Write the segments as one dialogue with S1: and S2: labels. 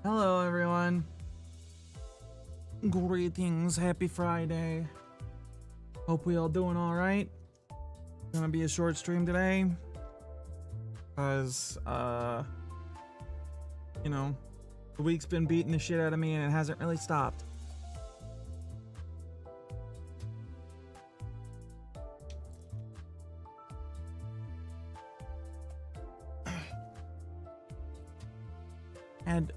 S1: Hello, everyone. Greetings. Happy Friday. Hope we all doing all right. Gonna be a short stream today, cause you know, the week's been beating the shit out of me and it hasn't really stopped. Had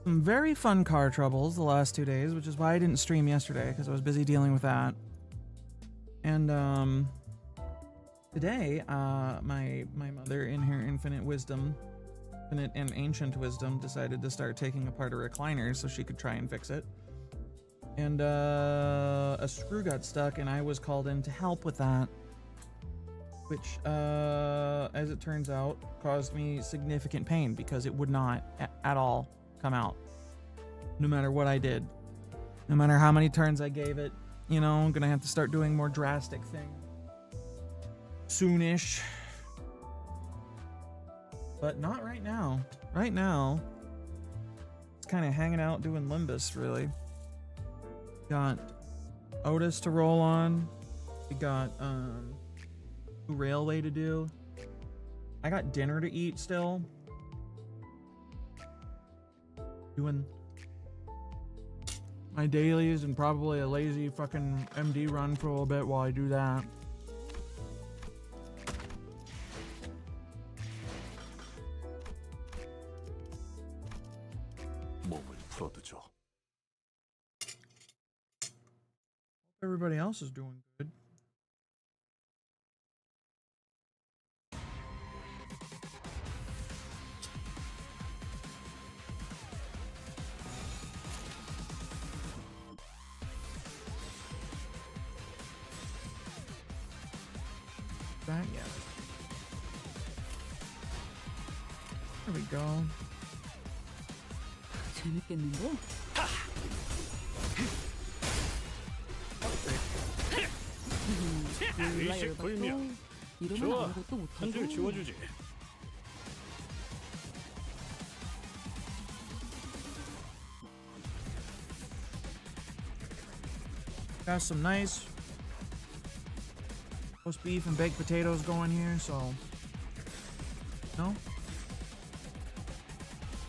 S1: some very fun car troubles the last 2 days, which is why I didn't stream yesterday, because I was busy dealing with that. And today, my mother, in her infinite wisdom, infinite and ancient wisdom, decided to start taking apart a recliner so she could try and fix it. And a screw got stuck, and I was called in to help with that, which, as it turns out, caused me significant pain because it would not at all come out, no matter what I did, no matter how many turns I gave it. You know, I'm gonna have to start doing more drastic things soonish, but not right now. Right now, it's kind of hanging out doing Limbus, really. Got Outis to roll on. We got railway to do. I got dinner to eat still. Doing my dailies and probably a lazy fucking MD run for a little bit while I do that. Everybody else is doing good. That yet? There we go.
S2: 재밌겠는데?
S3: 의식불명. 좋아, 한 줄 지워주지.
S1: Got some nice roast beef and baked potatoes going here, so no,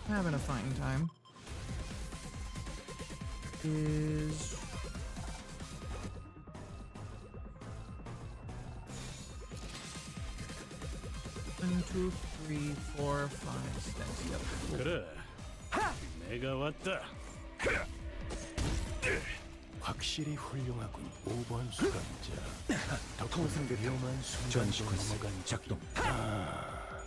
S1: having a fine time. Is 1, 2, 3, 4, 5, 6. Yep.
S3: 그래, 내가 왔다.
S4: 확실히 훌륭하군. 5번 수감자. 덕분에 위험한 순간도 넘어간 작동.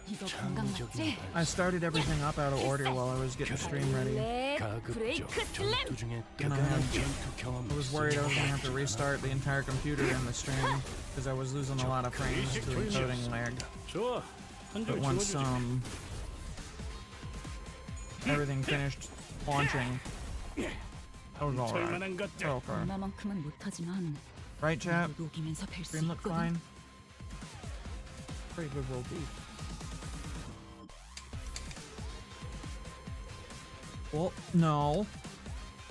S2: 이거 건강 맞지?
S1: I started everything up out of order while I was getting the stream ready.
S4: 가급적 전투 중에
S1: And I
S4: 대단한 전투 경험.
S1: was worried I was gonna have to restart the entire computer in the stream because I was losing a lot of frames to encoding lag.
S3: 좋아, 한
S1: But
S3: 줄
S1: once
S3: 지워주지.
S1: everything finished launching, that was alright.
S3: 절만한 것들.
S1: Okay.
S2: 얼마만큼은 못하지만
S1: Right, chat?
S2: 녹이면서 뵐 수
S1: Stream looked
S2: 있거든.
S1: fine. Pretty good roll beef. Well, no.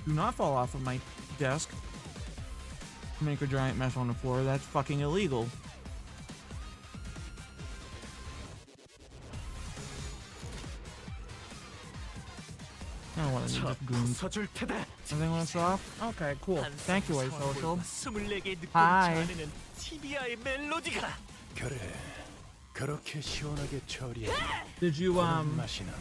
S1: Do not fall off of my desk. Make a giant mess on the floor. That's fucking illegal. I don't want to just goons.
S4: 서줄 테다.
S1: Everything looks off? Okay, cool. Thank you, Social.
S4: 24개 듣고
S1: Hi.
S4: 자네는 TBI의 멜로디가. 그래. 그렇게 시원하게 처리해.
S1: Did you,
S4: 맛이 나는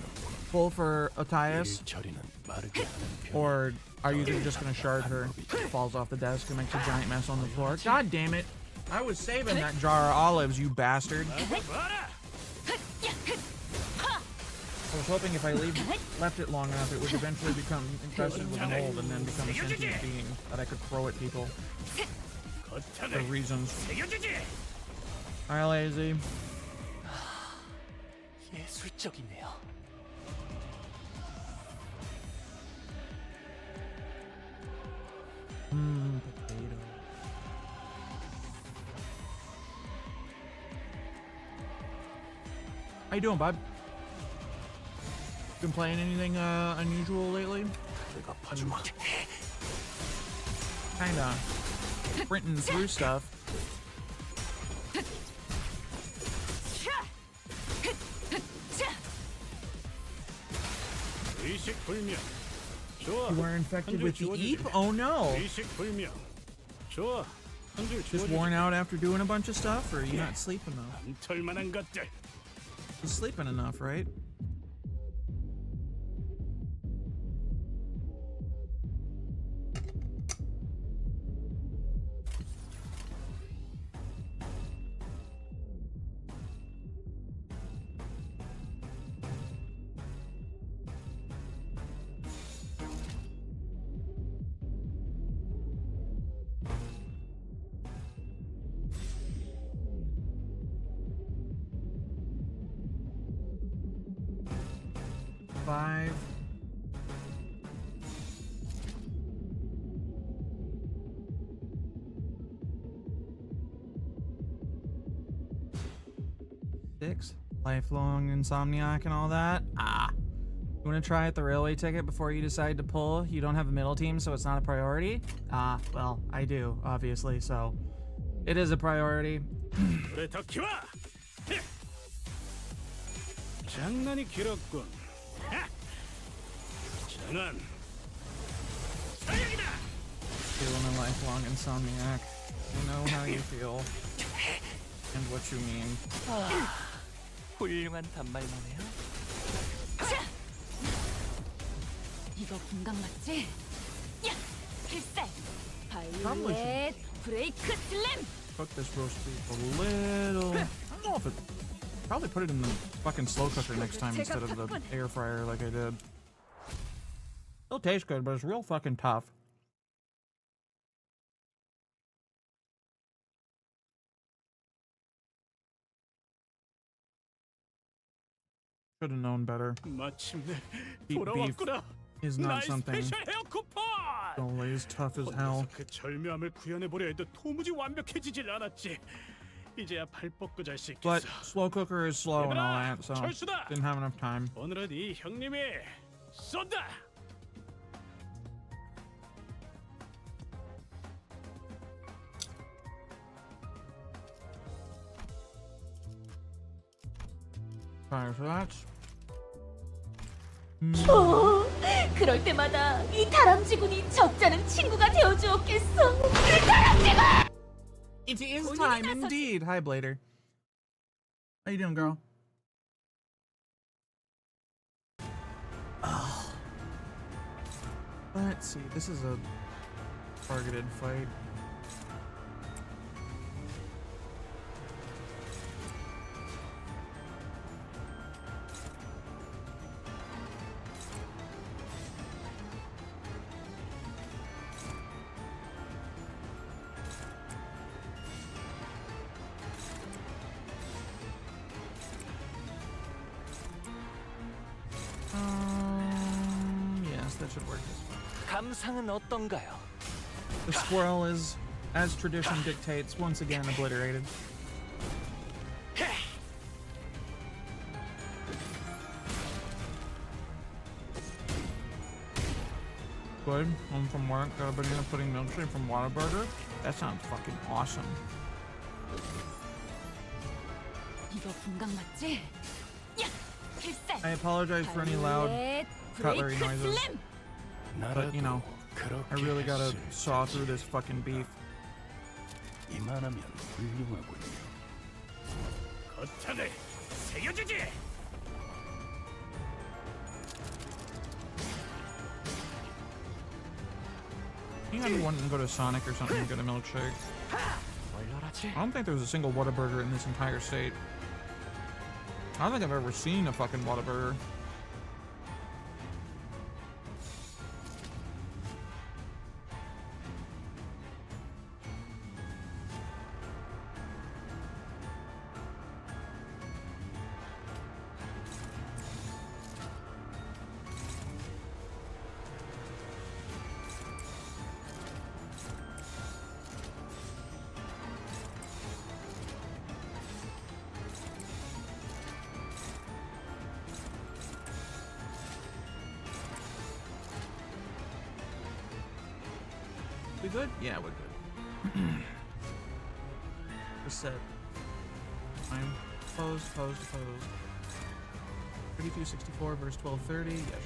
S1: pull for Outis?
S4: 처리는 마르게 하는 편.
S1: Or are you just gonna shard her? Falls off the desk and makes a giant mess on the floor. God damn it! I was saving that jar of olives, you bastard. I was hoping if I left it long enough, it would eventually become infested with mold and then become a sentient being that I could throw at people for reasons. Hi, lazy.
S4: 예술적이네요.
S1: Potato. How you doing, bud? Been playing anything unusual lately?
S4: 내가 봐주마.
S1: Kinda sprinting through stuff.
S3: 의식 불명. 좋아.
S1: You were infected
S3: 한줄
S1: with the
S3: 지워주지.
S1: EEP? Oh no!
S3: 의식 불명. 좋아. 한 줄
S1: Just
S3: 지워주지.
S1: worn out after doing a bunch of stuff, or are you not sleeping enough?
S3: 털만한 것들.
S1: You're sleeping enough, right? Five. Six. Lifelong insomniac and all that. Ah. You want to try at the railway ticket before you decide to pull? You don't have a middle team, so it's not a priority? Ah, well, I do, obviously, so it is a priority.
S3: 그래 더 키워. 장난이 길었군. 장난. 사냥이다.
S1: Feeling a lifelong insomniac. I know how you feel and what you mean.
S4: 훌륭한 단말이네요.
S2: 이거 금강 맞지? 야! 필살!
S1: Probably
S2: 바이올렛 브레이크 슬램!
S1: Cook this roast beef a little. I don't know if it. Probably put it in the fucking slow cooker next time instead of the air fryer like I did. It'll taste good, but it's real fucking tough. Should have known better.
S3: 마침내
S1: Beef
S3: 돌아왔구나.
S1: is not
S3: 나의
S1: something
S3: 스페셜 헤어 쿠폰.
S1: always tough as hell.
S3: 그 절묘함을 구현해보려 해도 도무지 완벽해지질 않았지. 이제야 발 뻗고 잘 수 있겠어.
S1: But slow cooker is slow and all that, so
S3: 철수다.
S1: didn't have enough time.
S3: 오늘은 이 형님이 쏜다.
S1: Fire, so that's.
S2: 그럴 때마다 이 다람쥐군이 적잖은 친구가 되어주었겠어.
S1: It is time indeed. Hi, Blader. How you doing, girl? Let's see. This is a targeted fight. Yes, that should work.
S4: 감상은 어떤가요?
S1: The squirrel is, as tradition dictates, once again obliterated. Good. Home from work. Got a banana pudding milkshake from Whataburger. That sounds fucking awesome.
S2: 이거 금강 맞지? 야! 필살!
S1: I apologize for any loud
S2: 바이올렛
S1: cutlery
S2: 브레이크
S1: noises,
S2: 슬램!
S1: but you know, I really gotta saw through this fucking beef.
S4: 이만하면 훌륭하군요.
S3: 거탄을 새겨주지.
S1: You gotta want to go to Sonic or something to get a milkshake. I don't think there's a single Whataburger in this entire state. I don't think I've ever seen a fucking Whataburger. We good? Yeah, we're good. Reset. I'm closed. 3264 verse 1230. Yeah, sure.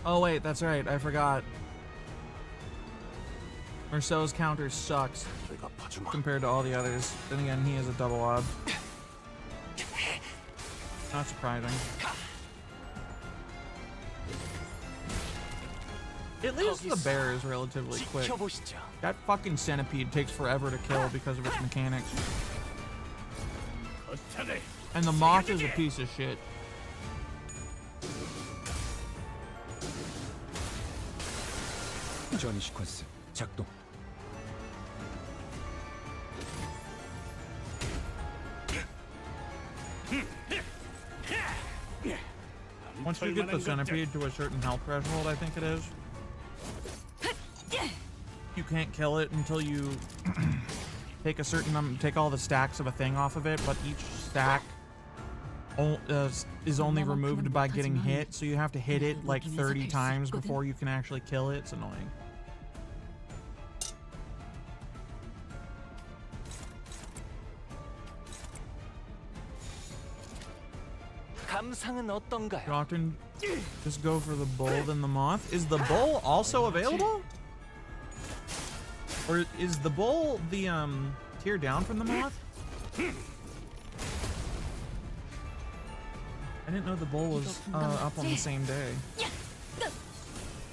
S1: Oh wait, that's right. I forgot. Marceau's counter sucks
S4: 내가 봐주마.
S1: compared to all the others. Then again, he has a double ob. Not surprising. At least the bear is relatively quick.
S4: 지켜보시죠.
S1: That fucking centipede takes forever to kill because of its mechanics.
S3: 거창해.
S1: And the moth is a piece of shit.
S5: 전이 시퀀스 작동.
S1: Once you get the centipede to a certain health threshold, I think it is, you can't kill it until you take a certain take all the stacks of a thing off of it, but each stack is only removed by getting hit, so you have to hit it like 30 times before you can actually kill it. It's annoying.
S4: 감상은
S1: You
S4: 어떤가요?
S1: often just go for the bull than the moth. Is the bull also available? Or is the bull the tier down from the moth? I didn't know the bull was up on the same day.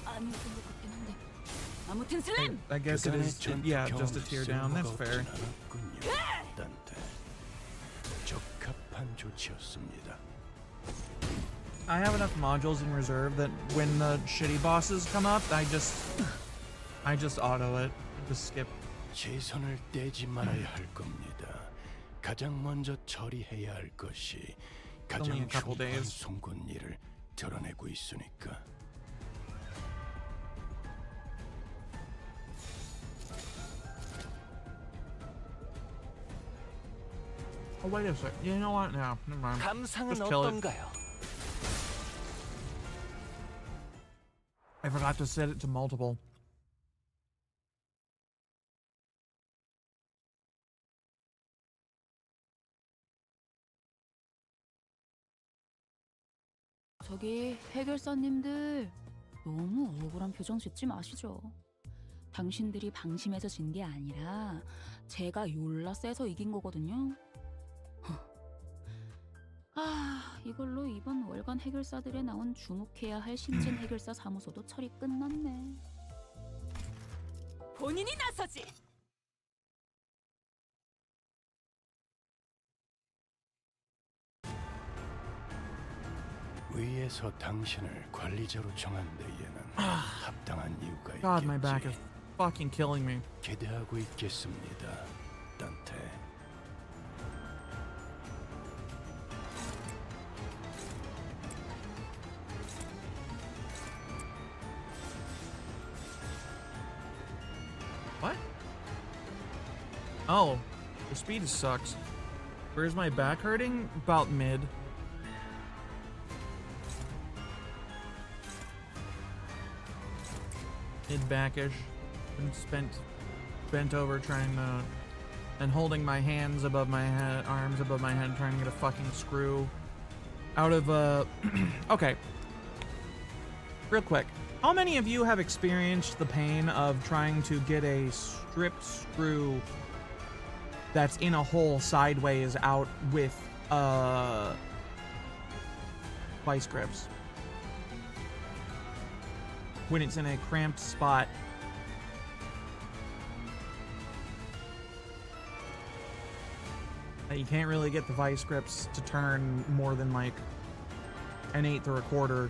S2: 아니 그런 것 같긴 한데. 아무튼 슬램.
S1: I guess it is, yeah, just a tier down. That's fair.
S4: 딴테 적합한 조치였습니다.
S1: I have enough modules in reserve that when the shitty bosses come up, I just auto it. Just skip.
S4: 최선을 떼지 말아야 할 겁니다. 가장 먼저 처리해야 할 것이
S1: Only a
S4: 가장
S1: couple
S4: 흉한
S1: days.
S4: 송곳니를 드러내고 있으니까.
S1: Oh, wait a sec. You know what? No, never mind.
S4: 감상은
S1: Just kill it.
S4: 어떤가요?
S1: I forgot to set it to multiple.
S2: 저기 해결사님들 너무 억울한 표정 짓지 마시죠. 당신들이 방심해서 진 게 아니라 제가 졸라 세서 이긴 거거든요. 아, 이걸로 이번 월간 해결사들에 나온 주목해야 할 신진 해결사 사무소도 처리 끝났네. 본인이 나서지.
S4: 위에서 당신을 관리자로 정한 데에는 합당한 이유가
S1: God, my back is
S4: 있겠지.
S1: fucking killing me.
S4: 기대하고 있겠습니다. 딴테.
S1: What? Oh, the speed sucks. Where's my back hurting? About mid. Mid-backish. Been bent over trying to, and holding my hands above my head, arms above my head, trying to get a fucking screw out of okay. Real quick, how many of you have experienced the pain of trying to get a stripped screw that's in a hole sideways out with vice grips? When it's in a cramped spot. You can't really get the vice grips to turn more than like an eighth or a quarter.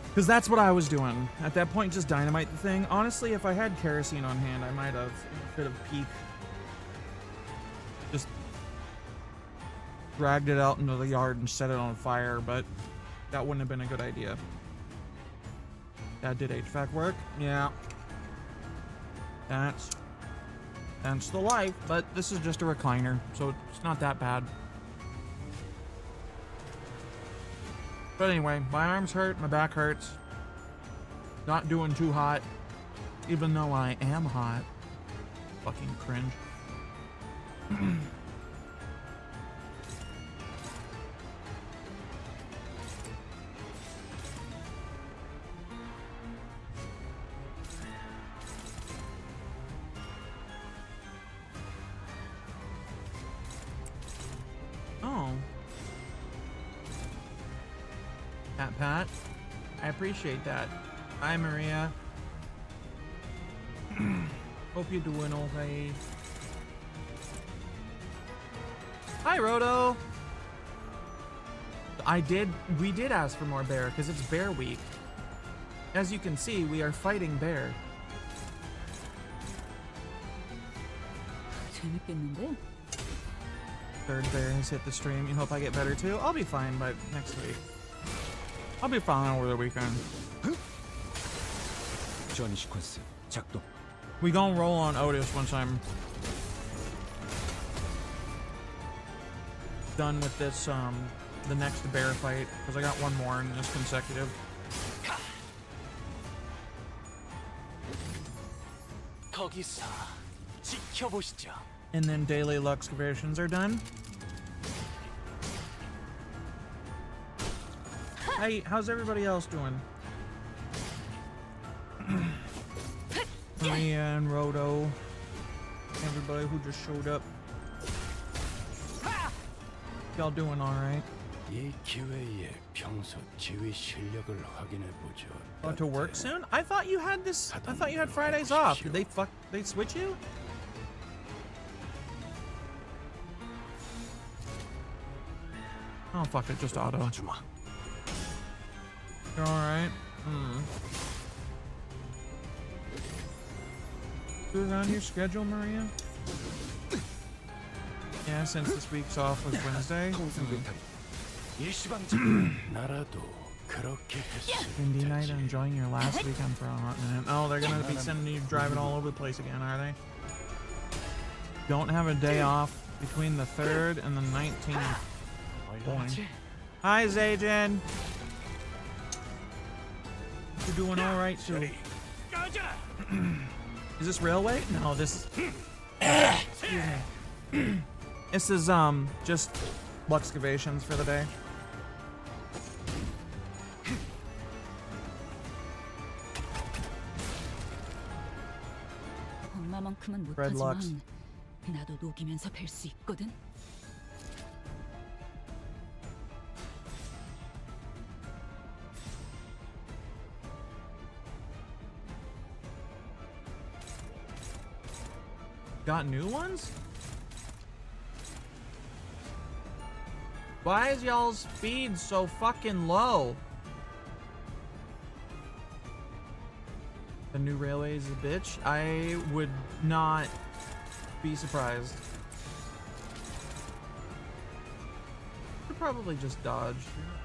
S1: Because that's what I was doing. At that point, just dynamite the thing. Honestly, if I had kerosene on hand, I might have, instead of peek, just dragged it out into the yard and set it on fire, but that wouldn't have been a good idea. That did HVAC work? Yeah. That's the life, but this is just a recliner, so it's not that bad. But anyway, my arms hurt, my back hurts. Not doing too hot, even though I am hot. Fucking cringe. Oh. Pat, I appreciate that. Hi, Maria. Hope you're doing okay. Hi, Roto. We did ask for more bear because it's bear week. As you can see, we are fighting bear.
S2: 재밌겠는데?
S1: Third bear has hit the stream. You hope I get better too? I'll be fine by next week. I'll be fine over the weekend.
S5: 전이 시퀀스 작동.
S1: We gon' roll on Outis once I'm done with this, the next bear fight, because I got one more in this consecutive.
S5: 거기서 지켜보시죠.
S1: And then daily Luxcavations are done. Hey, how's everybody else doing? Maria and Roto, everybody who just showed up. Y'all doing all right?
S4: 이 기회에 평소 지휘 실력을 확인해 보죠.
S1: About to work soon? I thought you had this. I thought you had Fridays off. Did they switch you? Oh fuck it, just auto.
S4: 봐주마.
S1: You're all right. Is it on your schedule, Maria? Yeah, since this week's off was Wednesday.
S4: 나라도 그렇게 했을
S1: Indie night,
S4: 테지.
S1: enjoying your last weekend for a hot minute. Oh, they're gonna be sending you driving all over the place again, are they? Don't have a day off between the 3rd and the 19th. Boy. Hi, Zajan. You're doing all right, too. Is this railway? No, this. Excuse me. This is just Luxcavations for the day.
S2: 엄마만큼은
S1: Red Lux.
S2: 못하지만 나도 녹이면서 뵐 수 있거든.
S1: Got new ones? Why is y'all's speed so fucking low? The new railway is a bitch? I would not be surprised. Could probably just dodge.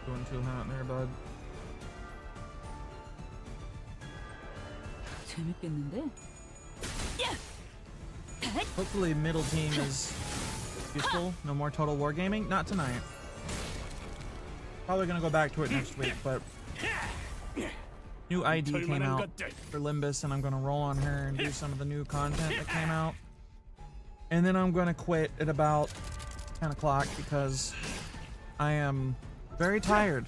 S1: Going too hot there, bud.
S2: 재밌겠는데?
S1: Hopefully middle team is useful. No more total wargaming. Not tonight. Probably gonna go back to it next week, but new ID came out for Limbus and I'm gonna roll on her and do some of the new content that came out. And then I'm gonna quit at about 10 o'clock because I am very tired.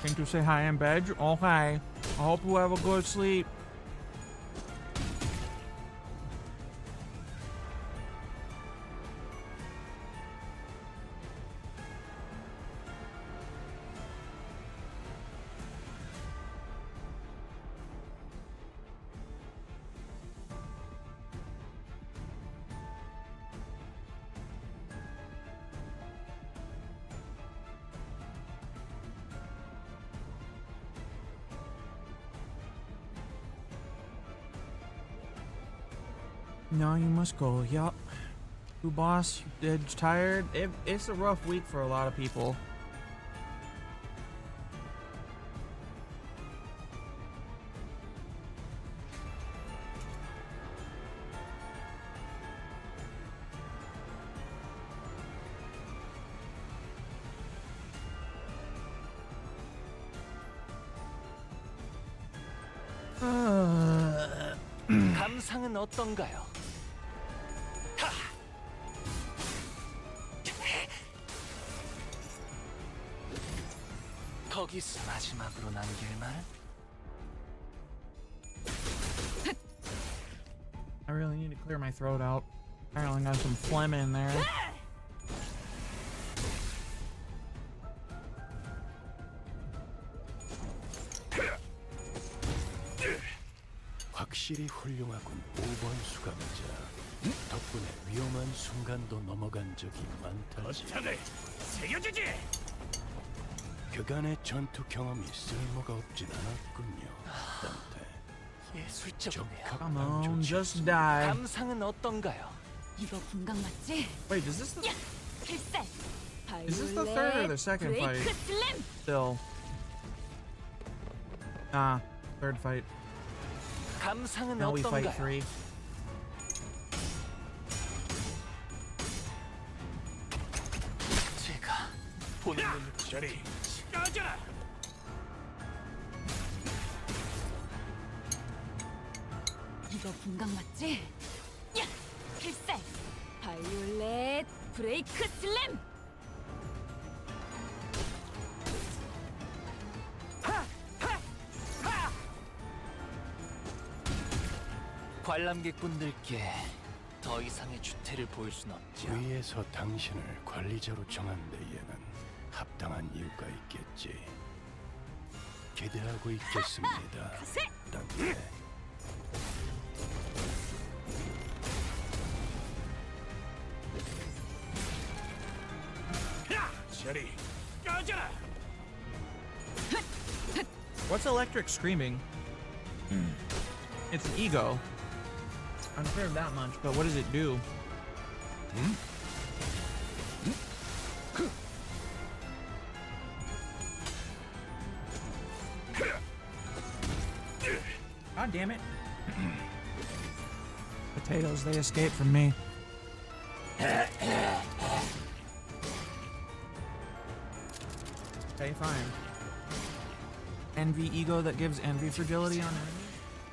S1: Came to say hi in bed? Okay. I hope you have a good sleep. No, you must go. Yup. Who, boss? You tired? It's a rough week for a lot of people.
S5: 감상은 어떤가요? 거기서 마지막으로 남길 말?
S1: I really need to clear my throat out. Apparently got some phlegm in there.
S4: 확실히 훌륭하군 5번 수감자. 덕분에 위험한 순간도 넘어간 적이 많다지.
S3: 어탕을 새겨주지.
S4: 그간의 전투 경험이 쓸모가 없진 않았군요. 단테.
S5: 예술적이네요.
S1: Come on, just die.
S5: 감상은 어떤가요?
S2: 이거 분강 맞지?
S1: Wait, is this the
S2: 야! 필살!
S1: Is this the third or the second
S2: 브레이크
S1: fight?
S2: 슬램!
S1: still? Ah, third fight.
S5: 감상은
S1: Now we fight
S5: 어떤가요?
S1: 3.
S5: 제가 보는 눈을
S3: 저리 꺼져라.
S2: 이거 분강 맞지? 야! 필살! 바이올렛 브레이크 슬램!
S5: 관람객분들께 더 이상의 주태를 보일 순 없죠.
S4: 위에서 당신을 관리자로 정한 데에는 합당한 이유가 있겠지. 기대하고 있겠습니다. 단테.
S3: 야! 저리 꺼져라.
S1: What's electric screaming? It's an ego. I'm sure of that much, but what does it do? God damn it. Potatoes, they escape from me. Okay, fine. Envy ego that gives envy fragility on enemies?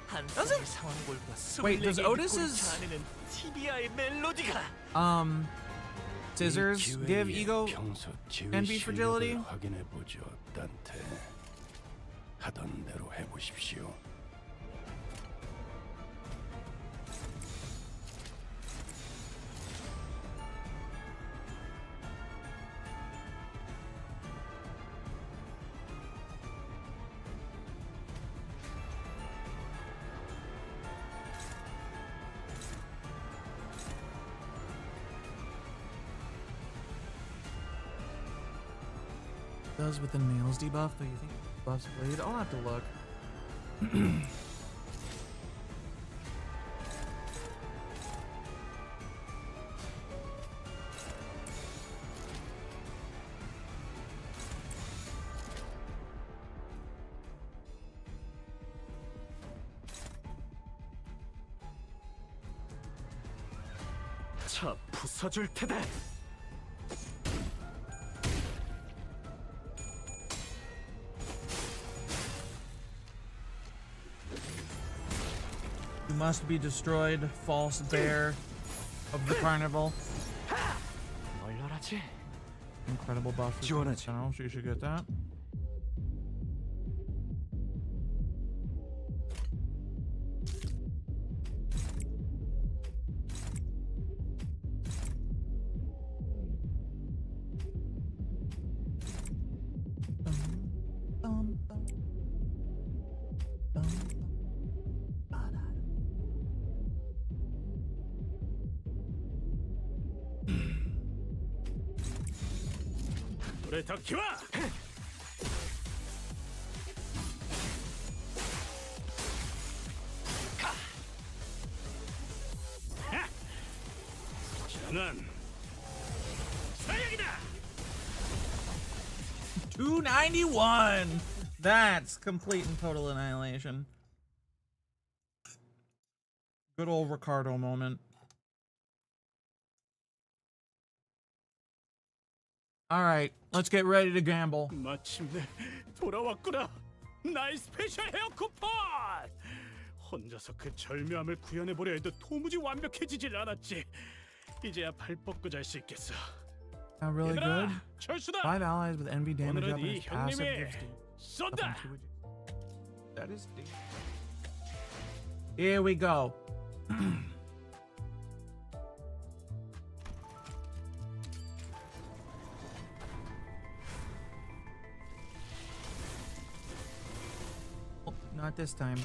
S5: 한
S1: Does
S5: 쌍의 상황골과
S1: Wait, does
S5: 24개의
S1: Otis's-
S5: 골 자아내는 TBI의 멜로디가
S1: Scissors
S4: 이
S1: give
S4: 기회에
S1: ego
S4: 평소 지휘
S1: envy fragility?
S4: 실력을 확인해 보죠, 단테. 하던 대로 해보십시오.
S1: Does with the nails debuff, but you think it buffs blade? I'll have to look.
S3: 차 부숴줄 테다.
S1: You must be destroyed, false bear of the carnival.
S5: 널널하지?
S1: Incredible buff for
S5: 지원하지.
S1: general, so you should get that.
S3: 노래 더 키워. 저는 사역이다.
S1: 291! That's complete and total annihilation. Good old Ricardo moment. Alright, let's get ready to gamble.
S3: 마침내 돌아왔구나. 나의 스페셜 헤어 쿠폰. 혼자서 그 절묘함을 구현해보려 해도 도무지 완벽해지질 않았지. 이제야 발 뻗고 잘 수 있겠어.
S1: Really good.
S3: 얘들아, 철수다.
S1: 5 allies with envy damage
S3: 오늘은
S1: up and
S3: 이
S1: his passive
S3: 형님의
S1: gives to
S3: 쏜다.
S1: That is deep. Here we go. Oh, not this time.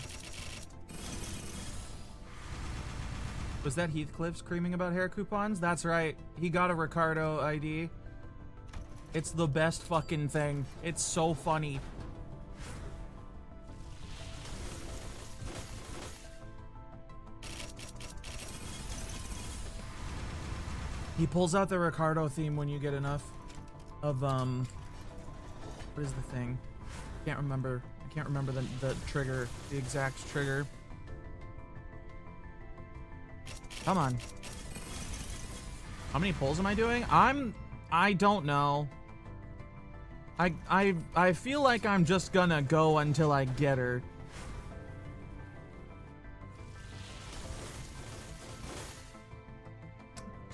S1: Was that Heathcliff screaming about hair coupons? That's right. He got a Ricardo ID. It's the best fucking thing. It's so funny. He pulls out the Ricardo theme when you get enough of what is the thing? Can't remember. I can't remember the trigger, the exact trigger. Come on. How many pulls am I doing? I don't know. I feel like I'm just gonna go until I get her.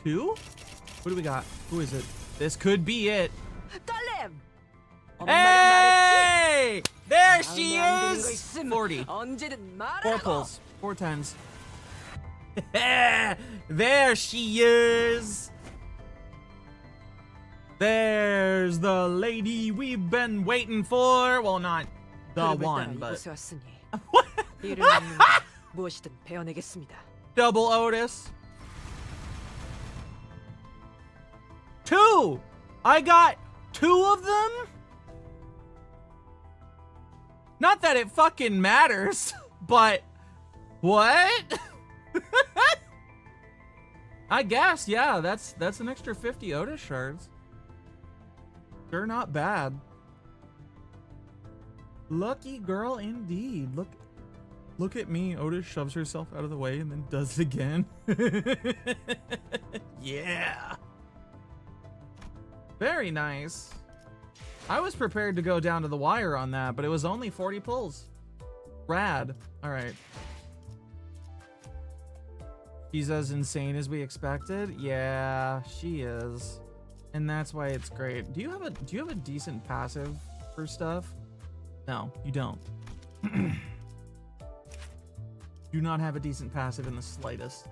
S1: Two? What do we got? Who is it? This could be it. Hey! There she is! 40. 4 pulls. 4 tens. There she is! There's the lady we've been waiting for. Well, not the one, but double Otis. 2! I got 2 of them? Not that it fucking matters, but what? I guess, yeah, that's an extra 50 Otis shards. Sure, not bad. Lucky girl indeed. Look at me. Otis shoves herself out of the way and then does it again. Yeah. Very nice. I was prepared to go down to the wire on that, but it was only 40 pulls. Rad. All right. She's as insane as we expected. Yeah, she is. And that's why it's great. Do you have a decent passive for stuff? No, you don't. Do not have a decent passive in the slightest.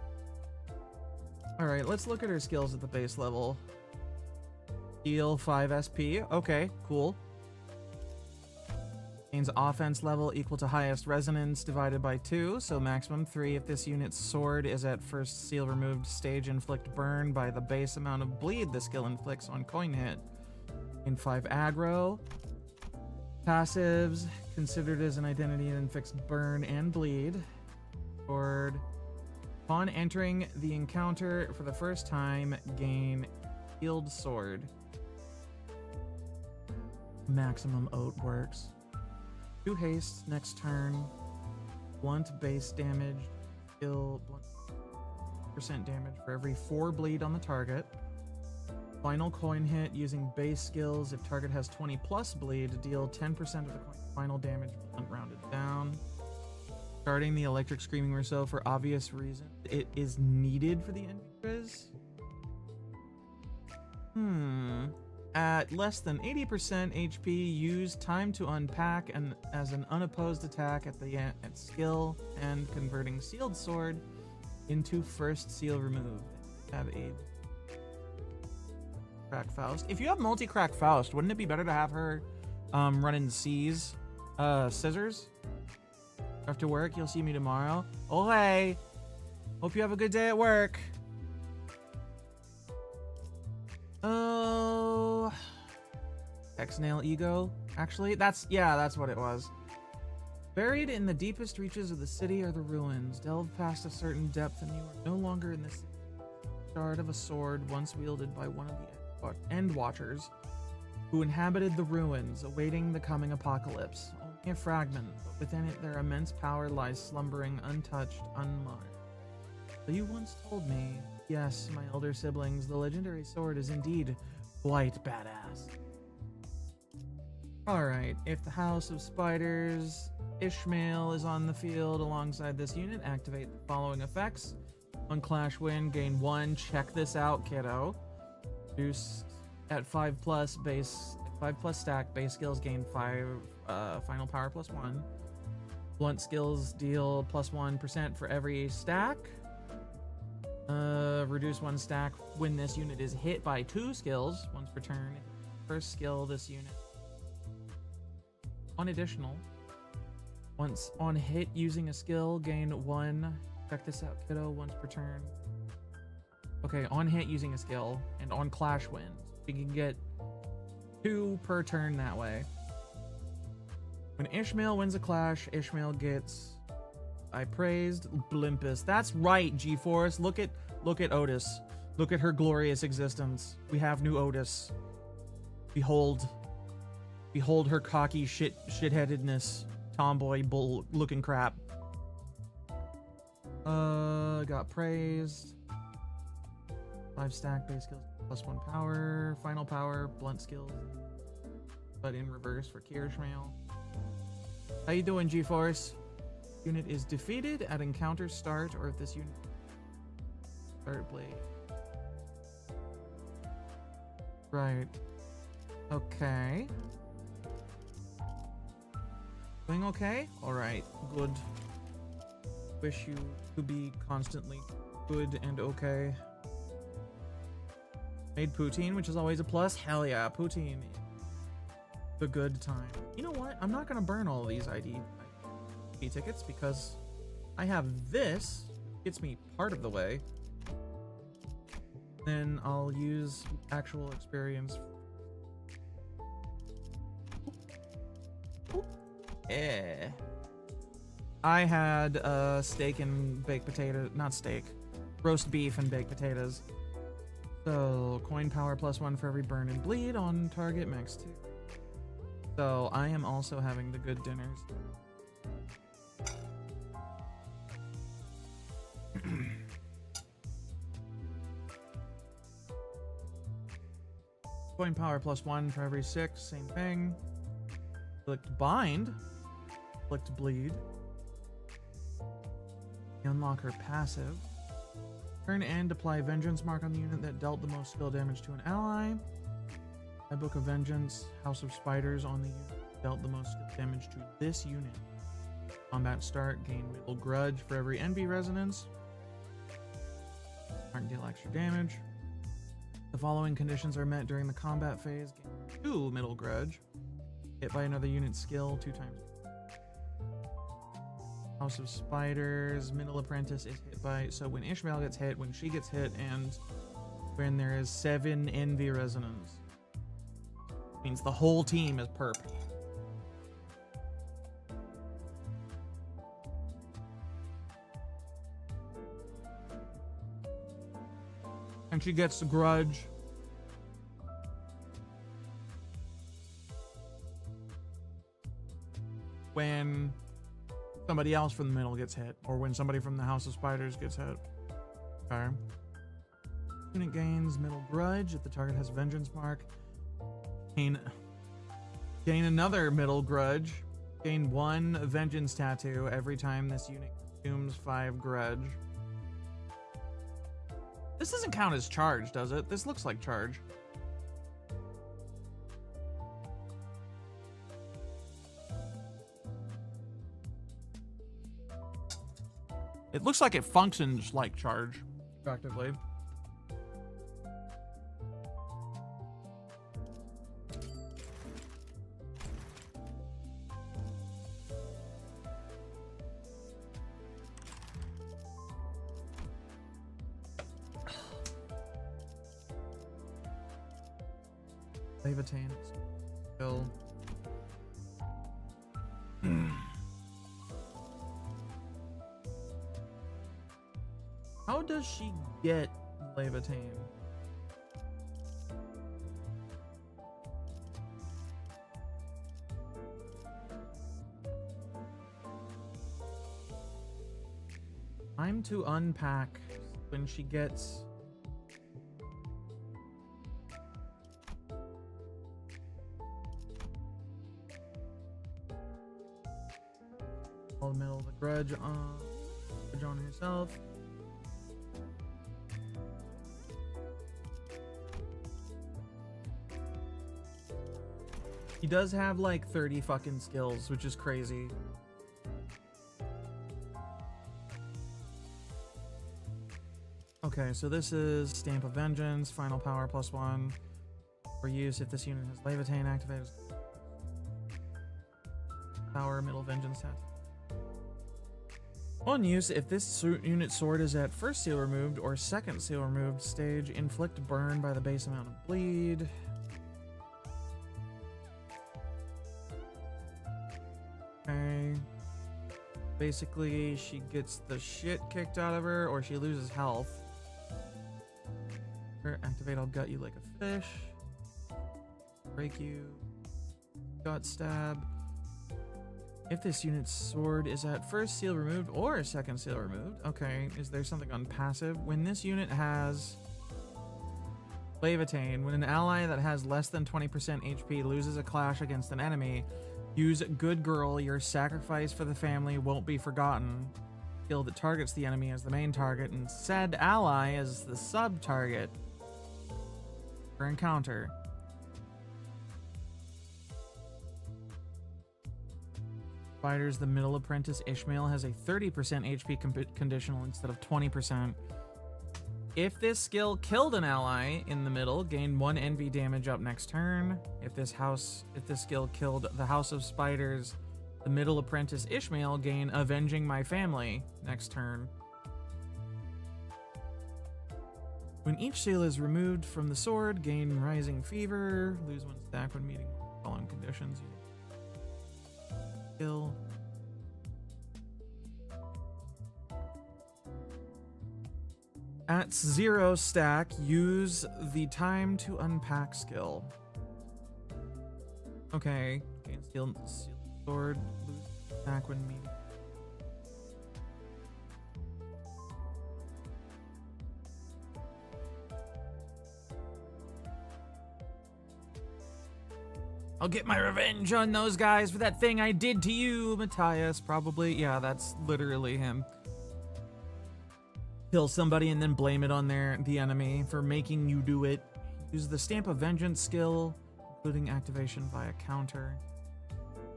S1: All right, let's look at her skills at the base level. Heal 5 SP. Okay, cool. Gains offense level equal to highest resonance divided by 2, so maximum 3 if this unit's sword is at first seal removed stage. Inflict burn by the base amount of bleed the skill inflicts on coin hit. In 5 aggro. Passives considered as an identity and inflicts burn and bleed. Sword. Upon entering the encounter for the first time, gain healed sword. Maximum oat works. 2 haste next turn. Blunt base damage. Kill % damage for every 4 bleed on the target. Final coin hit using base skills. If target has 20 plus bleed, deal 10% of the final damage, blunt rounded down. Starting the electric screaming Rousseau for obvious reason. It is needed for the entries. At less than 80% HP, use time to unpack and as an unopposed attack at the skill and converting sealed sword into first seal removed. Have a crack Faust. If you have multi-crack Faust, wouldn't it be better to have her running C's scissors after work? You'll see me tomorrow. Oh hey, hope you have a good day at work. Oh, X-Nail Ego. Actually, that's what it was. Buried in the deepest reaches of the city are the ruins. Delve past a certain depth and you are no longer in the city. Shard of a sword once wielded by one of the End Watchers who inhabited the ruins, awaiting the coming apocalypse. Only a fragment, but within it their immense power lies slumbering, untouched, unmarred. So you once told me, yes, my elder siblings, the legendary sword is indeed quite badass. Alright, if the House of Spiders Ishmael is on the field alongside this unit, activate the following effects. On Clash Win, gain 1. Check this out, kiddo. Reduce at 5+ base, 5+ stack, base skills gain 5, final power +1. Blunt skills deal +1% for every stack. Reduce 1 stack when this unit is hit by 2 skills once per turn. First skill, this unit. On additional, once on hit using a skill, gain 1. Check this out, kiddo, once per turn. Okay, on hit using a skill, and on Clash Wins. We can get 2 per turn that way. When Ishmael wins a clash, Ishmael gets, I praised, Blimpus. That's right, G-Force. Look at Outis. Look at her glorious existence. We have new Outis. Behold her cocky shitheadedness, tomboy bull looking crap. Got praised. 5 stack base skills +1 power, final power, blunt skills, but in reverse for Kirishmael. How you doing, G-Force? Unit is defeated at encounter start, or if this unit start blade. Right. Okay. Doing okay? Alright, good. Wish you to be constantly good and okay. Made poutine, which is always a plus. Hell yeah, poutine. The good time. You know what? I'm not gonna burn all of these ID tickets because I have this. Gets me part of the way. Then I'll use actual experience. Eh. I had steak and baked potato, not steak, roast beef and baked potatoes. So coin power +1 for every burn and bleed on target max 2. So I am also having the good dinners. Coin power +1 for every 6, same thing. Clicked bind, clicked bleed. Unlock her passive. Turn and apply vengeance mark on the unit that dealt the most skill damage to an ally. I book a vengeance, House of Spiders on the unit that dealt the most skill damage to this unit. Combat start, gain middle grudge for every envy resonance. Aren't deal extra damage. The following conditions are met during the combat phase. Gain 2 middle grudge. Hit by another unit skill 2 times. House of Spiders, middle apprentice is hit by, so when Ishmael gets hit, when she gets hit, and when there is 7 envy resonance, means the whole team is perp. And she gets the grudge. When somebody else from the middle gets hit, or when somebody from the House of Spiders gets hit. Okay. Unit gains middle grudge if the target has vengeance mark. Gain another middle grudge. Gain 1 vengeance tattoo every time this unit consumes 5 grudge. This doesn't count as charge, does it? This looks like charge. It looks like it functions like charge, effectively. Levitate. Skill. How does she get Levitate? Time to unpack when she gets... All the middle of the grudge on herself. He does have like 30 fucking skills, which is crazy. Okay, so this is Stamp of Vengeance, Final Power +1. For use if this unit has Levitain activated. Power, Middle Vengeance set. On use, if this unit sword is at first seal removed or second seal removed stage, inflict burn by the base amount of bleed. Okay. Basically, she gets the shit kicked out of her or she loses health. Activate, I'll gut you like a fish. Break you. Gut stab. If this unit's sword is at first seal removed or second seal removed. Okay, is there something on passive? When this unit has Levitain, when an ally that has less than 20% HP loses a clash against an enemy, use Good Girl, your sacrifice for the family won't be forgotten. Skill that targets the enemy as the main target and said ally as the sub-target for encounter. Fighters, the middle apprentice Ishmael has a 30% HP conditional instead of 20%. If this skill killed an ally in the middle, gain 1 NV damage up next turn. If this skill killed the House of Spiders, the middle apprentice Ishmael, gain Avenging My Family next turn. When each seal is removed from the sword, gain Rising Fever, lose 1 stack when meeting the following conditions. Skill. At 0 stack, use the time to unpack skill. Okay, gain seal sword, lose stack when meeting. I'll get my revenge on those guys for that thing I did to you, Matthias, probably. Yeah, that's literally him. Kill somebody and then blame it on the enemy for making you do it. Use the Stamp of Vengeance skill, including activation via counter.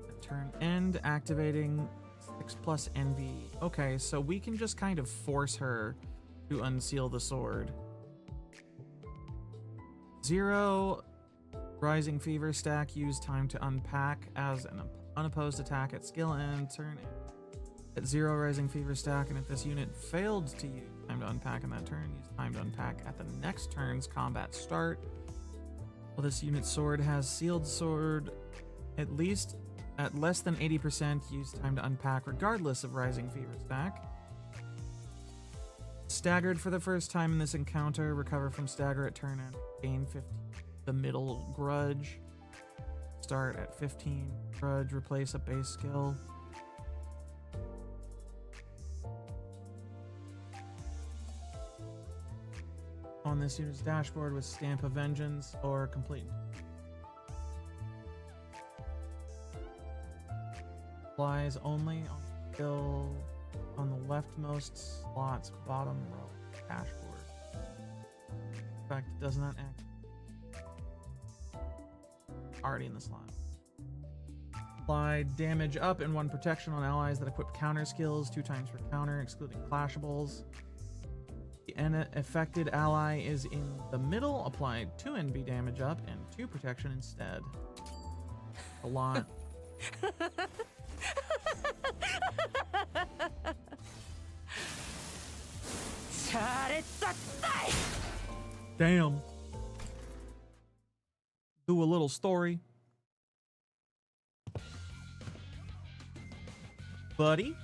S1: At turn end, activating 6+ NV. Okay, so we can just kind of force her to unseal the sword. 0 Rising Fever stack, use time to unpack as an unopposed attack at skill end, turn at 0 Rising Fever stack, and if this unit failed to use time to unpack in that turn, use time to unpack at the next turn's combat start. Well, this unit's sword has sealed sword at least at less than 80%, use time to unpack regardless of Rising Fever stack. Staggered for the first time in this encounter, recover from stagger at turn end, gain 50. The middle grudge, start at 15. Grudge, replace a base skill. On this unit's dashboard with Stamp of Vengeance or complete. Applies only on skill on the leftmost slot's bottom row dashboard. In fact, it does not act. Already in the slot. Apply damage up and 1 protection on allies that equip counter skills 2 times per counter, excluding clashables. The affected ally is in the middle. Apply 2 NB damage up and 2 protection instead. A lot. Damn. Do a little story. Buddy?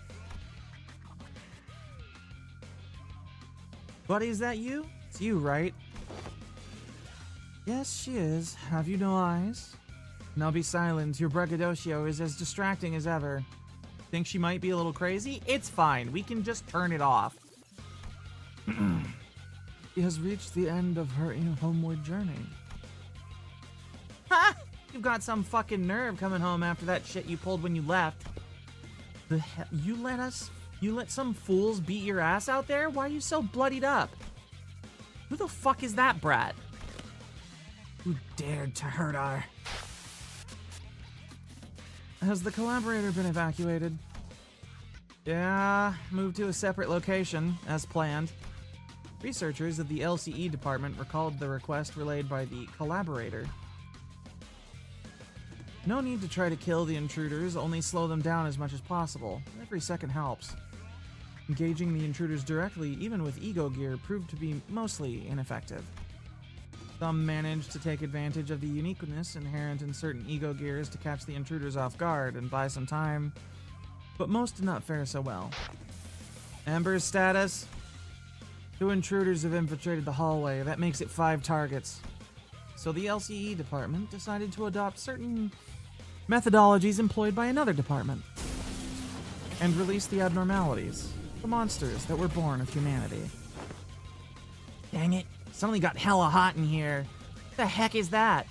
S1: Buddy, is that you? It's you, right? Yes, she is. Have you no eyes? Now be silent. Your braggadocio is as distracting as ever. Think she might be a little crazy? It's fine. We can just turn it off. She has reached the end of her homeward journey. Ha! You've got some fucking nerve coming home after that shit you pulled when you left. The hell? You let some fools beat your ass out there? Why are you so bloodied up? Who the fuck is that brat? Who dared to hurt our... Has the collaborator been evacuated? Yeah, moved to a separate location, as planned. Researchers of the LCE department recalled the request relayed by the collaborator. No need to try to kill the intruders, only slow them down as much as possible. Every second helps. Engaging the intruders directly, even with ego gear, proved to be mostly ineffective. Some managed to take advantage of the uniqueness inherent in certain ego gears to catch the intruders off guard and buy some time, but most did not fare so well. Amber's status? 2 intruders have infiltrated the hallway. That makes it 5 targets. So the LCE department decided to adopt certain methodologies employed by another department and release the abnormalities, the monsters that were born of humanity. Dang it, suddenly got hella hot in here. What the heck is that?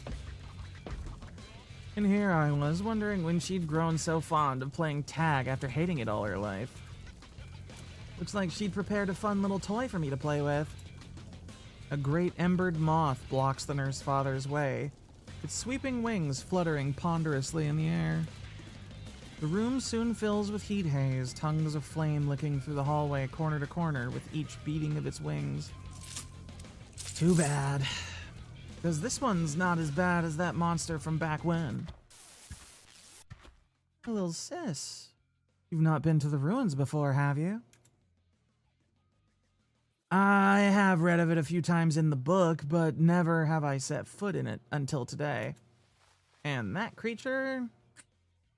S1: And here I was wondering when she'd grown so fond of playing tag after hating it all her life. Looks like she'd prepared a fun little toy for me to play with. A great embered moth blocks the nurse father's way, its sweeping wings fluttering ponderously in the air. The room soon fills with heat haze, tongues of flame licking through the hallway corner to corner with each beating of its wings. Too bad. Because this one's not as bad as that monster from back when. Hey, little sis. You've not been to the ruins before, have you? I have read of it a few times in the book, but never have I set foot in it until today. And that creature...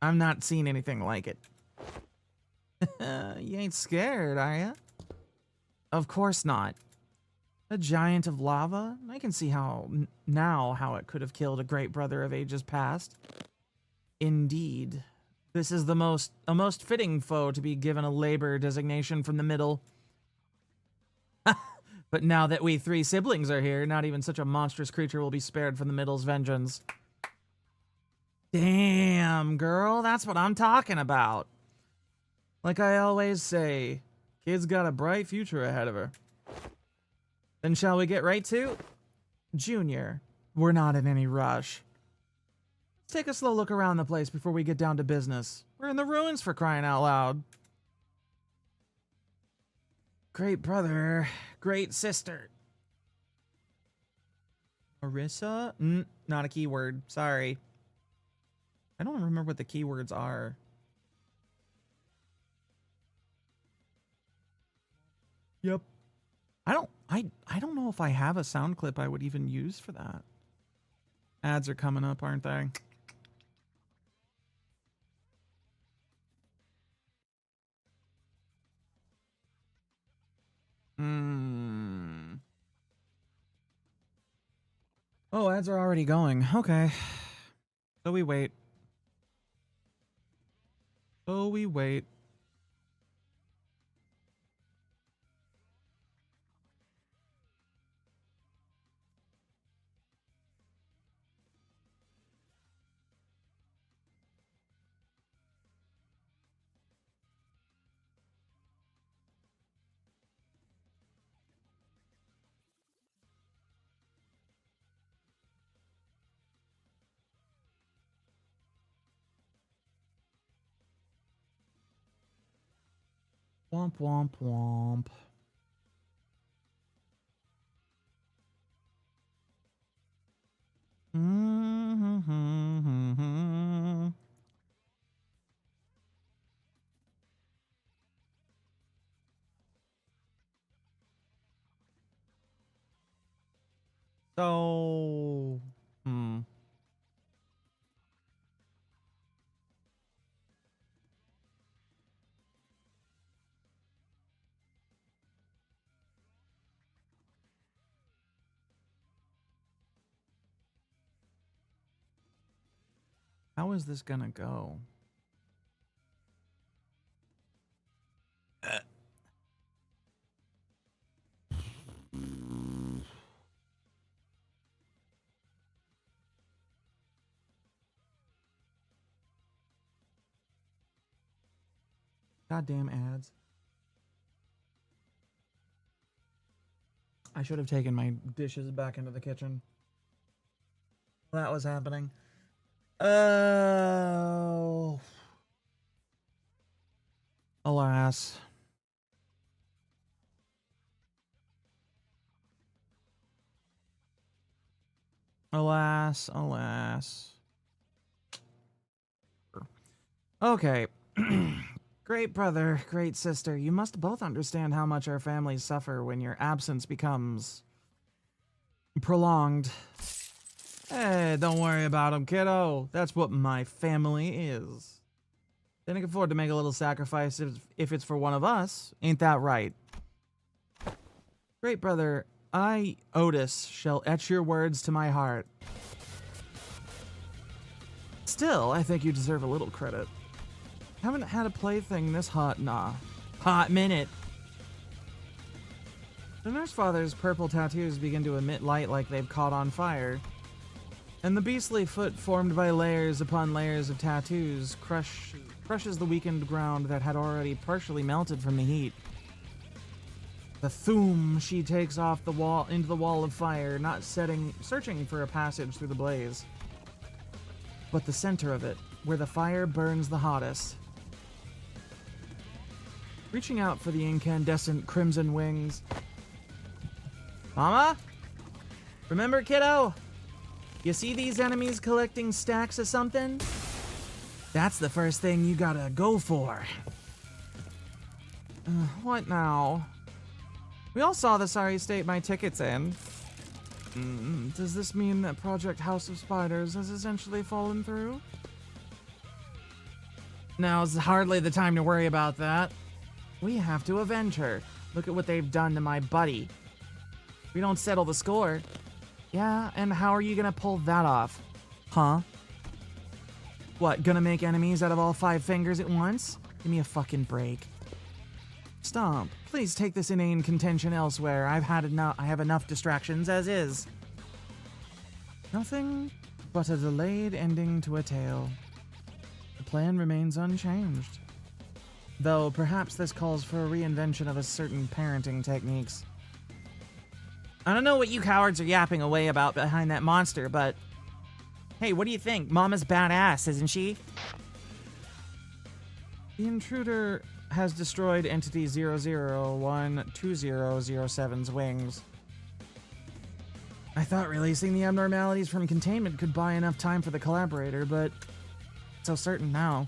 S1: I'm not seeing anything like it. You ain't scared, are ya? Of course not. A giant of lava? I can see how it could have killed a great brother of ages past. Indeed. This is a most fitting foe to be given a labor designation from the middle. But now that we 3 siblings are here, not even such a monstrous creature will be spared from the middle's vengeance. Damn, girl, that's what I'm talking about. Like I always say, kid's got a bright future ahead of her. Then shall we get right to? Junior, we're not in any rush. Let's take a slow look around the place before we get down to business. We're in the ruins, for crying out loud. Great brother, great sister. Marissa? Not a keyword, sorry. I don't remember what the keywords are. Yep. I don't know if I have a sound clip I would even use for that. Ads are coming up, aren't they? Oh, ads are already going. Okay. So we wait. So we wait. Womp womp womp. So, how is this gonna go? Goddamn ads. I should have taken my dishes back into the kitchen. That was happening. Oh. Alas. Alas, alas. Okay. Great brother, great sister, you must both understand how much our families suffer when your absence becomes prolonged. Hey, don't worry about them, kiddo. That's what my family is. They can afford to make a little sacrifice if it's for one of us. Ain't that right? Great brother, I, Outis, shall etch your words to my heart. Still, I think you deserve a little credit. Haven't had a plaything this hot minute. The nurse father's purple tattoos begin to emit light like they've caught on fire. And the beastly foot formed by layers upon layers of tattoos crushes the weakened ground that had already partially melted from the heat. The thoom she takes off the wall into the wall of fire, not searching for a passage through the blaze, but the center of it, where the fire burns the hottest. Reaching out for the incandescent crimson wings. Mama? Remember, kiddo? You see these enemies collecting stacks of something? That's the first thing you gotta go for. What now? We all saw the sorry state my ticket's in. Does this mean that Project House of Spiders has essentially fallen through? Now's hardly the time to worry about that. We have to avenge her. Look at what they've done to my buddy. We don't settle the score. Yeah, and how are you gonna pull that off? Huh? What, gonna make enemies out of all 5 fingers at once? Give me a fucking break. Stomp, please take this inane contention elsewhere. I have enough distractions as is. Nothing but a delayed ending to a tale. The plan remains unchanged. Though perhaps this calls for a reinvention of a certain parenting techniques. I don't know what you cowards are yapping away about behind that monster, but hey, what do you think? Mama's badass, isn't she? The intruder has destroyed Entity 0012007's wings. I thought releasing the abnormalities from containment could buy enough time for the collaborator, but so certain now.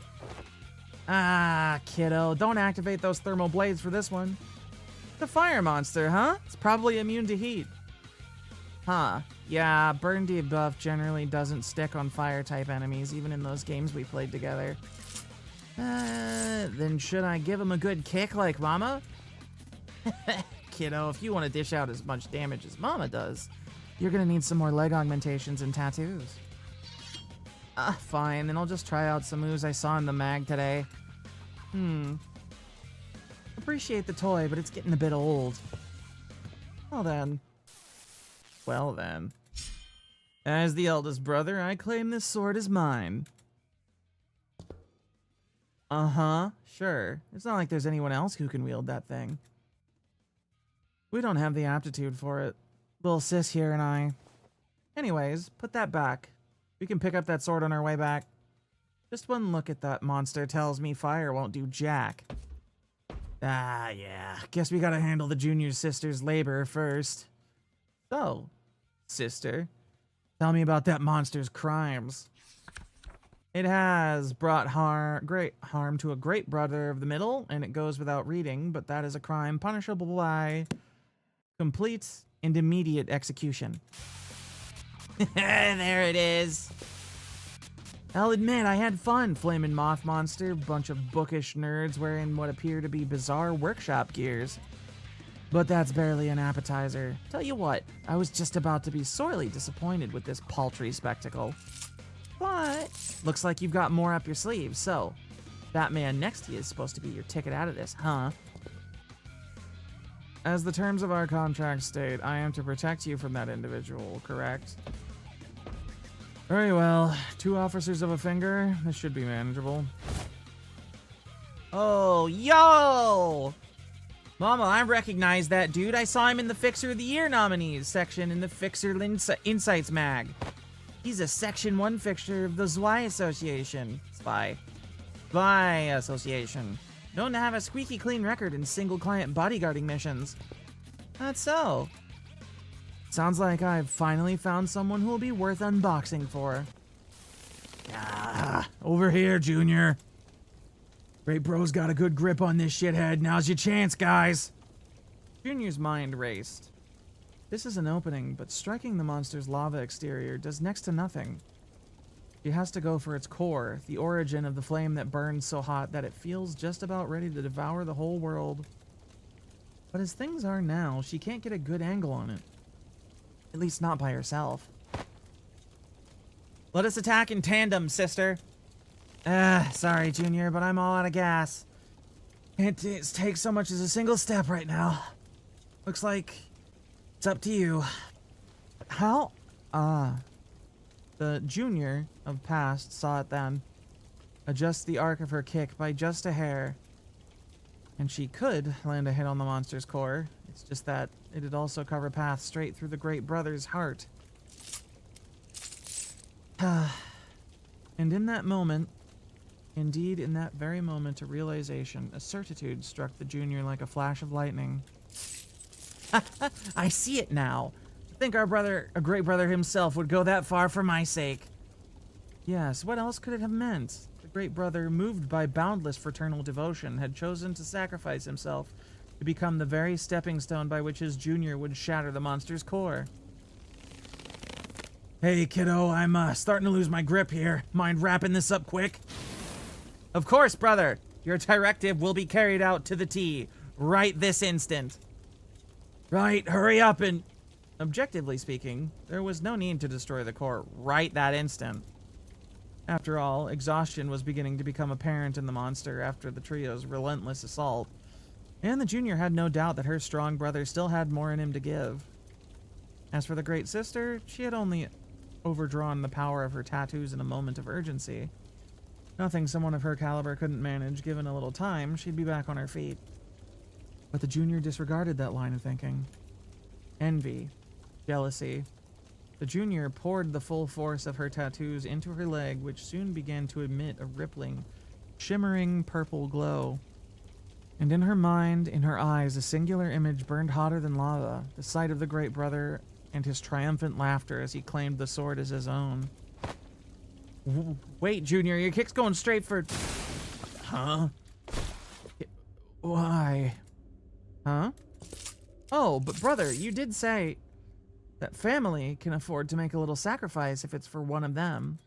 S1: Ah, kiddo, don't activate those thermal blades for this one. The fire monster, huh? It's probably immune to heat. Huh. Yeah, burn debuff generally doesn't stick on fire-type enemies, even in those games we played together. Then should I give him a good kick like Mama? Kiddo, if you want to dish out as much damage as Mama does, you're gonna need some more leg augmentations and tattoos. Fine, then I'll just try out some moves I saw in the mag today. Appreciate the toy, but it's getting a bit old. Well then. As the eldest brother, I claim this sword is mine. Sure. It's not like there's anyone else who can wield that thing. We don't have the aptitude for it. Little sis here and I. Anyways, put that back. We can pick up that sword on our way back. Just one look at that monster tells me fire won't do jack. Ah, yeah. Guess we gotta handle the junior sister's labor first. So, sister, tell me about that monster's crimes. It has brought great harm to a great brother of the middle, and it goes without reading, but that is a crime punishable by complete and immediate execution. There it is. I'll admit, I had fun, flaming moth monster, bunch of bookish nerds wearing what appear to be bizarre workshop gears. But that's barely an appetizer. Tell you what, I was just about to be sorely disappointed with this paltry spectacle. But looks like you've got more up your sleeve, so that man next to you is supposed to be your ticket out of this, huh? As the terms of our contract state, I am to protect you from that individual, correct? Very well. 2 officers of a finger. This should be manageable. Oh, yo! Mama, I recognize that dude. I saw him in the Fixer of the Year nominees section in the Fixer Insights mag. He's a Section 1 fixture of the Zwei Association. Zwei Association. Known to have a squeaky clean record in single-client bodyguarding missions. That's so. Sounds like I've finally found someone who will be worth unboxing for. Ah, over here, Junior. Great Bro's got a good grip on this shithead. Now's your chance, guys. Junior's mind raced. This is an opening, but striking the monster's lava exterior does next to nothing. She has to go for its core, the origin of the flame that burns so hot that it feels just about ready to devour the whole world. But as things are now, she can't get a good angle on it. At least not by herself. Let us attack in tandem, sister. Sorry, Junior, but I'm all out of gas. Can't take so much as a single step right now. Looks like it's up to you. How? The Junior of past saw it then. Adjust the arc of her kick by just a hair. And she could land a hit on the monster's core. It's just that it'd also cover path straight through the Great Brother's heart. And in that moment, indeed in that very moment, a realization, a certitude struck the Junior like a flash of lightning. I see it now. I think our Great Brother himself would go that far for my sake. Yes, what else could it have meant? The Great Brother, moved by boundless fraternal devotion, had chosen to sacrifice himself to become the very stepping stone by which his Junior would shatter the monster's core. Hey, kiddo, I'm starting to lose my grip here. Mind wrapping this up quick? Of course, brother. Your directive will be carried out to the T, right this instant. Right, hurry up and... Objectively speaking, there was no need to destroy the core right that instant. After all, exhaustion was beginning to become apparent in the monster after the trio's relentless assault, and the Junior had no doubt that her strong brother still had more in him to give. As for the Great Sister, she had only overdrawn the power of her tattoos in a moment of urgency. Nothing someone of her caliber couldn't manage. Given a little time, she'd be back on her feet. But the Junior disregarded that line of thinking. Envy. Jealousy. The Junior poured the full force of her tattoos into her leg, which soon began to emit a rippling, shimmering purple glow. And in her mind, in her eyes, a singular image burned hotter than lava, the sight of the Great Brother and his triumphant laughter as he claimed the sword as his own. Wait, Junior, your kick's going straight for... Huh? Why? Huh? Oh, but brother, you did say that family can afford to make a little sacrifice if it's for one of them.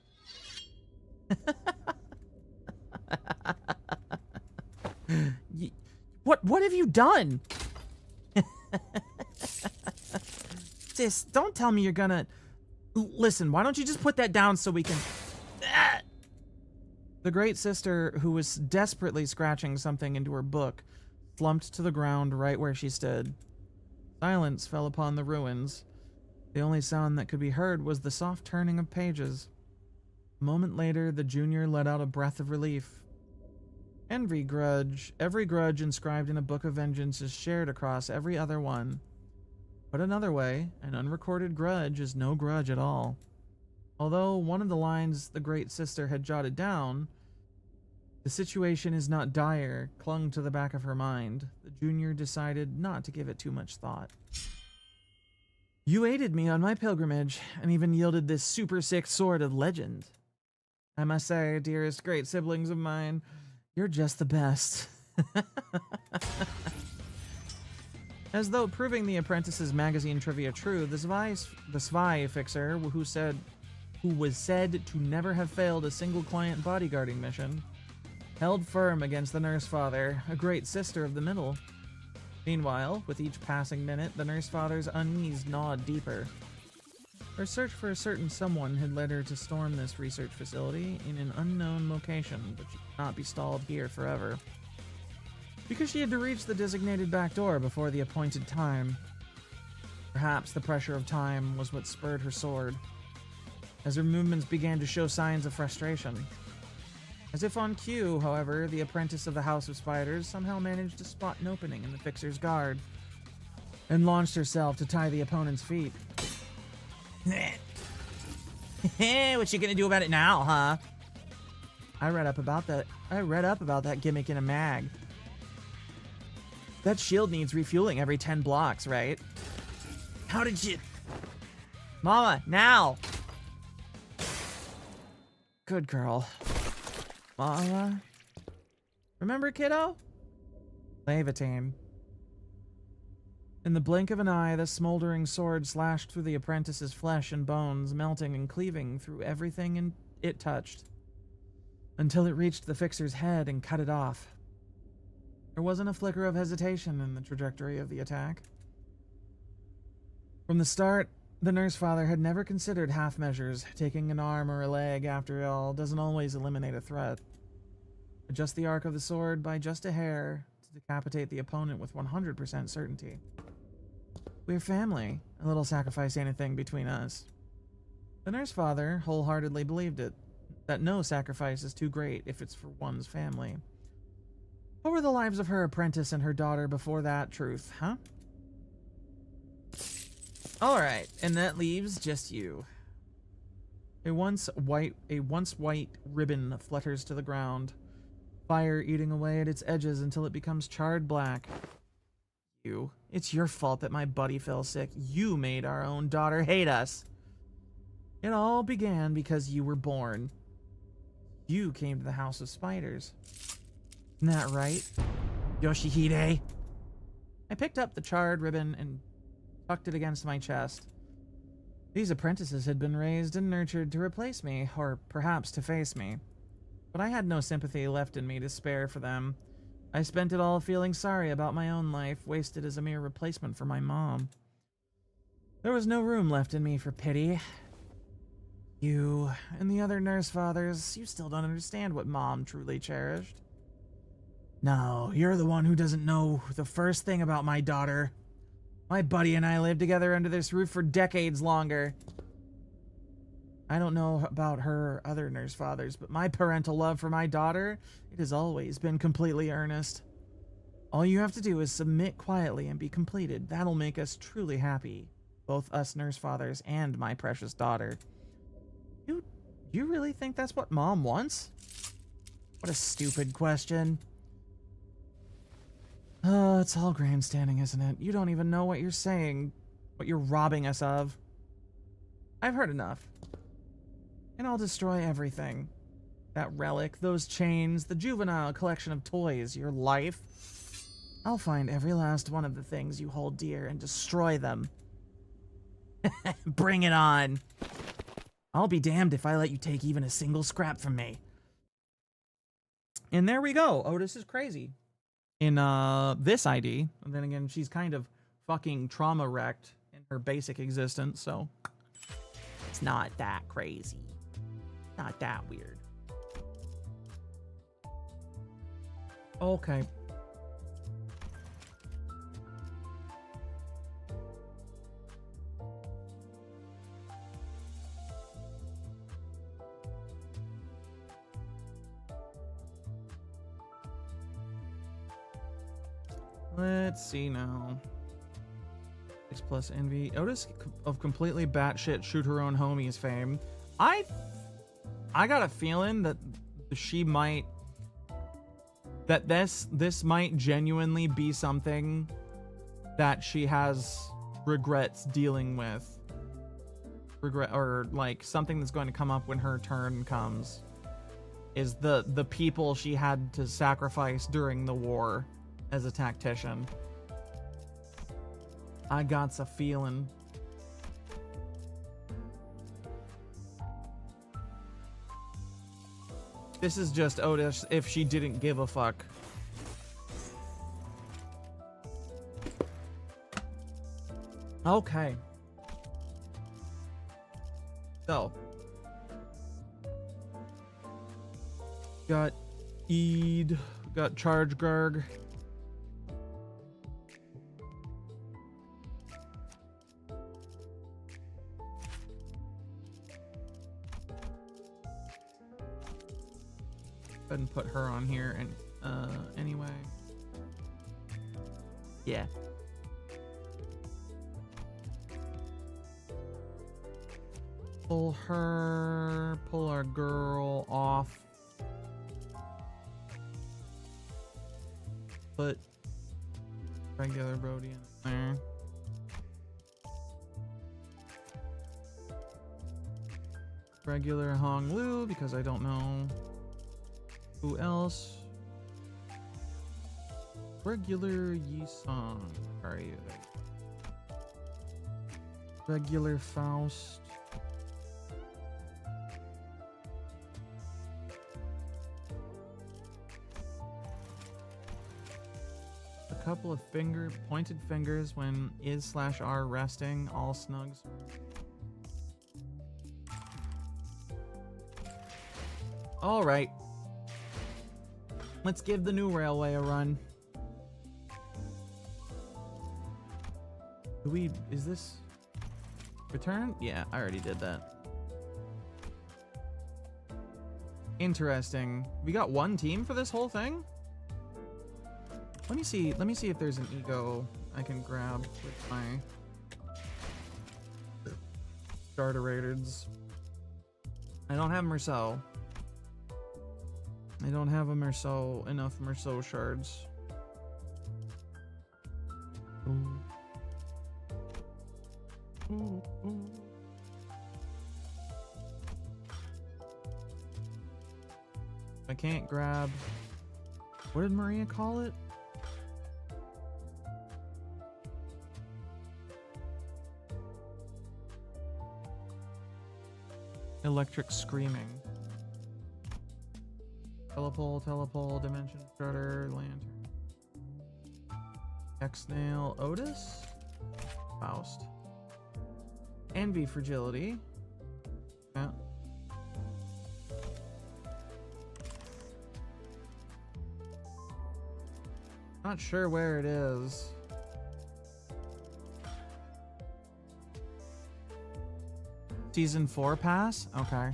S1: What have you done? Sis, don't tell me you're gonna... Listen, why don't you just put that down so we can... The Great Sister, who was desperately scratching something into her book, slumped to the ground right where she stood. Silence fell upon the ruins. The only sound that could be heard was the soft turning of pages. A moment later, the Junior let out a breath of relief. Every grudge inscribed in a book of vengeance is shared across every other one. Put another way, an unrecorded grudge is no grudge at all. Although one of the lines the Great Sister had jotted down, "The situation is not dire," clung to the back of her mind. The Junior decided not to give it too much thought. You aided me on my pilgrimage, and even yielded this super sick sword of legend. I must say, dearest great siblings of mine, you're just the best. As though proving the Apprentice's magazine trivia true, the Zwei fixer, who was said to never have failed a single client bodyguarding mission, held firm against the Nurse Father, a Great Sister of the middle. Meanwhile, with each passing minute, the Nurse Father's unease gnawed deeper. Her search for a certain someone had led her to storm this research facility in an unknown location, but she could not be stalled here forever. Because she had to reach the designated back door before the appointed time. Perhaps the pressure of time was what spurred her sword. As her movements began to show signs of frustration, As if on cue, however, the apprentice of the House of Spiders somehow managed to spot an opening in the fixer's guard and launched herself to tie the opponent's feet. What you gonna do about it now, huh? I read up about that gimmick in a mag. That shield needs refueling every 10 blocks, right? How did you... Mama, now! Good girl. Mama? Remember, kiddo? Levitain. In the blink of an eye, the smoldering sword slashed through the apprentice's flesh and bones, melting and cleaving through everything it touched, until it reached the fixer's head and cut it off. There wasn't a flicker of hesitation in the trajectory of the attack. From the start, the nurse father had never considered half measures. Taking an arm or a leg, after all, doesn't always eliminate a threat. Adjust the arc of the sword by just a hair to decapitate the opponent with 100% certainty. We're family. A little sacrifice ain't a thing between us. The nurse father wholeheartedly believed it, that no sacrifice is too great if it's for one's family. What were the lives of her apprentice and her daughter before that truth, huh? Alright, and that leaves just you. A once white ribbon flutters to the ground, fire eating away at its edges until it becomes charred black. You. It's your fault that my buddy fell sick. You made our own daughter hate us. It all began because you were born. You came to the House of Spiders. Isn't that right, Yoshihide? I picked up the charred ribbon and tucked it against my chest. These apprentices had been raised and nurtured to replace me, or perhaps to face me. But I had no sympathy left in me to spare for them. I spent it all feeling sorry about my own life, wasted as a mere replacement for my mom. There was no room left in me for pity. You and the other nurse fathers, you still don't understand what Mom truly cherished. No, you're the one who doesn't know the first thing about my daughter. My buddy and I lived together under this roof for decades longer. I don't know about her other nurse fathers, but my parental love for my daughter, it has always been completely earnest. All you have to do is submit quietly and be completed. That'll make us truly happy. Both us nurse fathers and my precious daughter. You really think that's what Mom wants? What a stupid question. Oh, it's all grandstanding, isn't it? You don't even know what you're saying, what you're robbing us of. I've heard enough. And I'll destroy everything. That relic, those chains, the juvenile collection of toys, your life. I'll find every last one of the things you hold dear and destroy them. Bring it on. I'll be damned if I let you take even a single scrap from me. And there we go. Outis is crazy. In this ID, and then again, she's kind of fucking trauma wrecked in her basic existence, so it's not that crazy. Not that weird. Okay. Let's see now. 6 plus envy. Outis of completely batshit shoot her own homies fame. I got a feeling that she might, that this might genuinely be something that she has regrets dealing with. Regret, or like something that's going to come up when her turn comes, is the people she had to sacrifice during the war as a tactician. I got a feeling. This is just Outis if she didn't give a fuck. Okay. So. Got Eid. Got Charge Garg. ahead and put her on here and anyway. Yeah. Pull our girl off. Put regular Brody in there. Regular Hong Lu, because I don't know who else. Regular Yi Song. Where are you? Regular Faust. A couple of pointed fingers when is/r resting, all snugs. All right. Let's give the new railway a run. Is this return? Yeah, I already did that. Interesting. We got one team for this whole thing? Let me see if there's an ego I can grab with my starter raiders. I don't have Merceau. I don't have enough Merceau shards. I can't grab. What did Maria call it? Electric screaming. Telepole, dimension strutter, lantern. X-Nail, Outis? Faust. Envy, fragility. Yeah. Not sure where it is. Season 4 pass? Okay.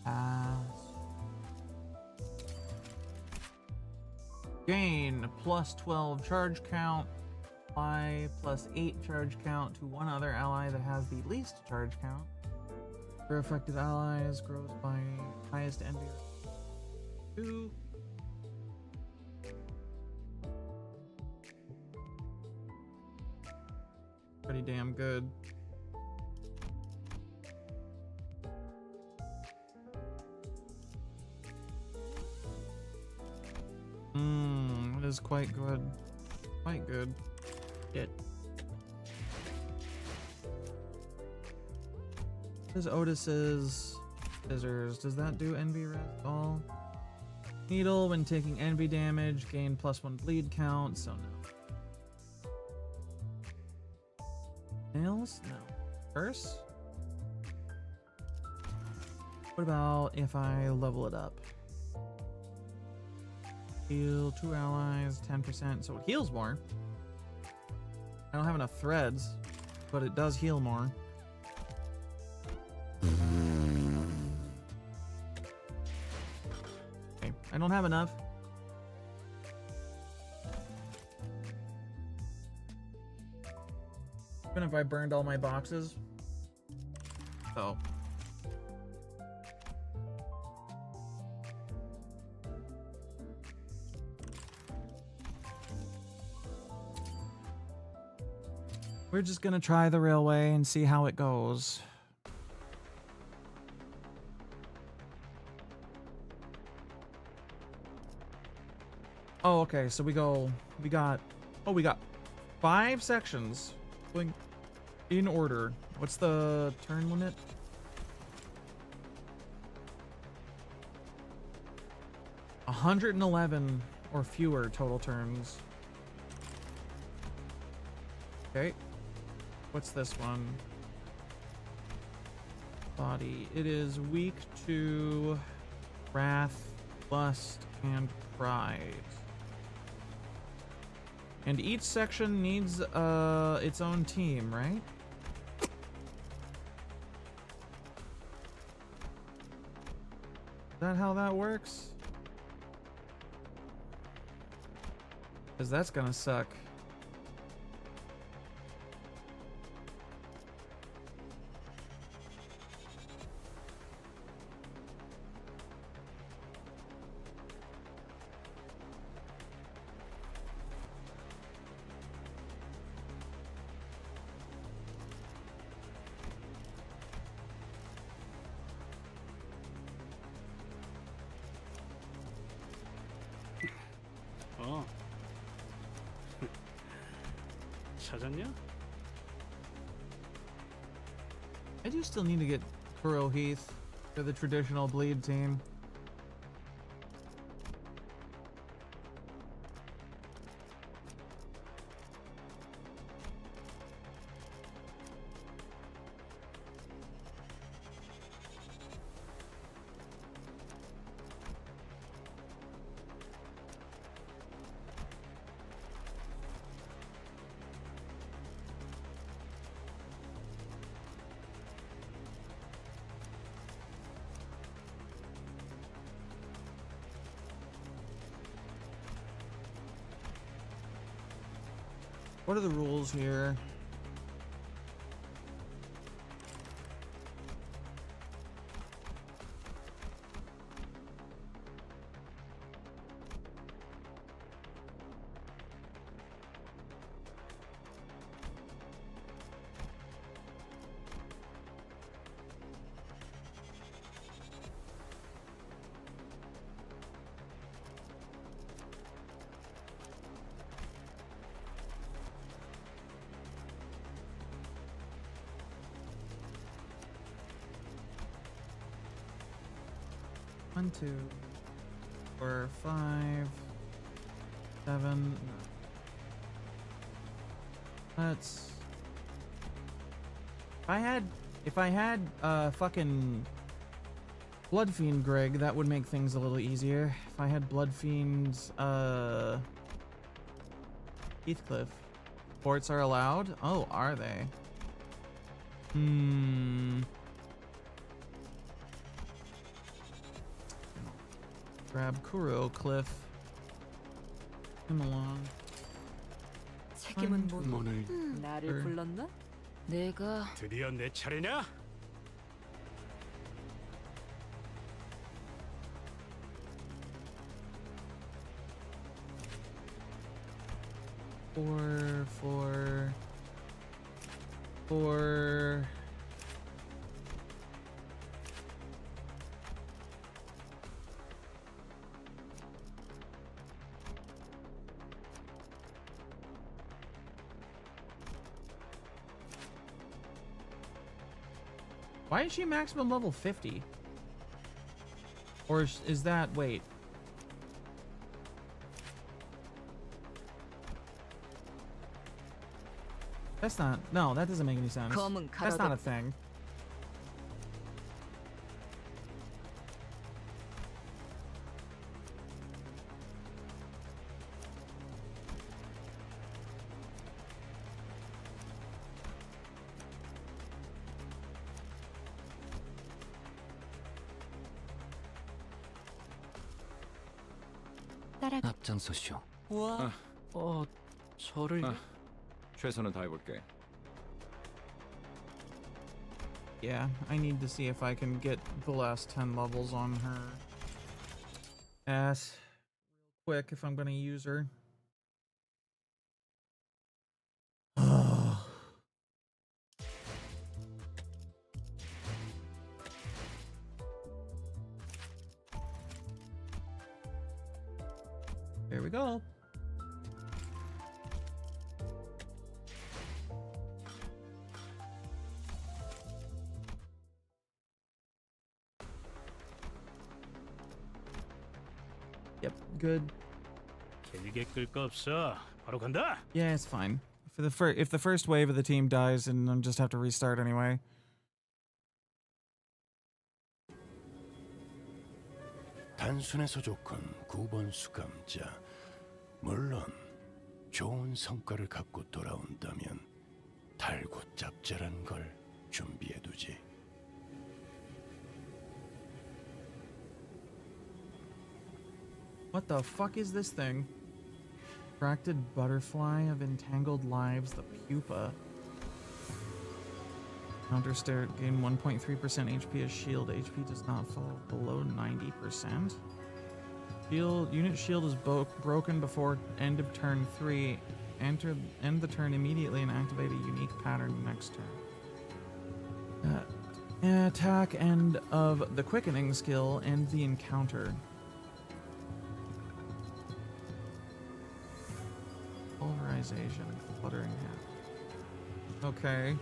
S1: Pass. Gain plus 12 charge count. Apply plus 8 charge count to one other ally that has the least charge count. For affected allies, grows by highest envy. 2. Pretty damn good. It is quite good. Quite good. It. This Otis's scissors. Does that do envy res at all? Needle, when taking envy damage, gain +1 bleed count, so no. Nails? No. Curse? What about if I level it up? Heal 2 allies, 10%, so it heals more. I don't have enough threads, but it does heal more. Okay, I don't have enough. Even if I burned all my boxes. Oh. We're just gonna try the railway and see how it goes. Oh, okay, so we got 5 sections going in order. What's the turn limit? A 111 or fewer total turns. Okay. What's this one? Body. It is weak to wrath, lust, and pride. And each section needs its own team, right? that how that works? Because that's gonna suck.
S3: 어. 찾았냐?
S1: I do still need to get Kuro Heath for the traditional bleed team. What are the rules here? One, 2, 4, 5, 7. Let's. If I had fucking Blood Fiend Greg, that would make things a little easier. If I had Blood Fiend Heathcliff. Ports are allowed? Oh, are they? Grab Kuro Cliff. Him along.
S2: 책임은 뭐?
S4: 문을
S2: 나를 불렀나? 내가
S3: 드디어 내 차례냐?
S1: Four. Why is she maximum level 50? Or is that, wait. That's not, no, that doesn't make any sense. That's not a thing.
S5: 앞장서시오.
S2: 와.
S5: 저를
S6: 최선을 다해볼게.
S1: Yeah, I need to see if I can get the last 10 levels on her ass real quick if I'm gonna use her. There we go. Yep, good.
S3: 길게 끌 거 없어. 바로 간다.
S1: Yeah, it's fine. If the first wave of the team dies, and I'll just have to restart anyway.
S4: 단순해서 좋건 9번 수감자. 물론 좋은 성과를 갖고 돌아온다면 달고 짭짤한 걸 준비해두지.
S1: What the fuck is this thing? Attracted butterfly of entangled lives, the pupa. Counter stare, gain 1.3% HP as shield. HP does not fall below 90%. Unit shield is broken before end of turn 3. End the turn immediately and activate a unique pattern next turn. Attack end of the quickening skill and the encounter. Polarization, fluttering hat. Okay.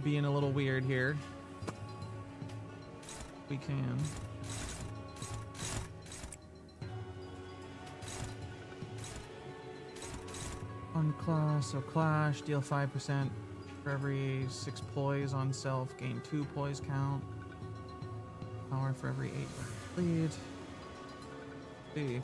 S1: Being a little weird here. We can. On class, so clash, deal 5% for every 6 poise on self, gain 2 poise count. Power for every 8 lead. See.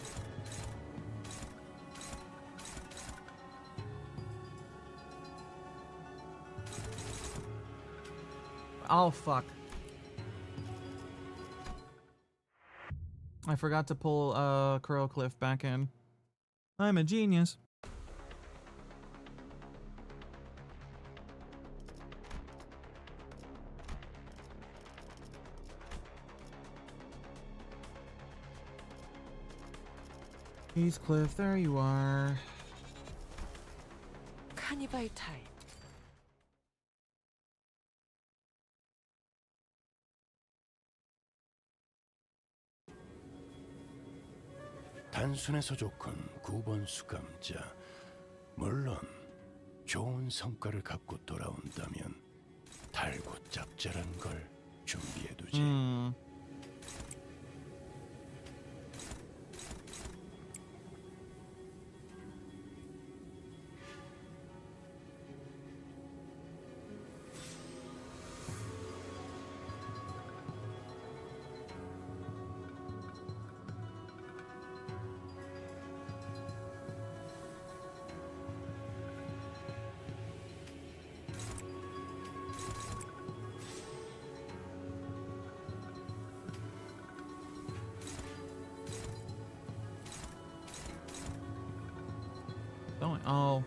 S1: Oh, fuck. I forgot to pull Crow Cliff back in. I'm a genius. Heathcliff, there you are.
S5: 카니발 타임.
S4: 단순해서 좋군 9번 수감자. 물론 좋은 성과를 갖고 돌아온다면 달고 짭짤한 걸 준비해두지.
S1: Oh.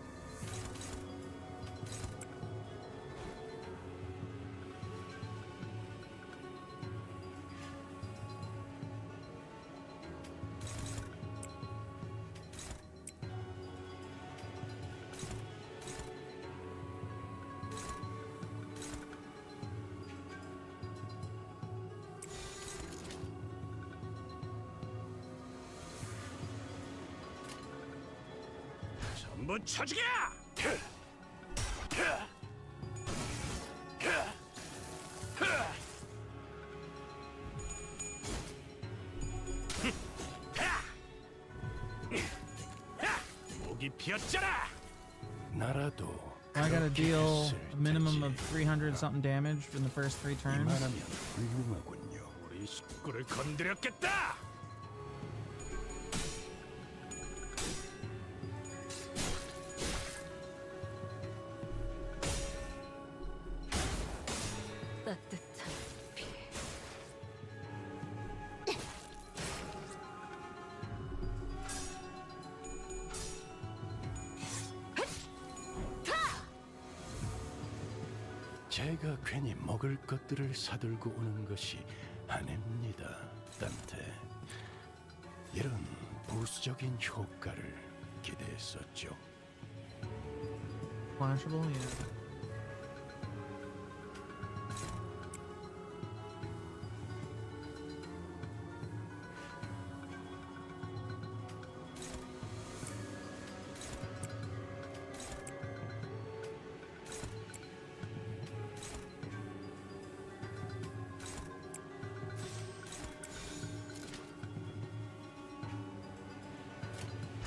S3: 전부 쳐주게! 목이 피었잖아.
S4: 나라도
S1: I gotta
S4: 그렇게
S1: deal
S4: 했을
S1: a minimum
S4: 테지.
S1: of 300 something damage in the first 3 turns.
S4: 이만하면 훌륭하군요.
S3: 우리 식구를 건드렸겠다.
S2: 따뜻한 피.
S4: 제가 괜히 먹을 것들을 사들고 오는 것이 아닙니다, 딴테. 이런 보수적인 효과를 기대했었죠.
S1: Flashable, yeah.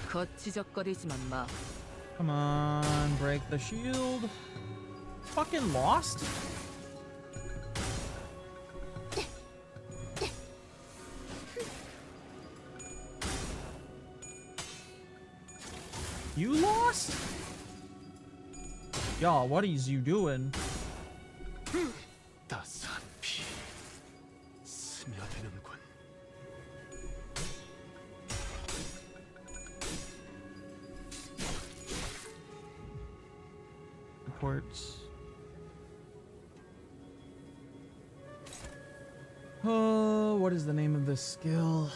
S2: 거치적거리지만 마.
S1: Come on, break the shield. Fucking lost? You lost? Y'all, what is you doing?
S3: 따스한 피 스며드는군.
S1: quartz. Oh, what is the name of this skill?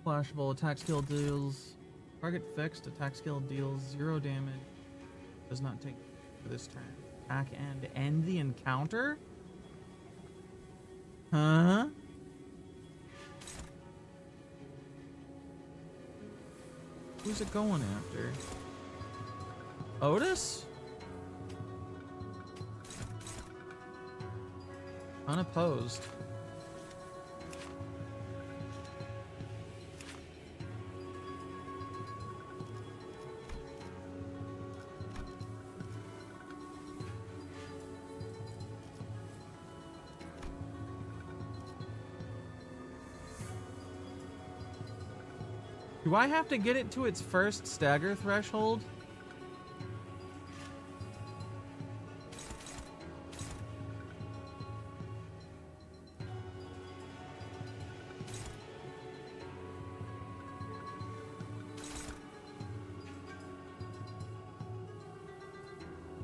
S1: Flashball attack skill deals target fixed. Attack skill deals 0 damage. Does not take for this turn. Attack and end the encounter. Huh? Who's it going after? Outis? Unopposed. Do I have to get it to its first stagger threshold?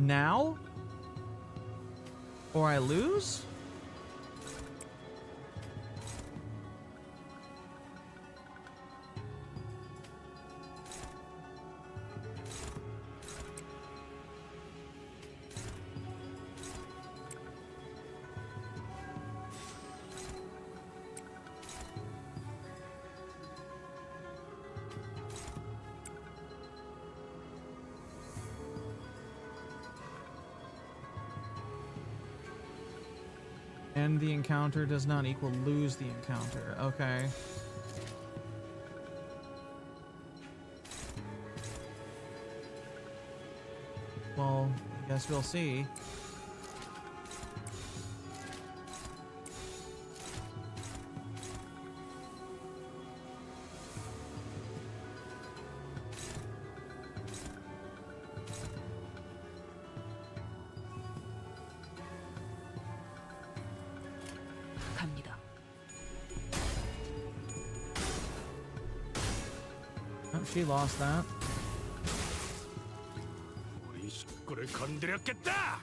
S1: Now? Or I lose? End the encounter does not equal lose the encounter. Okay. Well, I guess we'll see.
S2: 갑니다.
S1: Oh, she lost that.
S3: 우리 식구를 건드렸겠다.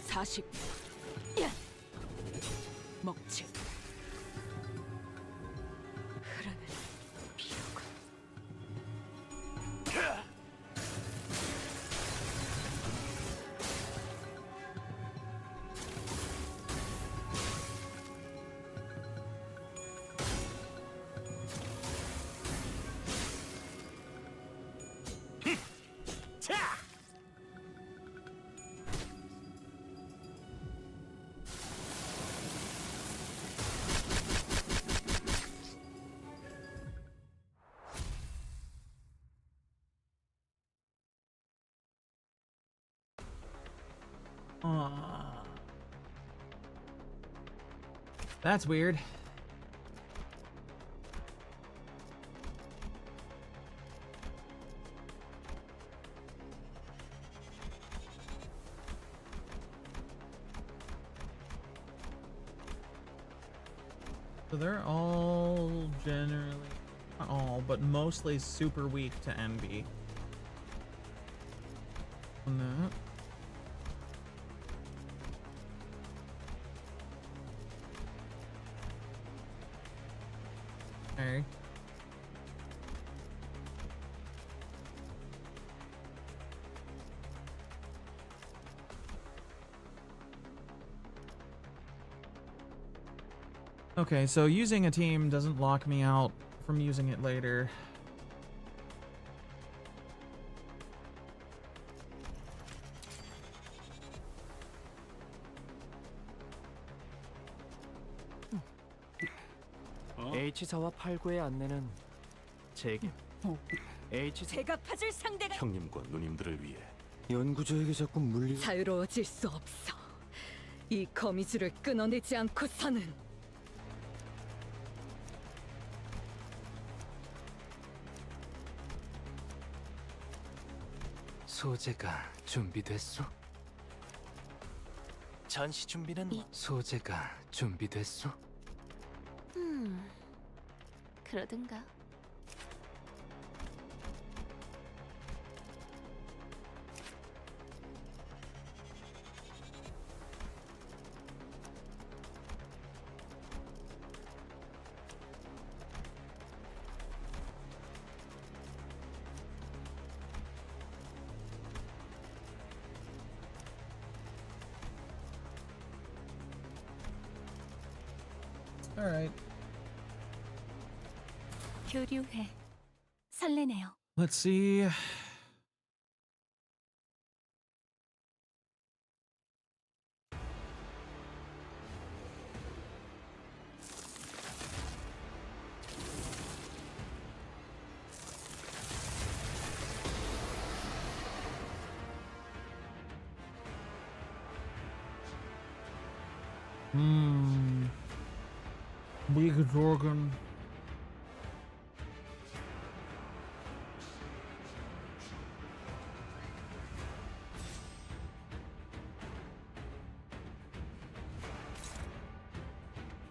S2: 사십. 먹칠. 흐르는 비로군.
S3: 자,
S1: That's weird. So they're all generally, not all, but mostly super weak to NB. On that. Okay. Okay, so using a team doesn't lock me out from using it later.
S4: H사와 8구의 안내는 제게. H사
S7: 제가 파줄 상대가
S4: 형님과 누님들을 위해 연구자에게 자꾸 물리.
S7: 자유로워질 수 없어. 이 거미줄을 끊어내지 않고서는
S4: 소재가 준비됐소?
S5: 전시 준비는
S4: 소재가 준비됐소?
S8: 그러든가.
S1: All right.
S2: 교류해. 설레네요.
S1: Let's see. Big Dragon.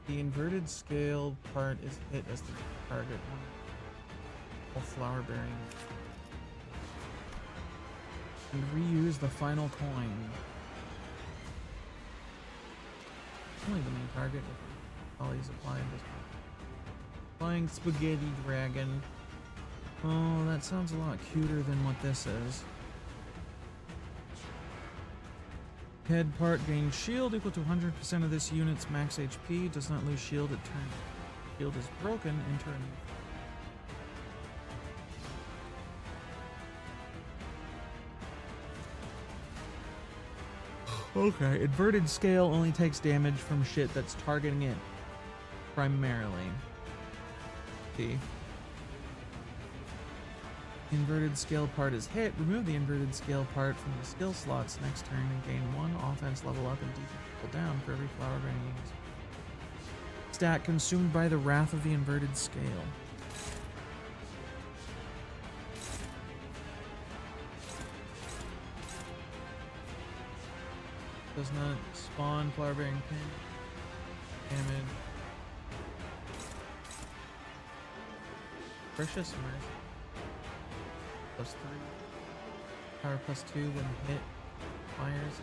S1: The inverted scale part is hit as the target one. All flower bearing. And reuse the final coin. Only the main target with all these applied this one. Flying spaghetti dragon. Oh, that sounds a lot cuter than what this is. Head part gains shield equal to 100% of this unit's max HP. Does not lose shield at turn. Shield is broken. Enter a new. Okay, inverted scale only takes damage from shit that's targeting it primarily. See. Inverted scale part is hit. Remove the inverted scale part from the skill slots next turn and gain 1 offense level up and defense level down for every flower bearing unit. Stat consumed by the wrath of the inverted scale. Does not spawn flower bearing pin. Damage. Precious Mercy. +3. Power +2 when hit. Fires.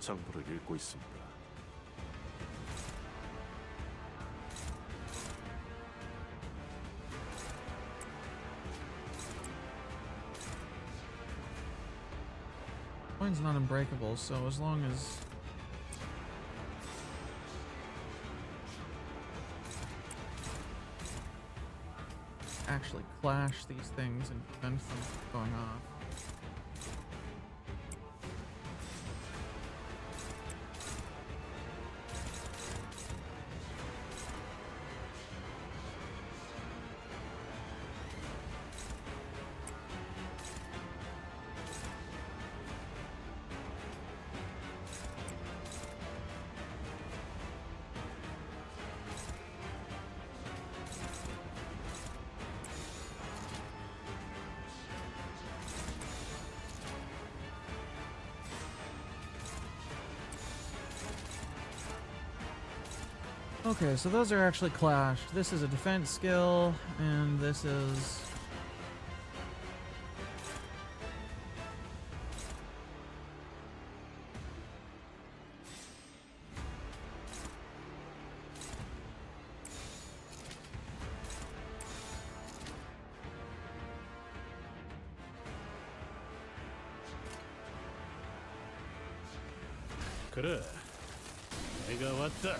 S4: 정보를 읽고 있습니다.
S1: Coin's not unbreakable, so as long as actually clash these things and prevent them from going off. Okay, so those are actually clashed. This is a defense skill, and this is...
S3: 그래, 내가 왔다.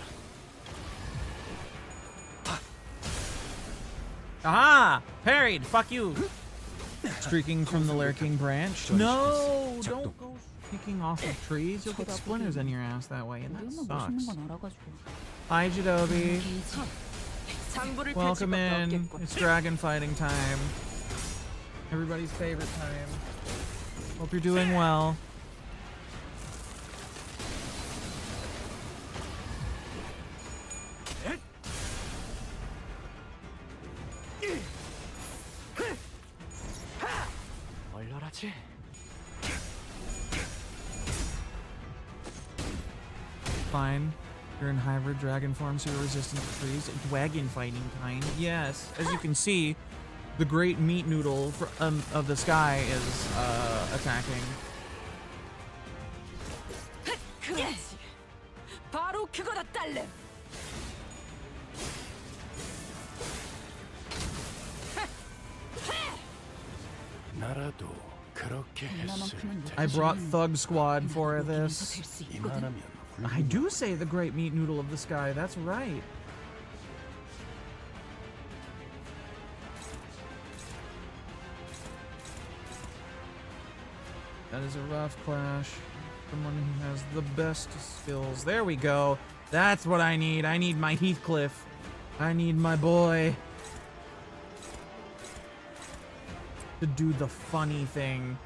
S1: Aha! Parried! Fuck you! Streaking from the lurking branch. No! Don't go streaking off of trees. You'll get splinters in your ass that way, and that
S2: 우리는 멋있는
S1: sucks.
S2: 건 알아가지고.
S1: Hi, Jadobi.
S2: 게이지.
S7: 장부를 펼칠
S1: Welcome
S7: 것도
S1: in.
S7: 없겠군.
S1: It's dragon fighting time. Everybody's favorite time. Hope you're doing well.
S5: 얼얼하지?
S1: Fine. You're in hybrid dragon form, so you're resistant to freeze. Dragon fighting time. Yes. As you can see, the great meat noodle of the sky is attacking.
S7: 그렇지. 바로 그거다 딸내.
S4: 나라도 그렇게 했을
S2: 얼마만큼은
S4: 테.
S1: I brought
S2: 못하지만
S1: Thug Squad for
S2: 나도 여기서
S1: this.
S2: 될수 있거든.
S4: 이만하면
S1: I do say the great meat noodle of the sky. That's right. That is a rough clash. Someone who has the best skills. There we go. That's what I need. I need my Heathcliff. I need my boy to do the funny thing.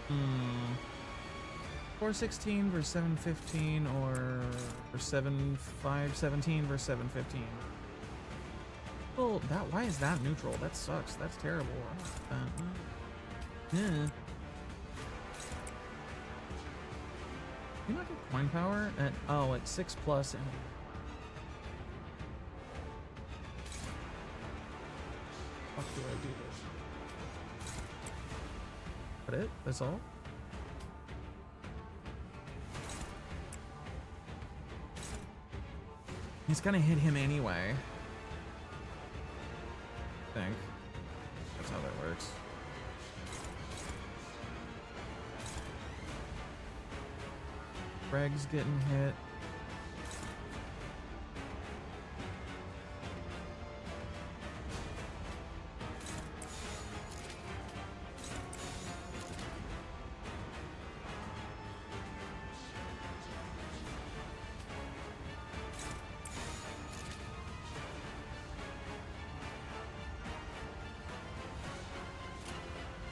S1: Hmm. 416 versus 715 or 7517 versus 715. Well, why is that neutral? That sucks. That's terrible. I don't like that. Yeah. You not get coin power at at 6 plus and fuck do I do this? That it? That's all? He's gonna hit him anyway. I think. That's how that works. Greg's getting hit.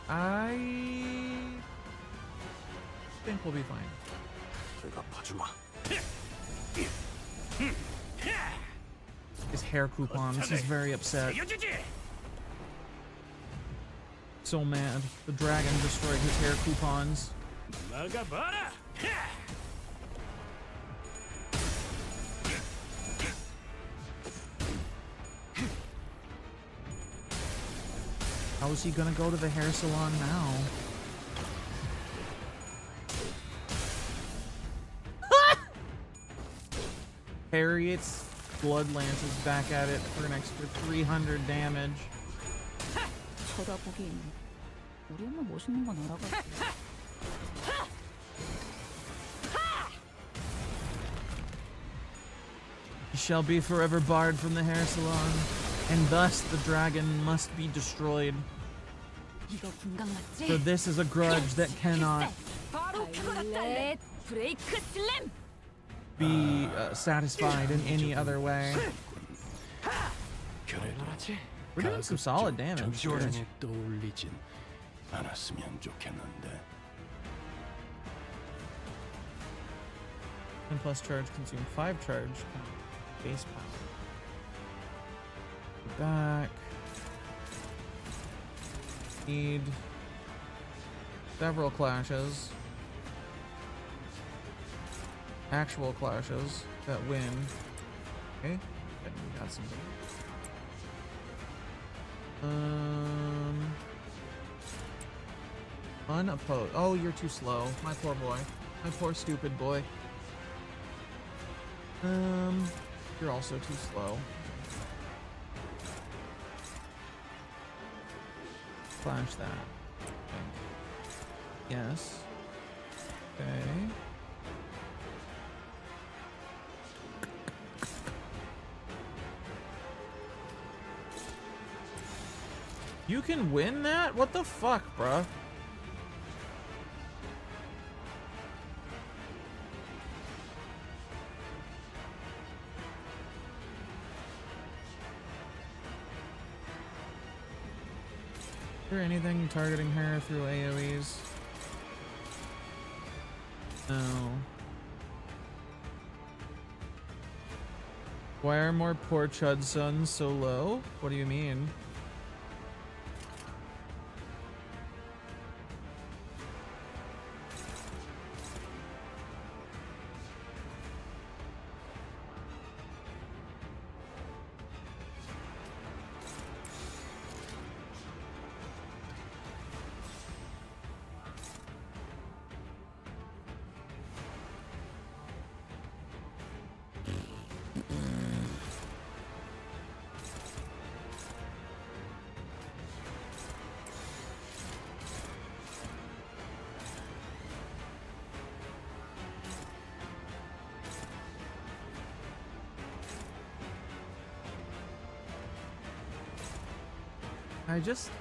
S1: I think we'll be fine.
S4: 대답하지마.
S1: His hair coupons. He's very upset. So mad. The dragon destroyed his hair coupons.
S3: 막아봐라.
S1: How is he gonna go to the hair salon now? Harriet's blood lance is back at it for an extra 300 damage.
S2: 쳐다보긴 우리 엄마 멋있는 건 알아가지고.
S1: He shall be forever barred from the hair salon, and thus the dragon must be destroyed.
S2: 이거 금강 맞지?
S1: So this is a grudge that cannot
S7: 바로 그거다 딸내. 브레이크 슬램.
S1: be satisfied in any other way.
S4: 그래도
S5: 얼얼하지?
S1: We're doing some solid damage.
S4: 정신에 떠올리진 않았으면 좋겠는데.
S1: 10 plus charge consume 5 charge. Base power. Back. Need several clashes. Actual clashes that win. Okay. Then we got some. Unopposed. Oh, you're too slow. My poor boy. My poor stupid boy. You're also too slow. clash that. I think. Yes. Okay. You can win that? What the fuck, bruh? Is there anything targeting her through AoEs? No. Why are more poor Chud sons so low? What do you mean?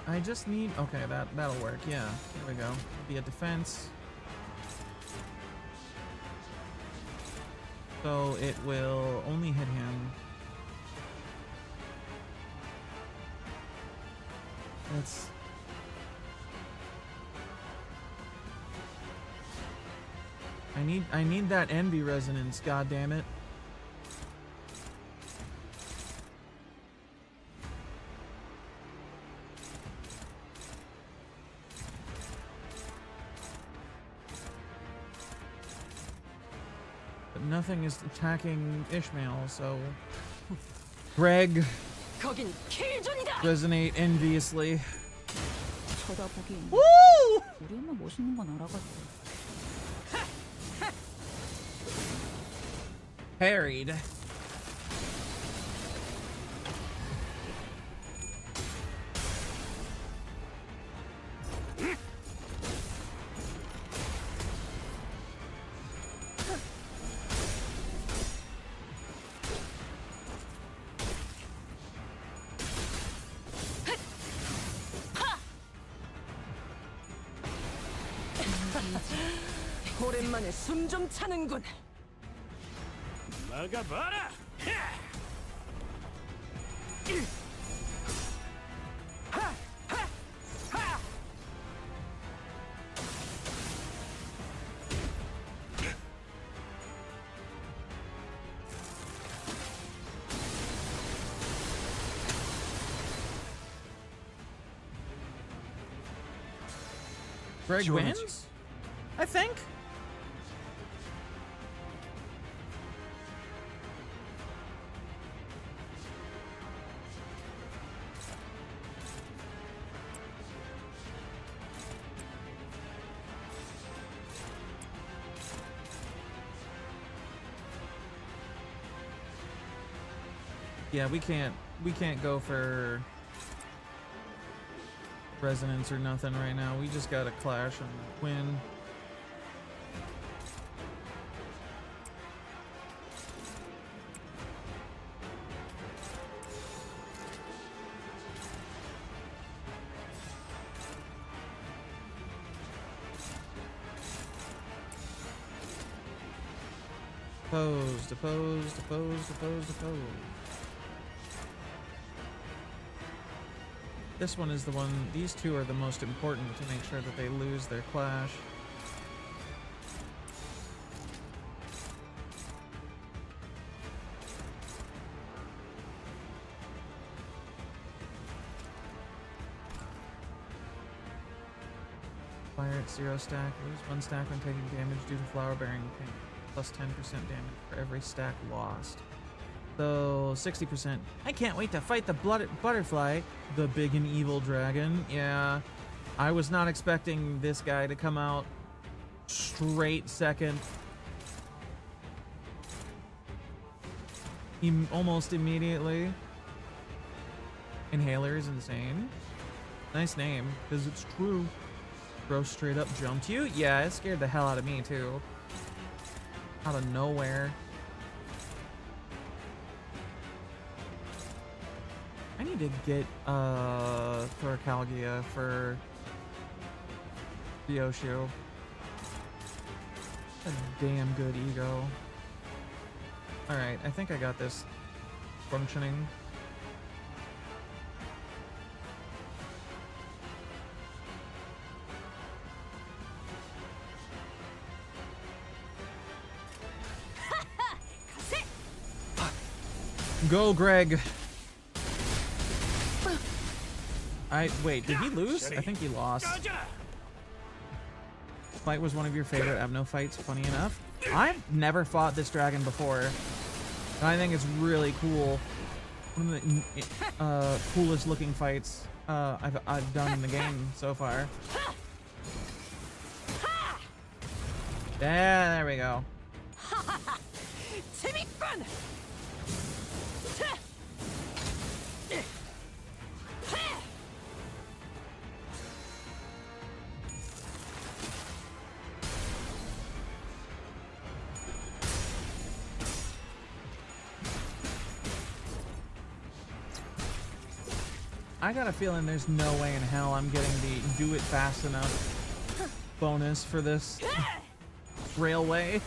S1: I just need, okay, that'll work. Yeah, here we go. Be a defense. So it will only hit him. That's I need that envy resonance, god damn it. Nothing is attacking Ishmael, so Greg
S7: 거긴 킬존이다.
S1: resonate enviously.
S2: 쳐다보기엔
S1: Woo!
S2: 우리 엄마 멋있는 건 알아가지고.
S1: Parried.
S7: 오랜만에 숨 좀 차는군.
S3: 막아봐라.
S1: Greg
S4: George.
S1: wins? I think. Yeah, we can't go for resonance or nothing right now. We just gotta clash and win. Opposed, opposed, opposed, opposed, opposed. This one is the one, these two are the most important to make sure that they lose their clash. Fire at 0 stack, lose 1 stack when taking damage due to flower bearing paint. Plus 10% damage for every stack lost. So 60%. I can't wait to fight the butterfly, the big and evil dragon. Yeah, I was not expecting this guy to come out straight second. Almost immediately. Inhaler is insane. Nice name, because it's true. Bro straight up jumped you? Yeah, it scared the hell out of me too. Out of nowhere. I need to get Thoracalgia for Ryoshu. A damn good ego. Alright, I think I got this functioning. Go, Greg. Wait, did he lose? I think he lost. Fight was one of your favorite Evno fights, funny enough. I've never fought this dragon before. And I think it's really cool. One of the coolest looking fights I've done in the game so far. Yeah, there we go. I got a feeling there's no way in hell I'm getting the do it fast enough bonus for this railway.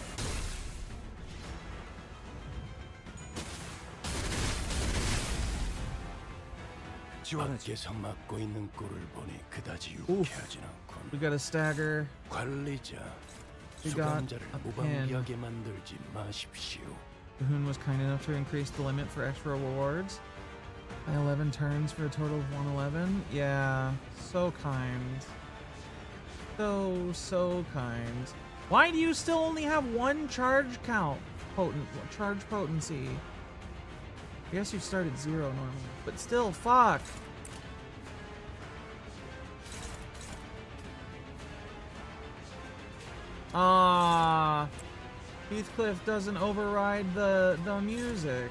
S4: 밖에서 막고 있는 꼴을 보니 그다지 유쾌하진 않군.
S1: We got a stagger.
S4: 관리자,
S1: We got
S4: 수감자를
S1: a pin.
S4: 무방비하게 만들지 마십시오.
S1: Cahoon was kind enough to increase the limit for extra rewards by 11 turns for a total of 111. Yeah, so kind. So kind. Why do you still only have one charge count? Charge potency. I guess you start at 0 normally, but still, fuck. Ah, Heathcliff doesn't override the music.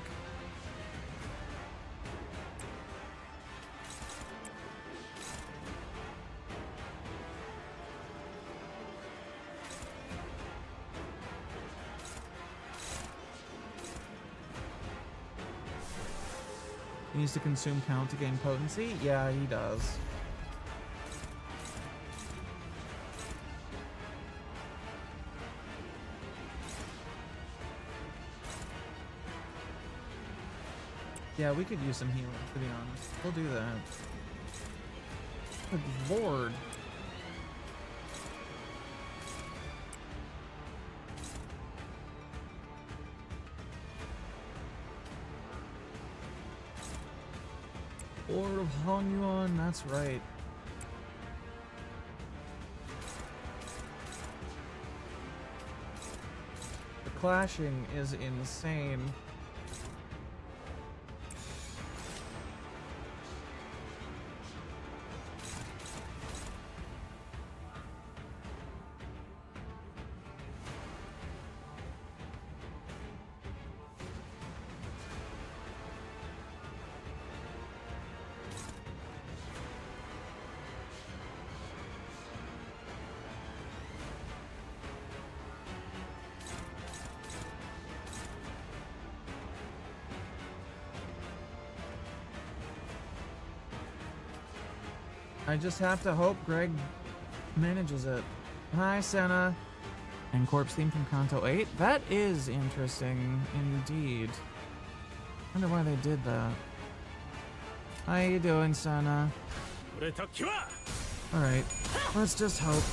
S1: He needs to consume count to gain potency? Yeah, he does. Yeah, we could use some healing, to be honest. We'll do that. Good lord. Lord of Hanyuan, that's right. The clashing is insane. I just have to hope Greg manages it. Hi, Senna. And corpse theme from Kanto 8? That is interesting indeed. Wonder why they did that. How you doing, Senna? Alright, let's just hope.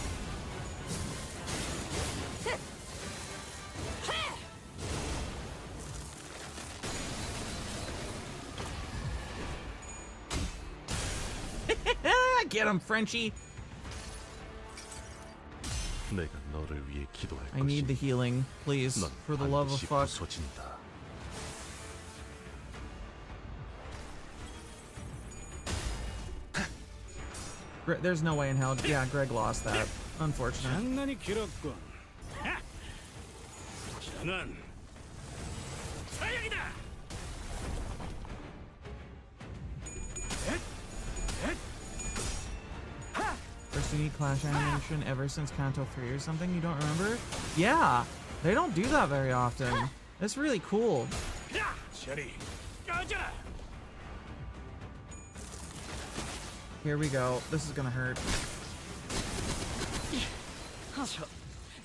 S1: Get him, Frenchie! I need the healing, please, for the love of fuck. There's no way in hell. Yeah, Greg lost that. Unfortunate.
S3: 장난이 길었군. 저는 사양이다.
S1: most unique Clash animation ever since Kanto 3 or something? You don't remember? Yeah, they don't do that very often. That's really cool.
S3: 저리 꺼져라.
S1: Here we go. This is gonna hurt.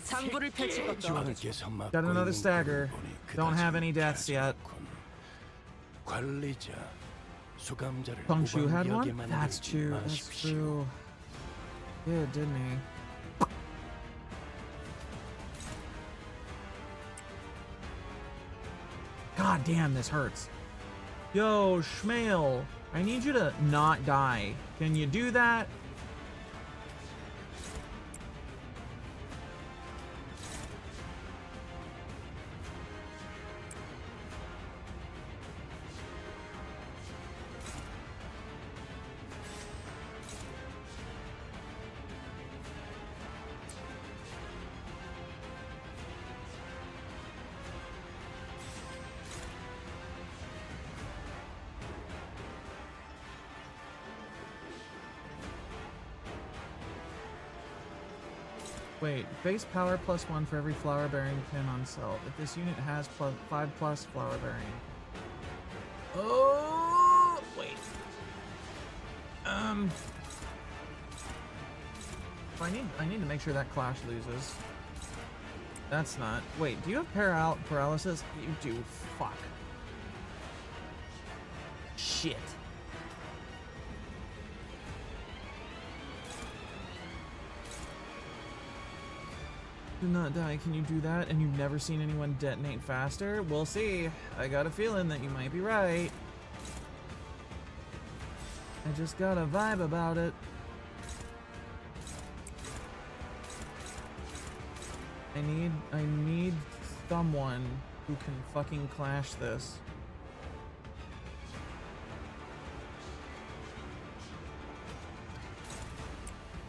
S7: 장부를 펼칠 것도
S4: 주왕께서 맡고
S1: Got another
S4: 있는
S1: stagger.
S4: 꼴을 보니
S1: Don't have
S4: 그다지
S1: any deaths yet.
S4: 않군. 관리자, 수감자를
S1: Shu had one?
S4: 무방비하게
S1: That's
S4: 만들지
S1: true. That's
S4: 마십시오.
S1: true. Yeah, didn't he? God damn, this hurts. Yo, Schmail, I need you to not die. Can you do that? Wait, base power +1 for every flower bearing pin on cell. If this unit has 5+ flower bearing. Oh, wait. I need to make sure that Clash loses. That's not. Wait, do you have paralysis? You do. Fuck. Shit. Do not die. Can you do that? And you've never seen anyone detonate faster? We'll see. I got a feeling that you might be right. I just got a vibe about it. I need someone who can fucking Clash this.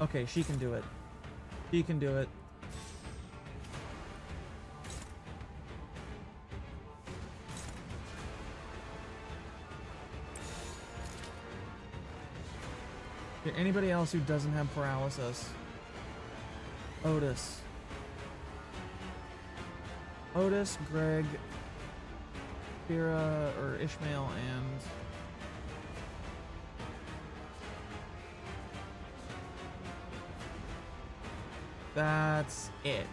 S1: Okay, she can do it. She can do it. Okay, anybody else who doesn't have paralysis? Outis. Outis, Greg, Kira, or Ishmael, and that's it.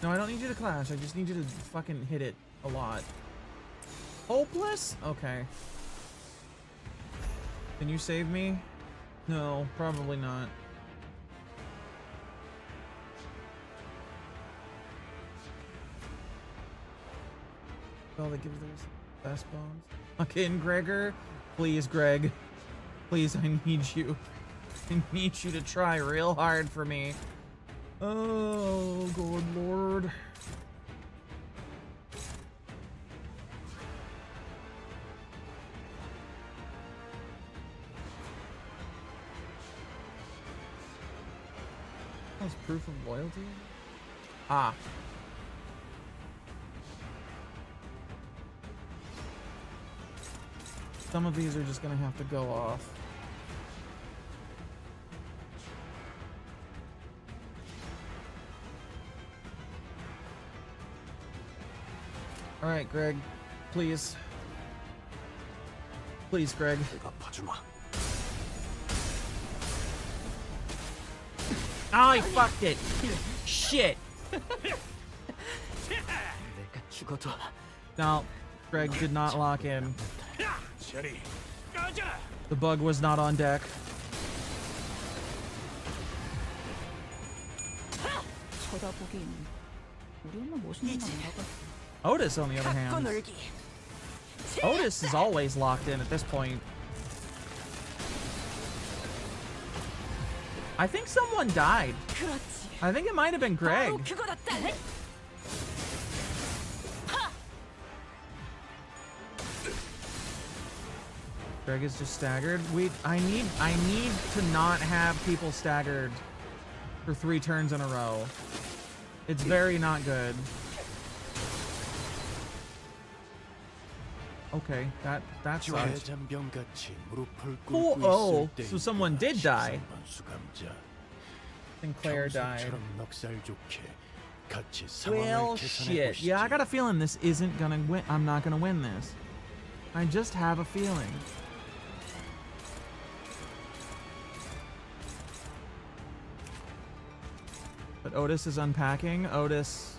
S1: No, I don't need you to Clash. I just need you to fucking hit it a lot. Hopeless? Okay. Can you save me? No, probably not. Well, they give those best bombs. Okay, and Gregor, please, Greg. Please, I need you. I need you to try real hard for me. Oh, good lord. That's proof of loyalty? Ah. Some of these are just gonna have to go off. All right, Greg, please. Please, Greg. Oh, I fucked it. Shit. No, Greg did not lock in.
S3: 저리 꺼져라.
S1: The bug was not on deck.
S2: 쳐다보긴 우리 엄마 멋있는 거 안 봐가지고.
S1: Outis, on the other hand. Outis is always locked in at this point. I think someone died. I think it might have been Greg. Greg is just staggered. I need to not have people staggered for 3 turns in a row. It's very not good. Okay, that sucks.
S4: 대장병같이 무릎을
S1: Oh,
S4: 꿇고
S1: oh,
S4: 있을
S1: so someone
S4: 때인가
S1: did die.
S4: 13번 수감자.
S1: Sinclair died.
S4: 평소처럼 넉살 좋게 같이
S1: Well,
S4: 상황을 개선해
S1: shit.
S4: 보시지.
S1: Yeah, I got a feeling this isn't gonna win. I'm not gonna win this. I just have a feeling. But Outis is unpacking. Outis.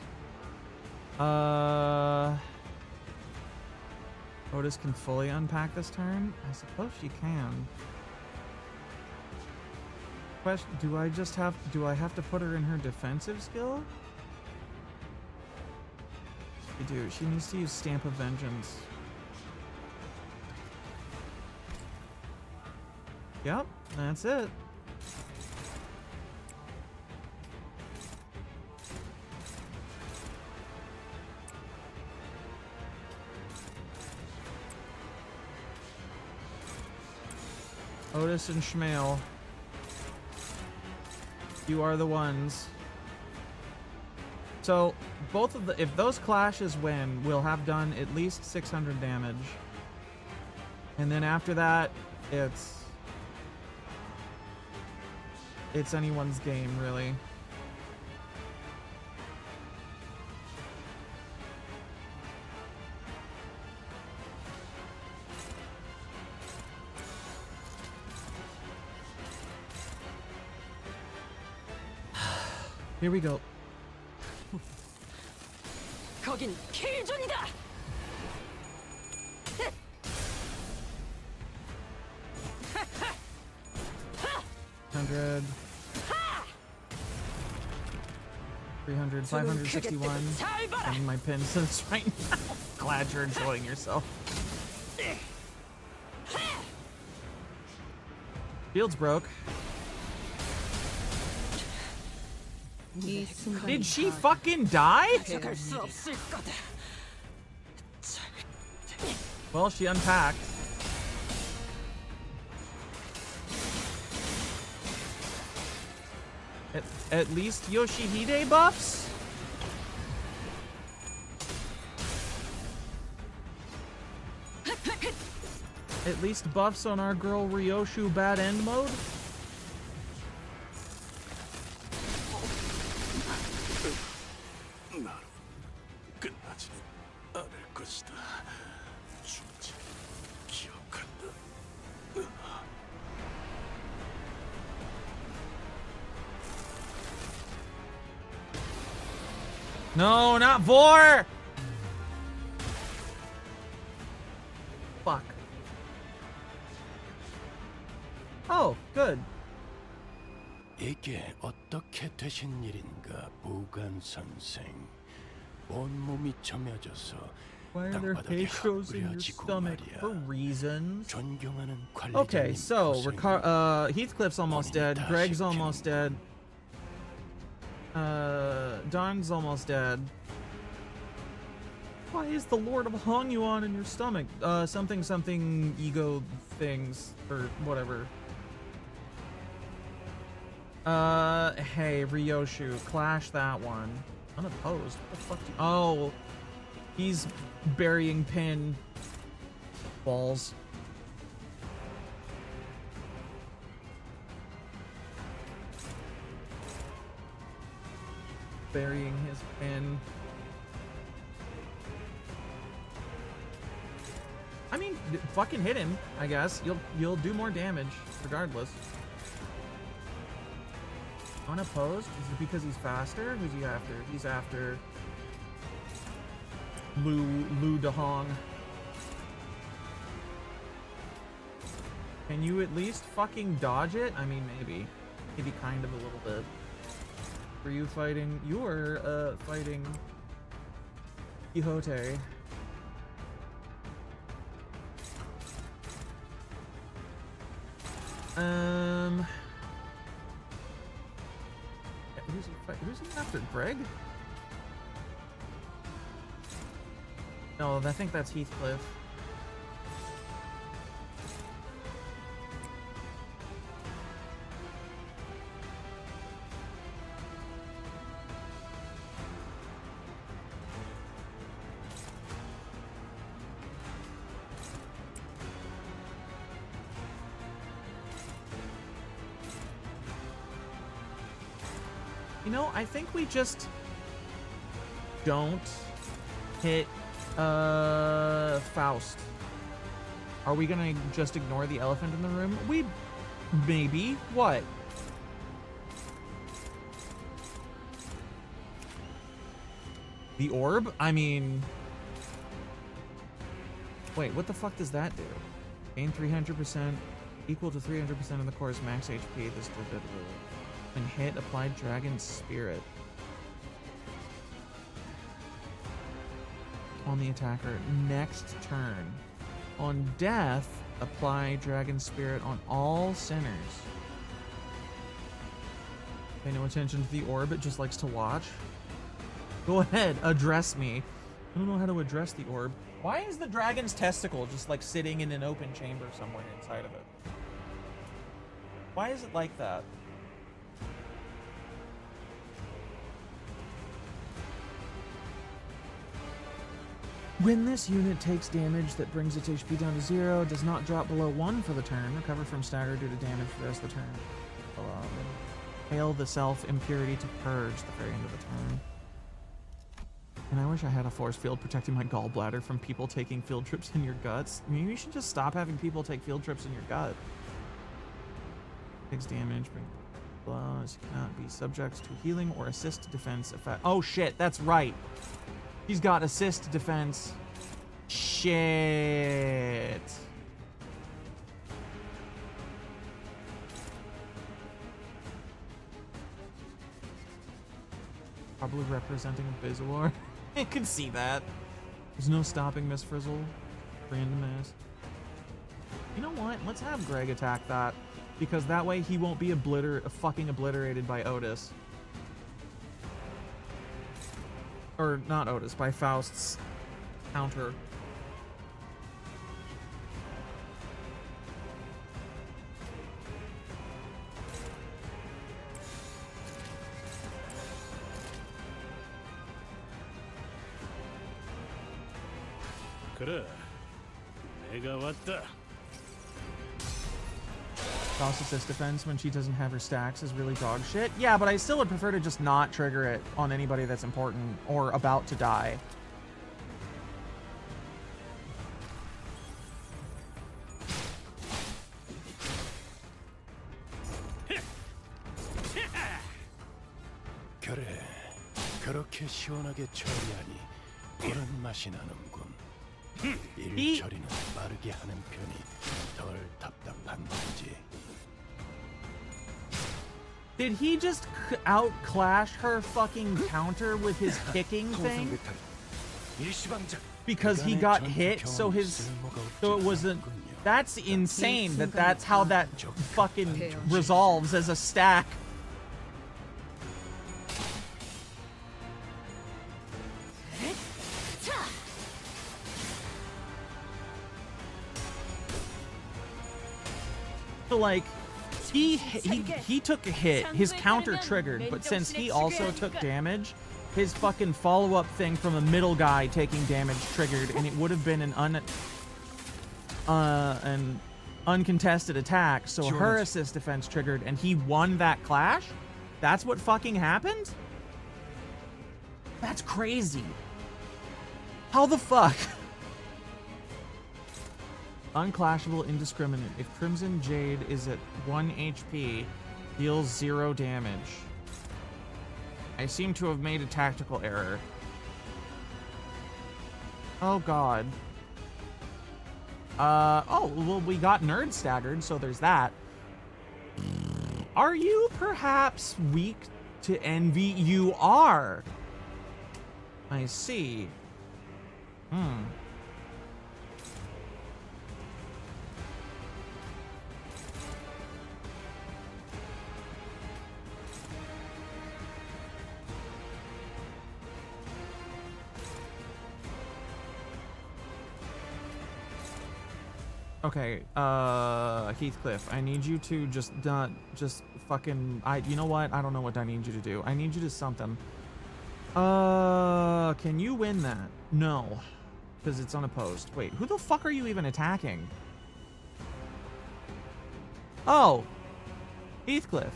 S1: Outis can fully unpack this turn? I suppose she can. Question, do I have to put her in her defensive skill? I do. She needs to use Stamp of Vengeance. Yep, that's it. Outis and Schmale, you are the ones. So both of if those clashes win, we'll have done at least 600 damage. And then after that, it's anyone's game, really. Here we go.
S7: 거긴 킬존이다.
S1: 100, 300, 561. Getting my pin since right now. Glad you're enjoying yourself. Field's broke. Did she fucking die?
S7: 갈 수 없을 거다.
S1: Well, she unpacked. At least Yoshihide buffs? At least buffs on our girl Ryoshu bad end mode?
S4: 끝나지 않을 것이다. 죽지 기억한다.
S1: No, not Vor! Fuck. Oh, good.
S4: 이게 어떻게 되신 일인가, 보관 선생. 온몸이 점여져서
S1: Why are there
S4: 땅바닥에
S1: Hechos in your
S4: 흐려지고
S1: stomach?
S4: 말이야.
S1: For reasons.
S4: 존경하는
S1: Okay,
S4: 관리자님
S1: so
S4: 고생입니다.
S1: Heathcliff's almost dead. Greg's almost dead. Don's almost dead. Why is the Lord of Hong-Yuan in your stomach? Something ego things or whatever. Hey, Ryoshu, clash that one. Unopposed. What the fuck? Oh, he's burying pin balls. Burying his pin. I mean, fucking hit him, I guess. You'll do more damage regardless. Unopposed? Is it because he's faster? Who's he after? He's after Lu Dahong. Can you at least fucking dodge it? I mean, maybe kind of a little bit. Were you fighting? You were fighting Quixote. Who's he after? Greg? No, I think that's Heathcliff. You know, I think we just don't hit Faust. Are we gonna just ignore the elephant in the room? We maybe. What? The orb? I mean, wait, what the fuck does that do? Gain 300%, equal to 300% of the core's max HP. This when hit, applied dragon spirit on the attacker next turn. On death, apply dragon spirit on all sinners. Pay no attention to the orb, it just likes to watch. Go ahead, address me. I don't know how to address the orb. Why is the dragon's testicle just like sitting in an open chamber somewhere inside of it? Why is it like that? When this unit takes damage that brings its HP down to 0, does not drop below 1 for the turn, recover from stagger due to damage for the rest of the turn. Hail the self-impurity to purge the very end of the turn. And I wish I had a force field protecting my gallbladder from people taking field trips in your guts. Maybe you should just stop having people take field trips in your gut. Takes damage, bring blows, cannot be subject to healing or assist defense effect. Oh shit, that's right. He's got assist defense. Shit. Probably representing a Bizarre. I can see that. There's no stopping Miss Frizzle. Random ass. You know what? Let's have Greg attack that. Because that way he won't be fucking obliterated by Outis. Or not Outis, by Faust's counter.
S3: 그래, 내가 왔다.
S1: Faust's assist defense when she doesn't have her stacks is really dog shit. Yeah, but I still would prefer to just not trigger it on anybody that's important or about to die.
S4: 그래, 그렇게 시원하게 처리하니 그런 맛이 나는군. 일 처리는 빠르게 하는 편이 덜 답답한 거지.
S1: Did he just outclash her fucking counter with his kicking thing? Because he got hit, so it wasn't. That's insane that that's how that fucking resolves as a stack. So like, he took a hit, his counter triggered, but since he also took damage, his fucking follow-up thing from a middle guy taking damage triggered, and it would have been an uncontested attack, so her assist defense triggered, and he won that clash? That's what fucking happened? That's crazy. How the fuck? Unclashable, indiscriminate. If Crimson Jade is at 1 HP, deals 0 damage. I seem to have made a tactical error. Oh god. Oh, well, we got nerd staggered, so there's that. Are you perhaps weak to envy? You are. I see. Okay, Heathcliff, I need you to just not fucking you know what? I don't know what I need you to do. I need you to something. Can you win that? No, because it's unopposed. Wait, who the fuck are you even attacking? Oh, Heathcliff.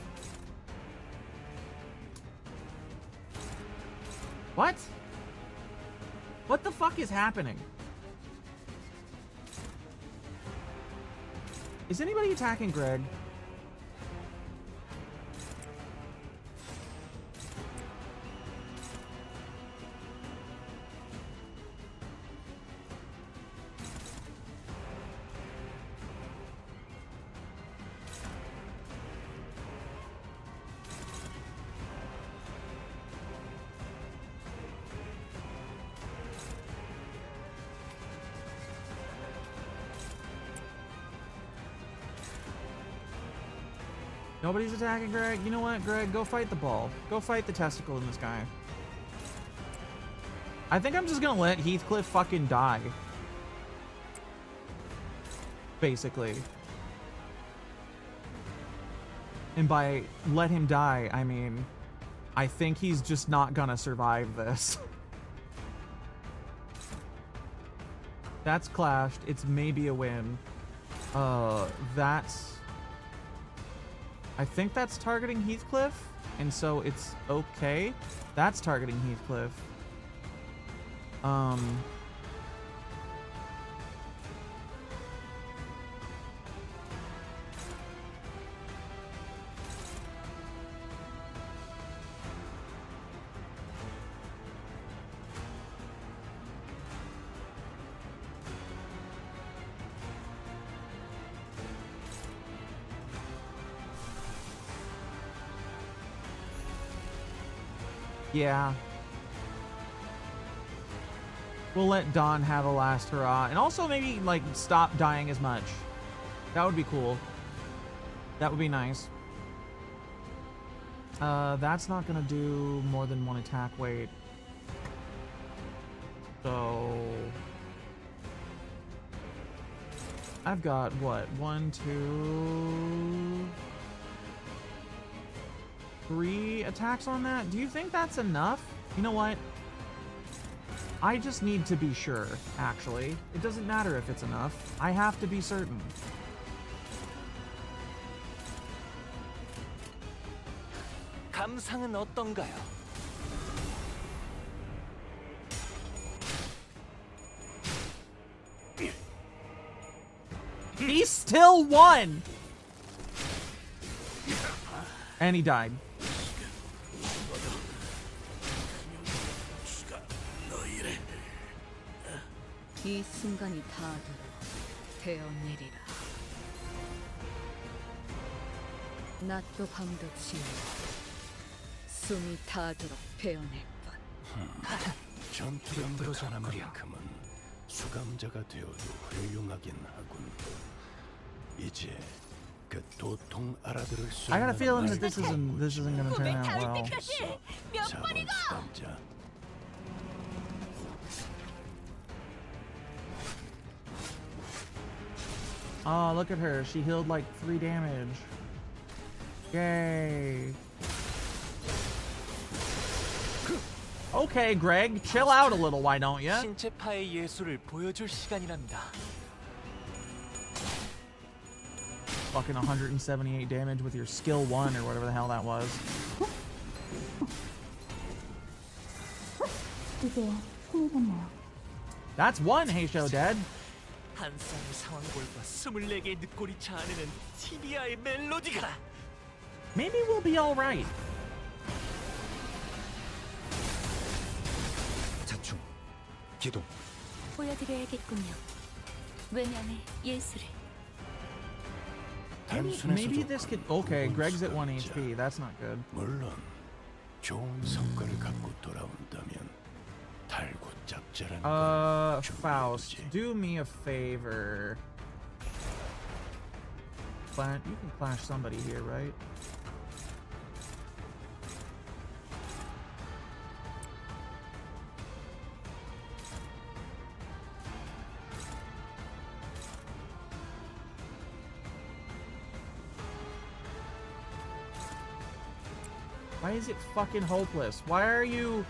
S1: What? What the fuck is happening? Is anybody attacking Greg? Nobody's attacking Greg? You know what, Greg? Go fight the ball. Go fight the testicle in this guy. I think I'm just gonna let Heathcliff fucking die. Basically. And by let him die, I mean, I think he's just not gonna survive this. That's clashed. It's maybe a win. That's... I think that's targeting Heathcliff, and so it's okay. That's targeting Heathcliff. Yeah. We'll let Dawn have a last hurrah. And also maybe, like, stop dying as much. That would be cool. That would be nice. That's not gonna do more than one attack weight. So... I've got, what? 1, 2... 3 attacks on that? Do you think that's enough? You know what? I just need to be sure, actually. It doesn't matter if it's enough. I have to be certain.
S5: 감상은 어떤가요?
S1: He still won! And he died.
S7: 이 순간이 다하도록 되어내리라. 낮도 밤도 지우고 숨이 다하도록 베어낼 것.
S4: 전투병들 하나만큼은 수감자가 되어도 훌륭하긴 하군. 이제 그 도통 알아들을 수
S1: I got a
S4: 있는
S1: feeling that
S4: 말을
S1: this isn't gonna turn out well.
S4: 사본 수감자.
S1: Oh, look at her. She healed like 3 damage. Yay. Okay, Greg, chill out a little, why don't ya?
S5: 신체파의 예술을 보여줄 시간이랍니다.
S1: Fucking 178 damage with your skill 1 or whatever the hell that was. That's 1 Heisho dead.
S5: 한 쌍의 상황골과 24개의 늑골이 자아내는 티비아의 멜로디가
S1: Maybe we'll be alright.
S6: 자충, 기동.
S2: 보여드려야겠군요. 외면의 예술을.
S1: Maybe this could... Okay, Greg's at 1 HP. That's not good.
S4: 물론 좋은 성과를 갖고 돌아온다면 달고 짭짤한 걸
S1: Faust,
S4: 준비해두지.
S1: do me a favor. You can clash somebody here, right? Why is it fucking hopeless? Why are you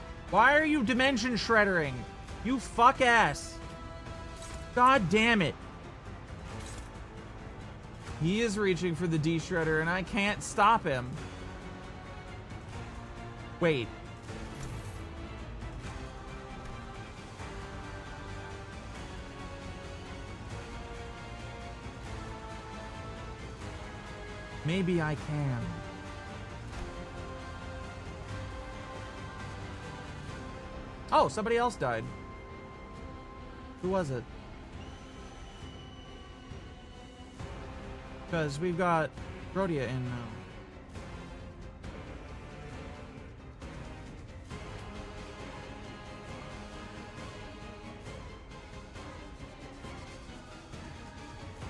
S1: dimension shreddering? You fuck ass. God damn it. He is reaching for the D-Shredder and I can't stop him. Wait. Maybe I can. Oh, somebody else died. Who was it? Because we've got Rhodia in now.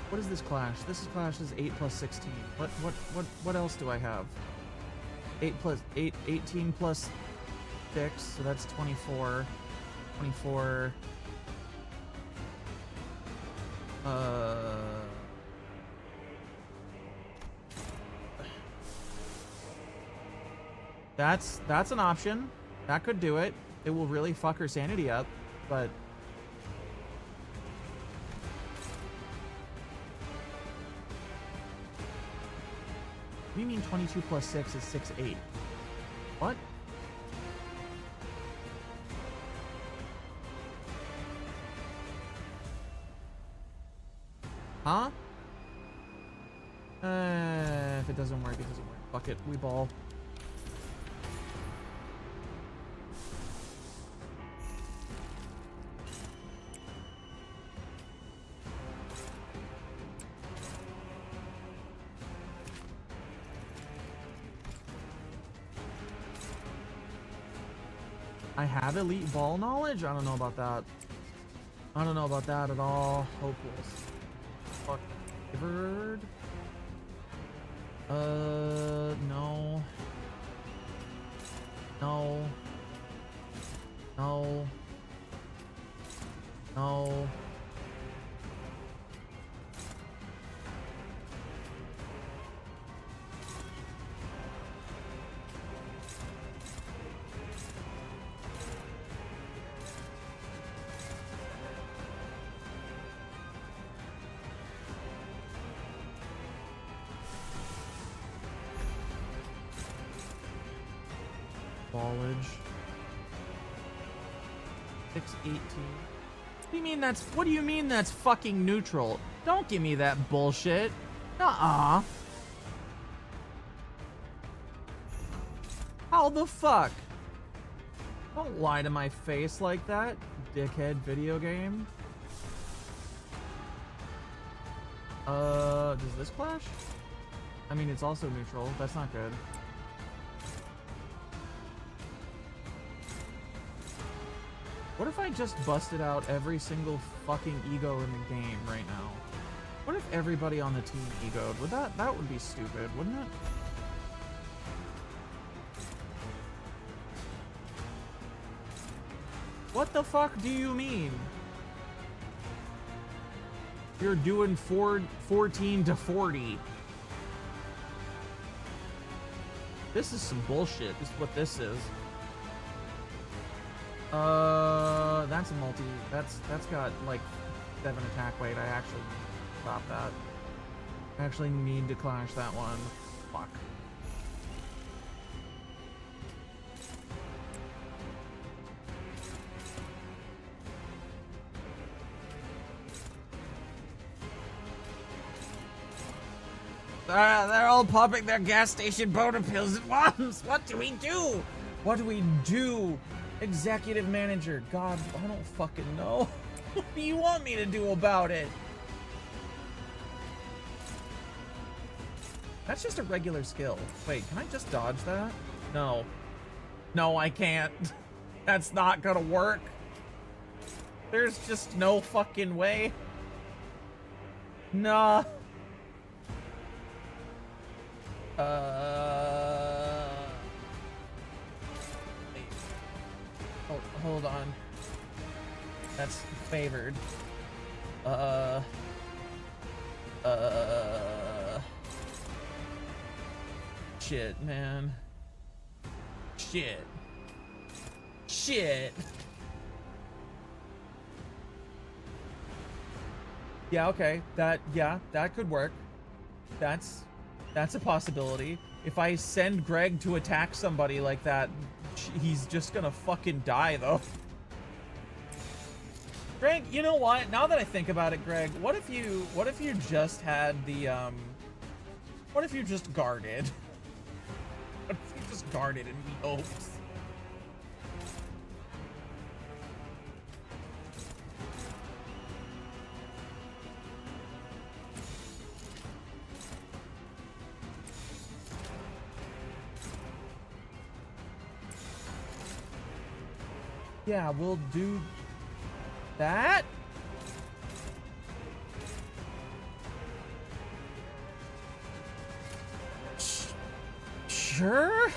S1: What is this clash? This is clash is 8 plus 16. What else do I have? 8 plus 8, 18 plus 6, so that's 24. 24. That's an option. That could do it. It will really fuck her sanity up, but what do you mean 22 plus 6 is 6, 8? What? Huh? If it doesn't work, it doesn't work. Fuck it, we ball. I have elite ball knowledge? I don't know about that. I don't know about that at all. Hopeless. Fuck. Favored? No. No. No. No. Ballage. 618. What do you mean that's what do you mean that's fucking neutral? Don't give me that bullshit. Nuh-uh. How the fuck? Don't lie to my face like that, dickhead video game. Does this clash? I mean, it's also neutral. That's not good. What if I just busted out every single fucking ego in the game right now? What if everybody on the team egoed? Would that would be stupid, wouldn't it? What the fuck do you mean? You're doing 14 to 40. This is some bullshit. This is what this is. That's a multi. That's got like 7 attack weight. I actually stop that. I actually need to clash that one. Fuck. They're all popping their gas station boner pills at once. What do we do? What do we do? Executive manager. God, I don't fucking know. What do you want me to do about it? That's just a regular skill. Wait, can I just dodge that? No. No, I can't. That's not gonna work. There's just no fucking way. Nah. Hold on. That's favored. Shit, man. Shit. Shit. Yeah, okay. That could work. That's a possibility. If I send Greg to attack somebody like that, he's just gonna fucking die, though. Greg, you know what? Now that I think about it, Greg, what if you just had the What if you just guarded? What if you just guarded and we hoped? Yeah, we'll do that. Sure.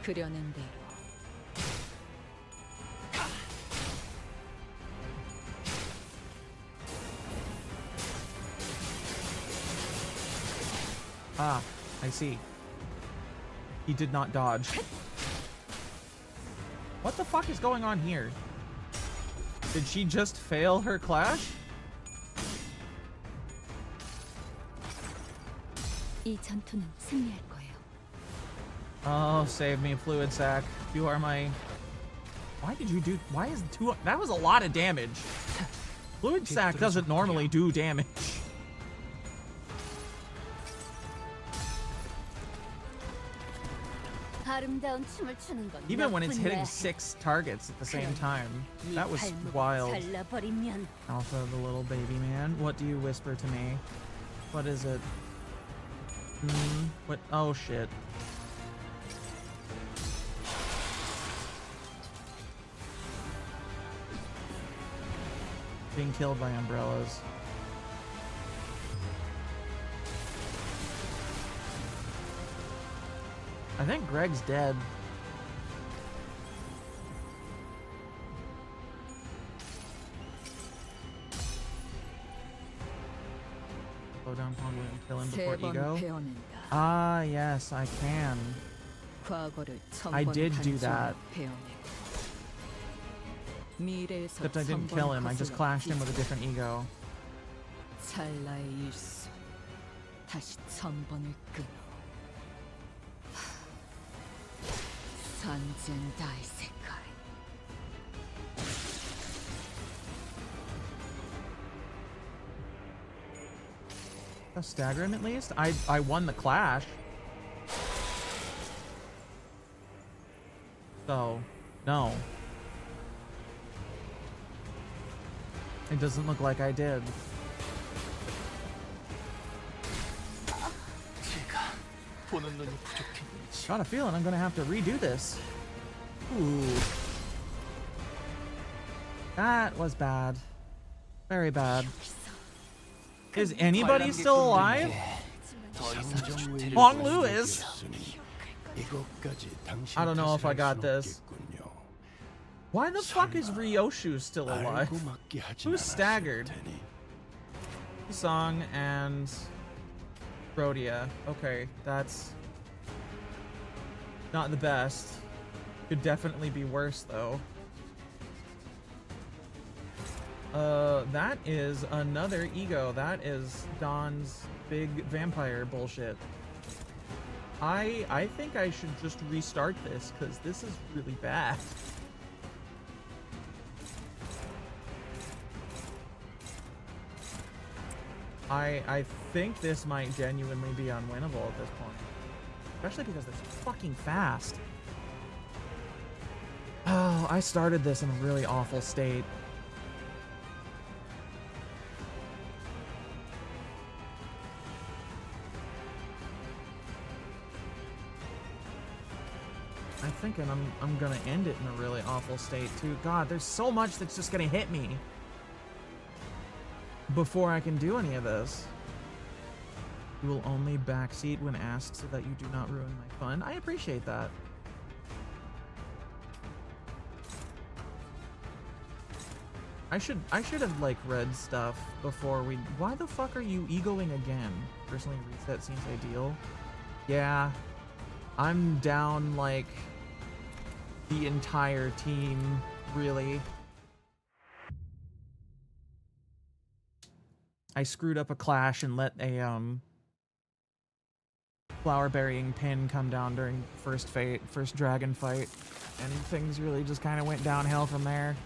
S7: 그려낸 대로.
S1: Ah, I see. He did not dodge. What the fuck is going on here? Did she just fail her clash?
S7: 이 전투는 승리할 거예요.
S1: Oh, save me, Fluid Sack. You are my... Why did you do... Why is two... That was a lot of damage. Fluid Sack doesn't normally do damage.
S7: 아름다운 춤을 추는 건
S1: Even when it's hitting
S7: 나쁜
S1: 6 targets at the same time.
S7: 이
S1: That was
S7: 발목을
S1: wild.
S7: 잘라버리면
S1: Alpha, the little baby man. What do you whisper to me? What is it? What? Oh, shit. Being killed by umbrellas. I think Greg's dead. Slow down Pongo and kill him before
S7: 세번
S1: ego.
S7: 배워낸다.
S1: Ah, yes, I can.
S7: 과거를
S1: I
S7: 천번
S1: did do that.
S7: 배워내고. 미래에서
S1: Except I didn't kill him, I just clashed him with a different ego.
S7: 찰나의 일수 다시 천번을 끊어. 산젠다이 세카이.
S1: I'll stagger him at least. I won the clash. So, no. It doesn't look like I did.
S5: 제가 보는 눈이 부족했는지.
S1: Got a feeling I'm gonna have to redo this. Ooh. That was bad. Very bad. Is anybody still alive? Hong Lu is. I don't know if I got this. Why the fuck is Ryoshu still alive? Who's staggered? Song and Rhodia. Okay, that's not the best. Could definitely be worse though. That is another ego. That is Don's big vampire bullshit. I think I should just restart this because this is really bad. I think this might genuinely be unwinnable at this point. Especially because they're so fucking fast. Oh, I started this in a really awful state. I'm thinking I'm gonna end it in a really awful state too. God, there's so much that's just gonna hit me before I can do any of this. You will only backseat when asked so that you do not ruin my fun. I appreciate that. I should have like read stuff before we... Why the fuck are you egoing again? Personally, reset seems ideal. Yeah. I'm down like the entire team, really. I screwed up a clash and let a flower burying pin come down during first dragon fight, and things really just kind of went downhill from there.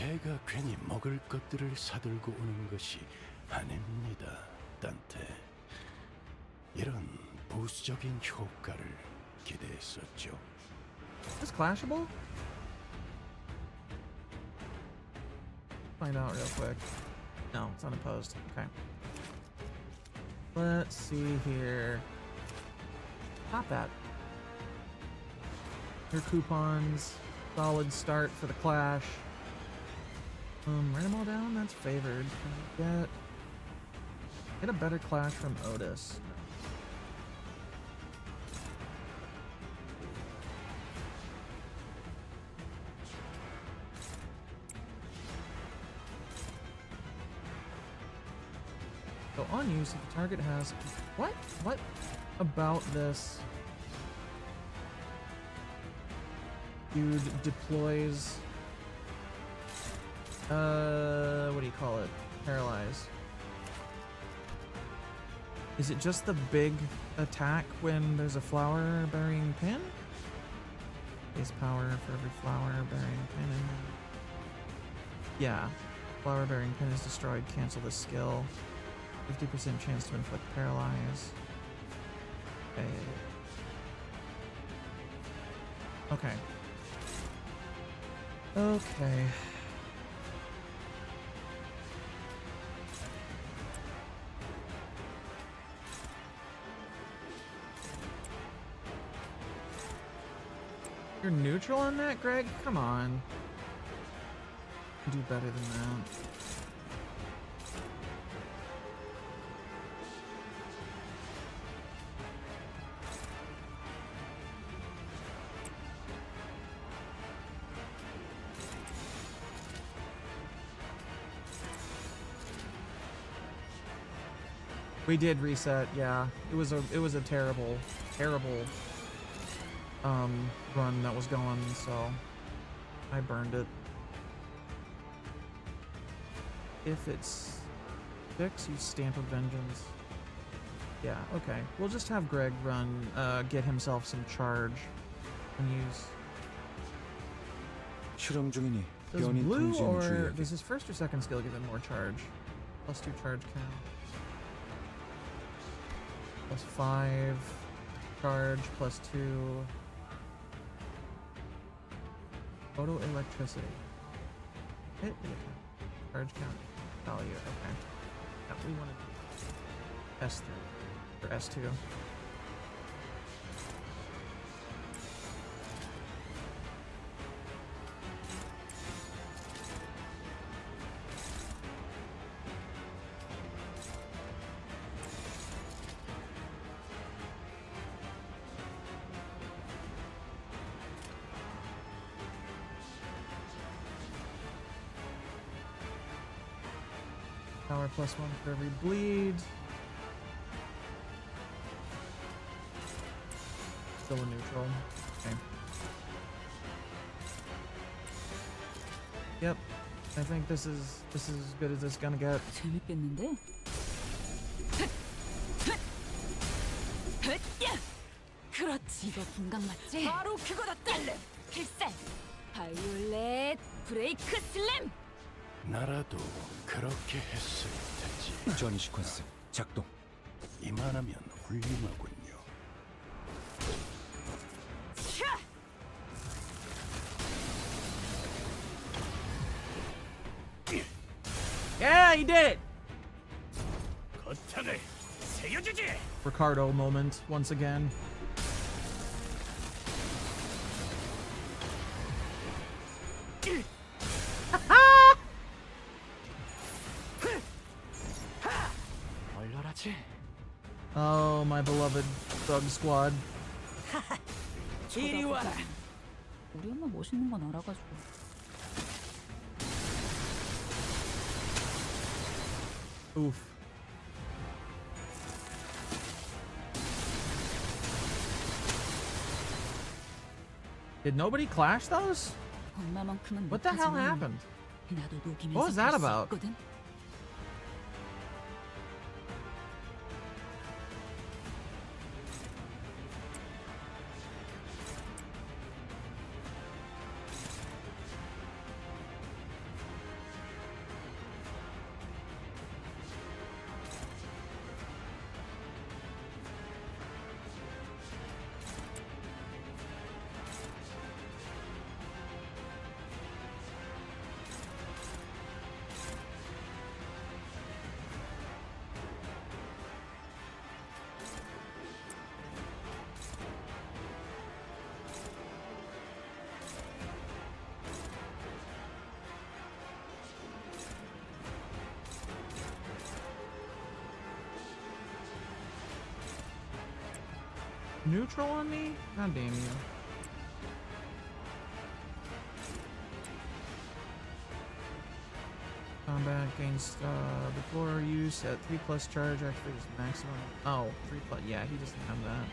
S4: 제가 괜히 먹을 것들을 사들고 오는 것이 아닙니다, 단테. 이런 부수적인 효과를 기대했었죠.
S1: Is clashable? Find out real quick. No, it's unopposed. Okay. Let's see here. Stop that. Your coupons. Solid start for the clash. Write them all down. That's favored. Can I get a better clash from Outis? So on use, if the target has what? What about this? Dude deploys. What do you call it? Paralyze. Is it just the big attack when there's a flower burying pin? Base power for every flower burying pin in there. Yeah. Flower bearing pin is destroyed. Cancel this skill. 50% chance to inflict paralyze. Okay. Okay. You're neutral on that, Greg? Come on. Do better than that. We did reset, yeah. It was a terrible run that was going, so I burned it. If it's 6, use Stamp of Vengeance. Yeah, okay. We'll just have Greg run, get himself some charge and use.
S6: 실험 중이니
S1: Does
S6: 변이
S1: blue
S6: 통제는
S1: or
S6: 주의하게.
S1: does his first or second skill give him more charge? +2 charge count. +5 charge, +2 photo electricity. Hit the attack. Charge count value. Okay. Yeah, we want to S3 or S2. Power +1 for every bleed. Still a neutral. Okay. Yep. I think this is as good as it's gonna get.
S2: 재밌겠는데? 그렇지. 이거 분강 맞지? 바로 그거다. 딸래. 필살. 바이올렛 브레이크 슬램.
S4: 나라도 그렇게 했을 테지.
S6: 전이 시퀀스 작동.
S4: 이만하면 훌륭하군요.
S2: 차!
S1: Yeah, he did it!
S3: 거창을 세워주지.
S1: Ricardo moment once again.
S5: 얼얼하지?
S1: Oh, my beloved Thug Squad.
S5: 이리 와라.
S2: 우리 엄마 멋있는 건 알아가지고.
S1: Oof. Did nobody clash those?
S2: 엄마만큼은
S1: What the hell
S2: 못하지만
S1: happened?
S2: 나도 녹이면서
S1: What was that
S2: 볼 수
S1: about?
S2: 있거든.
S1: neutral on me? God damn you. Combat gains deplorer use at 3+ charge, activates maximum. Oh, 3+. Yeah, he doesn't have that.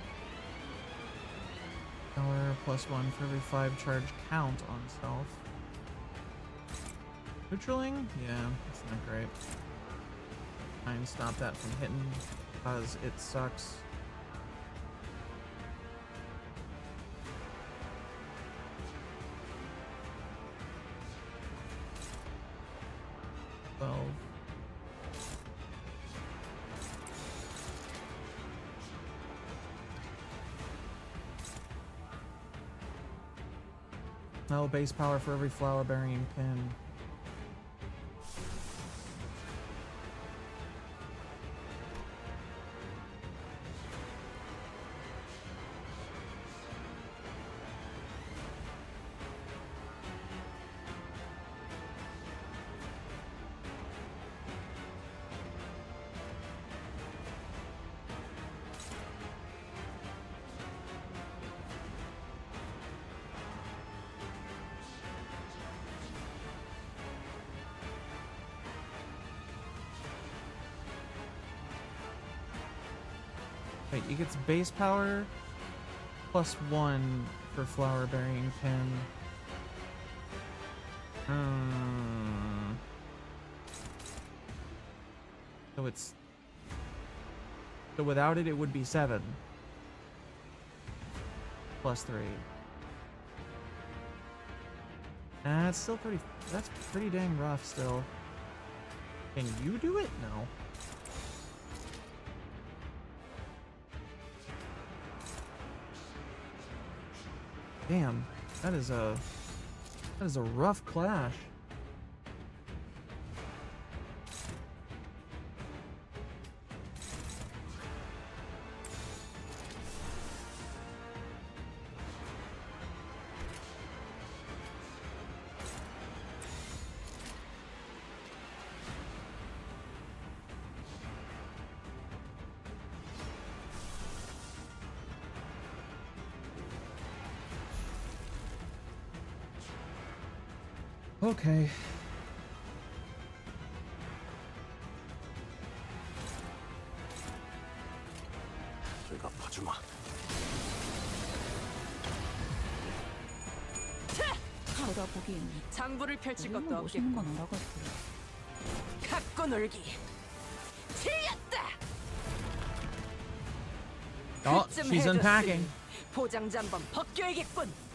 S1: Power +1 for every 5 charge count on self. Neutraling? Yeah, that's not great. Try and stop that from hitting because it sucks. No base power for every flower bearing pin. Wait, he gets base power +1 for flower bearing pin. So it's... So without it, it would be 7. +3. That's still pretty... That's pretty dang rough still. Can you do it? No. Damn, that is a rough clash. Okay.
S4: 내가 봐주마.
S2: 제가 보기엔
S7: 장부를 펼칠 것도
S2: 너무 멋있는
S7: 없겠고.
S2: 건 알아가지고.
S7: 갖고 놀기. 틀렸다.
S1: Oh,
S7: 그쯤
S1: she's
S7: 해줬으니
S1: unpacking.
S7: 포장지 한번 벗겨야겠군.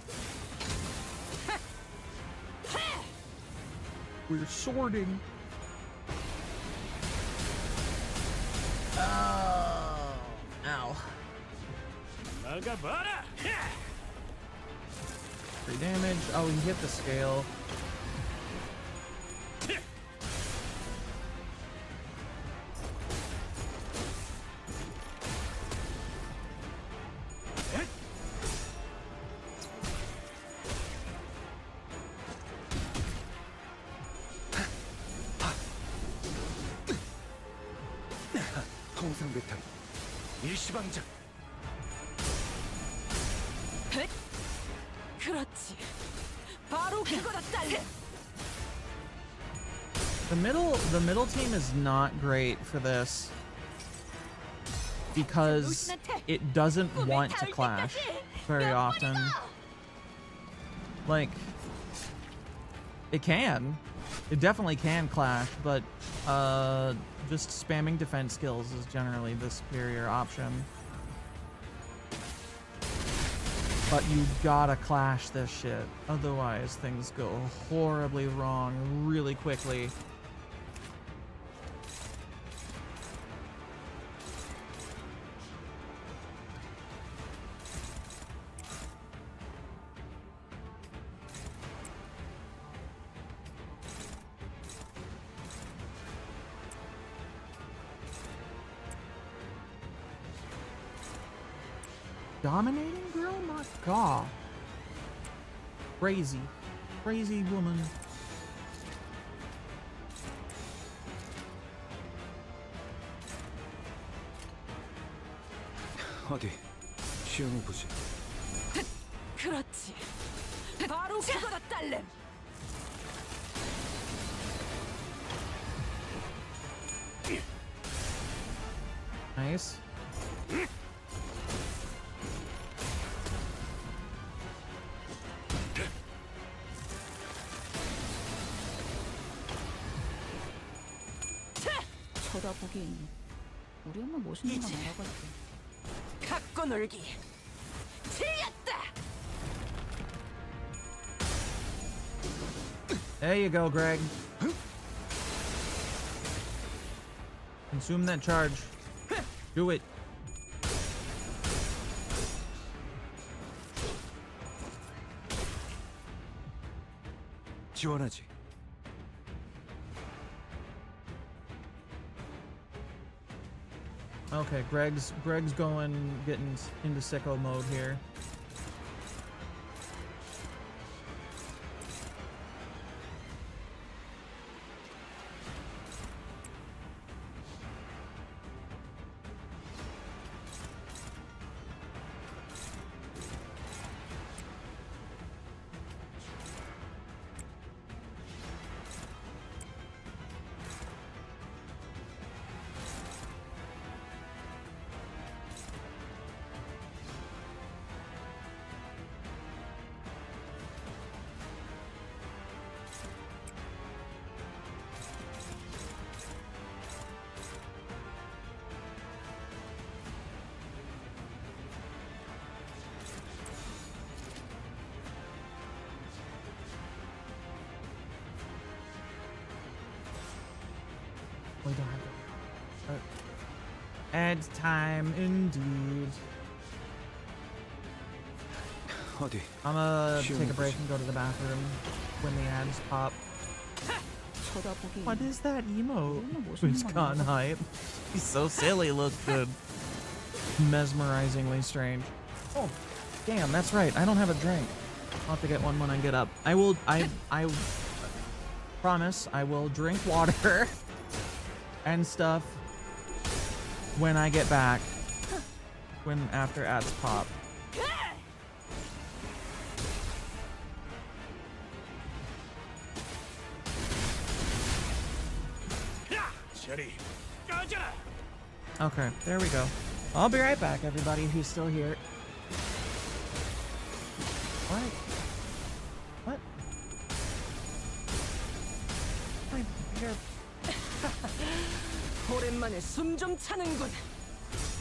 S1: We're sorting. Oh, ow.
S3: 나가봐라.
S1: 3 damage. Oh, he hit the scale.
S4: 통상 배탈. 일시방작.
S7: 그렇지. 바로 그거다 딸.
S1: The middle team is not great for this because it doesn't want to clash very often. Like, it can. It definitely can clash, but just spamming defense skills is generally the superior option. But you gotta clash this shit, otherwise things go horribly wrong really quickly. Dominating girl? My god. Crazy. Crazy woman.
S6: 어디 시험해보지.
S7: 그렇지. 바로 그거다, 딸렘.
S1: Nice.
S2: 쳐다보긴 우리 엄마 멋있는 건 알아갈게.
S7: 갖고 놀기. 틀렸다.
S1: There you go, Greg. Consume that charge. Do it.
S6: 지원하지.
S1: Okay, Greg's getting into sicko mode here. We don't have to. Ad time indeed.
S6: 어디?
S1: I'm gonna take a break and go to the bathroom when the ads pop.
S2: 쳐다보긴
S1: What is that emote?
S2: 우리 엄마
S1: Who's
S2: 멋있는 건
S1: gone
S2: 알아갈게.
S1: hype? He's so silly, looks good. Mesmerizingly strange. Oh, damn, that's right. I don't have a drink. I'll have to get one when I get up. I promise I will drink water and stuff when I get back. When after ads pop.
S3: 저리 꺼져라.
S1: Okay, there we go. I'll be right back, everybody who's still here. What? What? My hair.
S7: 오랜만에 숨 좀 차는군.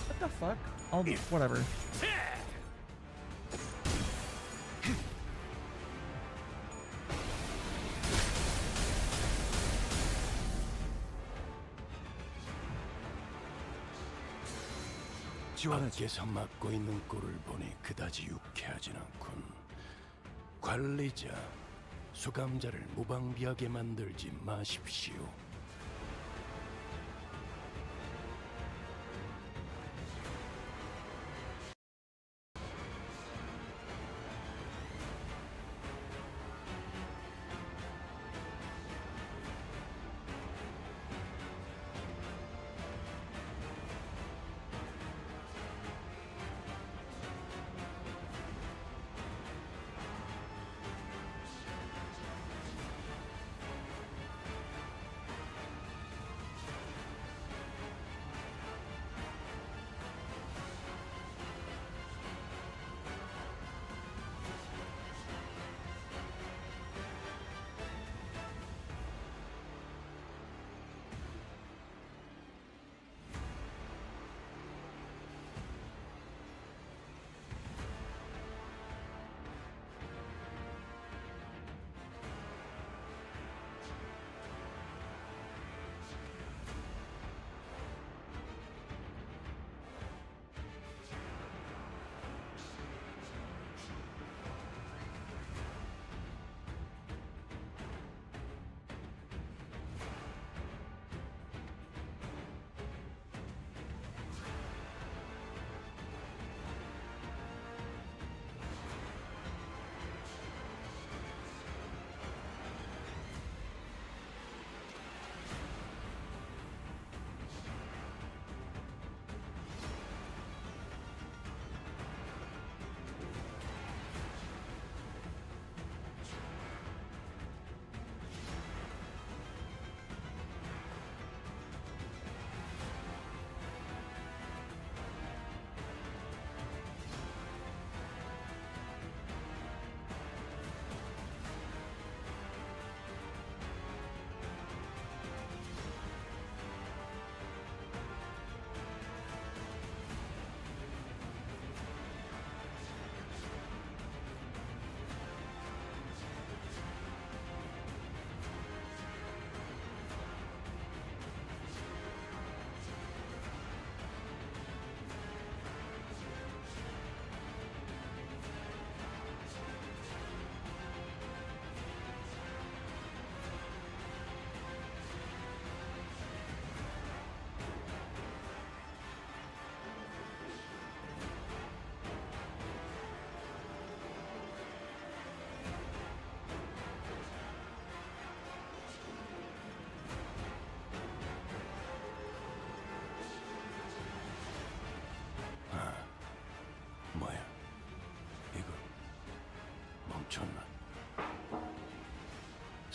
S1: What the fuck? I'll whatever.
S6: 지원하지.
S4: 밖에서 맡고 있는 꼴을 보니 그다지 유쾌하진 않군. 관리자, 수감자를 무방비하게 만들지 마십시오.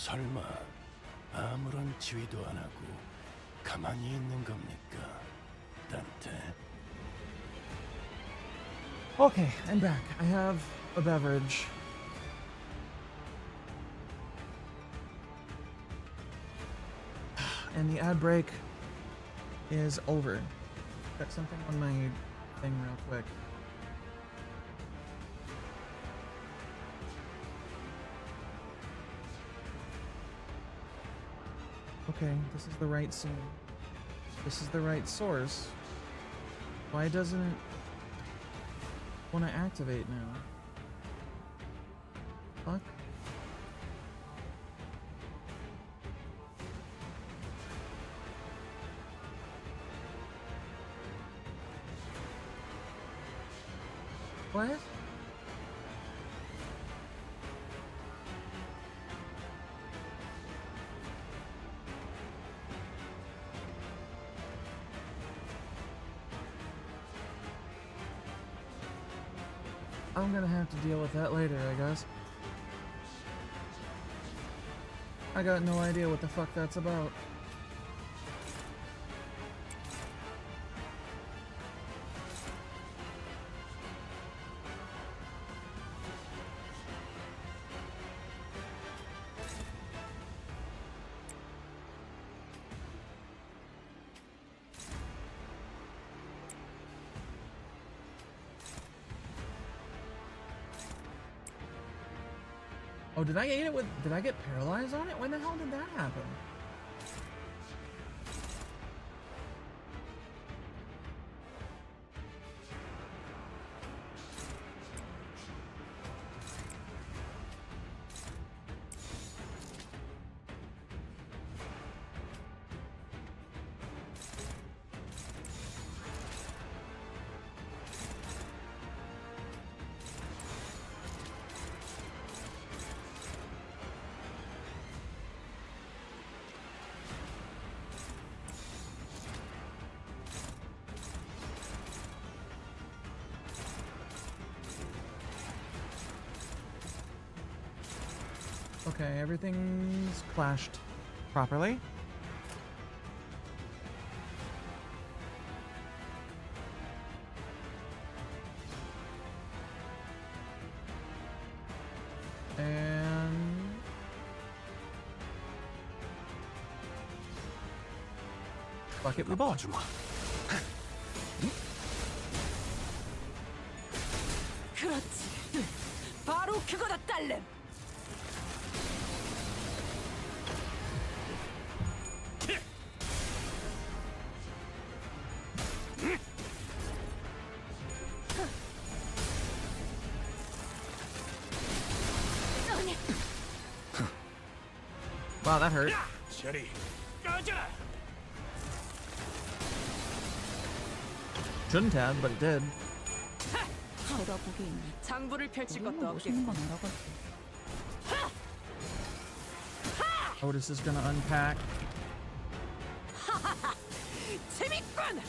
S4: 설마 아무런 지휘도 안 하고 가만히 있는 겁니까, 단테?
S1: Okay, I'm back. I have a beverage. And the ad break is over. Check something on my thing real quick. Okay, this is the right scene. This is the right source. Why doesn't it want to activate now? Fuck. What? I'm gonna have to deal with that later, I guess. I got no idea what the fuck that's about. Oh, did I eat it with... Did I get paralyzed on it? When the hell did that happen? Okay, everything's clashed properly. And fuck it, we ball.
S7: 그렇지. 바로 그거다, 딸렘.
S1: Wow, that hurt.
S3: 저리 꺼져라.
S1: Shouldn't have, but it did.
S2: 쳐다보기엔
S7: 장부를 펼칠
S2: 너무
S7: 것도
S2: 멋있는
S7: 없겠고.
S2: 건 알아가지고.
S1: Otis is gonna unpack.
S7: 재밌군.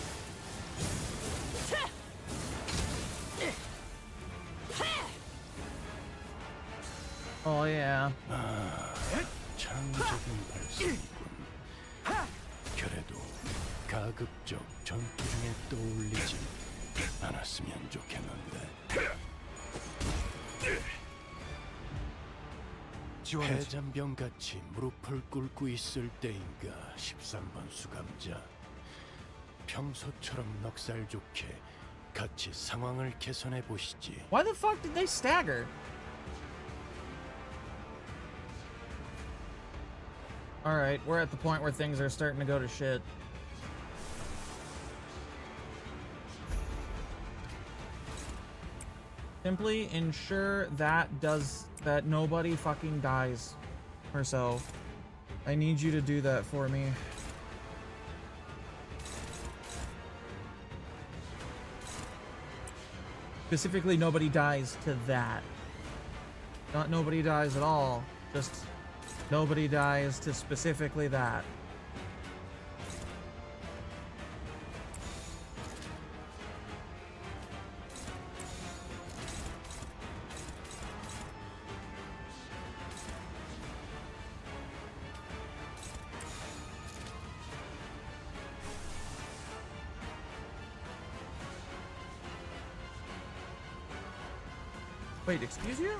S1: Oh yeah.
S4: 창의적인 발상이군. 그래도 가급적 전투 중에 떠올리지 않았으면 좋겠는데.
S6: 지원해야지.
S4: 해잔병같이 무릎을 꿇고 있을 때인가 13번 수감자. 평소처럼 넉살 좋게 같이 상황을 개선해 보시지.
S1: Why the fuck did they stagger? Alright, we're at the point where things are starting to go to shit. Simply ensure that nobody fucking dies herself. I need you to do that for me. Specifically, nobody dies to that. Not nobody dies at all. Just nobody dies to specifically that. Wait, excuse you?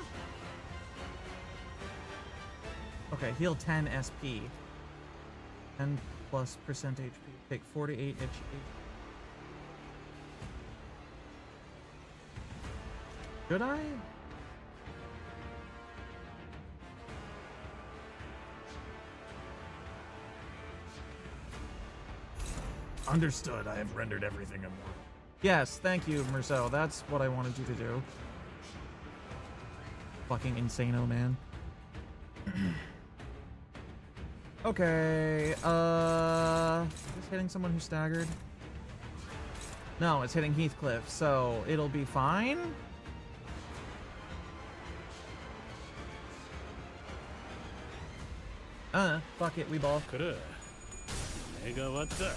S1: Okay, heal 10 SP. 10 plus percent HP. Take 48 HP. Should I?
S3: Understood. I have rendered everything immortal.
S1: Yes, thank you, Merceau. That's what I wanted you to do. Fucking insano, man. Okay, is this hitting someone who staggered? No, it's hitting Heathcliff, so it'll be fine? Fuck it, we ball.
S3: 그래. 내가 왔다.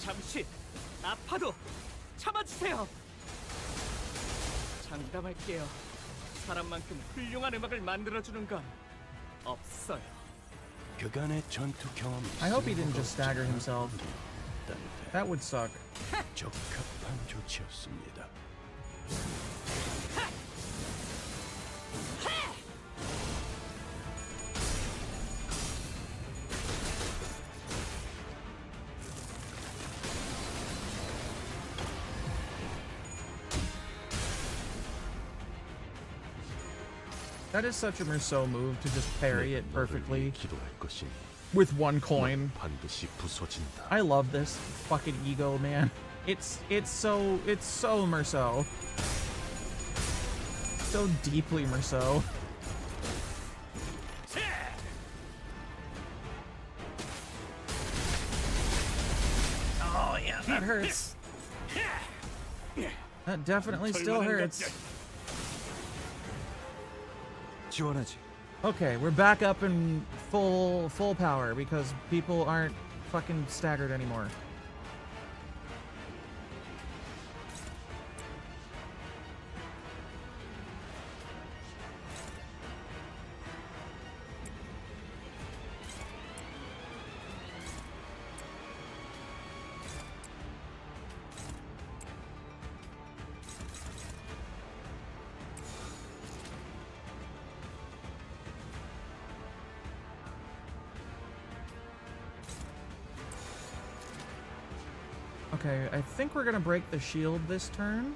S5: 잠시 아파도 참아주세요. 장담할게요. 사람만큼 훌륭한 음악을 만들어주는 건 없어요.
S4: 그간의 전투 경험이
S1: I hope he didn't just stagger himself.
S4: 딴테
S1: That would suck.
S4: 적합한 조치였습니다.
S1: That is such a Merceau move to just parry it perfectly
S4: 기도할 것이니
S1: with one coin.
S4: 반드시 부서진다.
S1: I love this fucking ego, man. It's so Merceau. So deeply Merceau. Oh yeah, that hurts. That definitely still hurts.
S6: 지원하지.
S1: Okay, we're back up in full power because people aren't fucking staggered anymore. Okay, I think we're gonna break the shield this turn.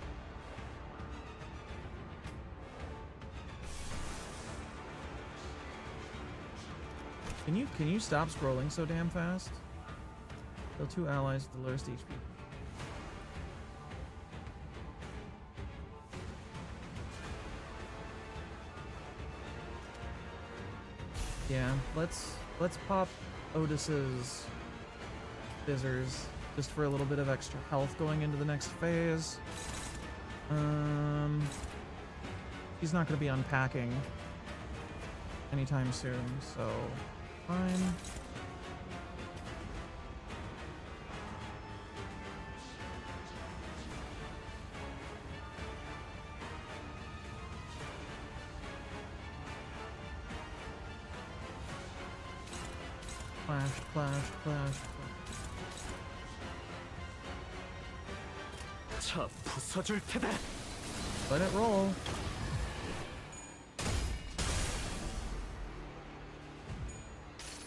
S1: Can you stop scrolling so damn fast? Kill 2 allies with the lowest HP. Yeah, let's pop Outis's scissors. Just for a little bit of extra health going into the next phase. He's not going to be unpacking anytime soon, so fine. Clash, clash, clash, clash.
S5: 저 부서줄 테다.
S1: Let it roll.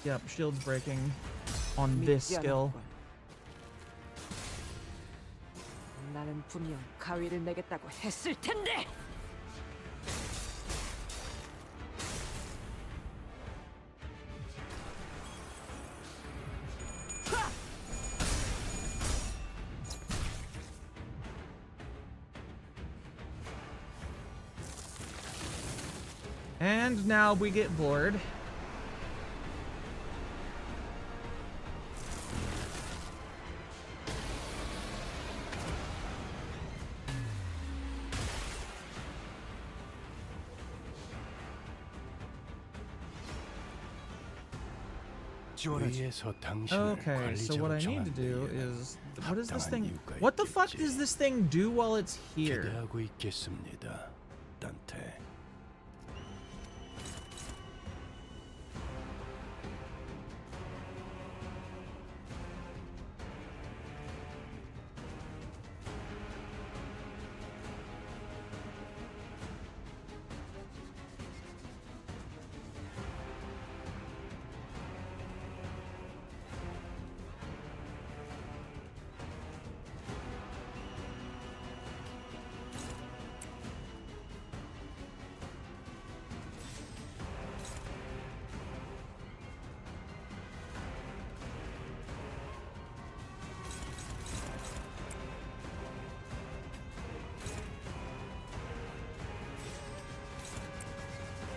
S1: Yep, shield's breaking on this skill.
S7: 나는 분명 가위를 내겠다고 했을 텐데.
S1: And now we get bored.
S6: 지원하지.
S4: 위에서 당신을
S1: Okay, so what I
S4: 관리자로
S1: need to do
S4: 정한
S1: is... What does this
S4: 합당한
S1: thing...
S4: 이유가
S1: What the fuck
S4: 있겠지.
S1: does this thing do while it's here?
S4: 기대하고 있겠습니다, 딴테.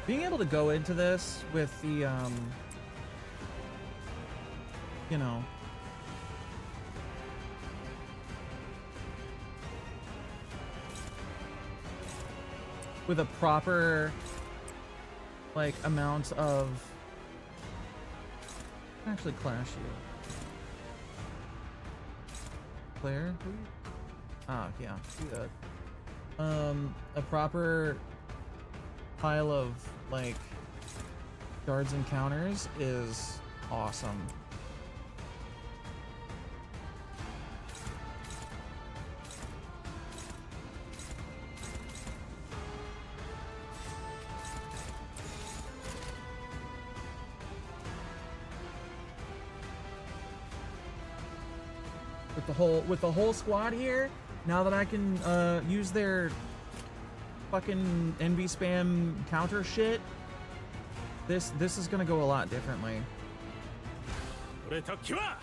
S1: Being able to go into this with the, you know, with a proper, like, amount of... Actually clash you. Claire? Ah, yeah, do that. A proper pile of, like, guards and counters is awesome. With the whole squad here, now that I can use their fucking NB spam counter shit, this is gonna go a lot differently.
S3: 俺たちは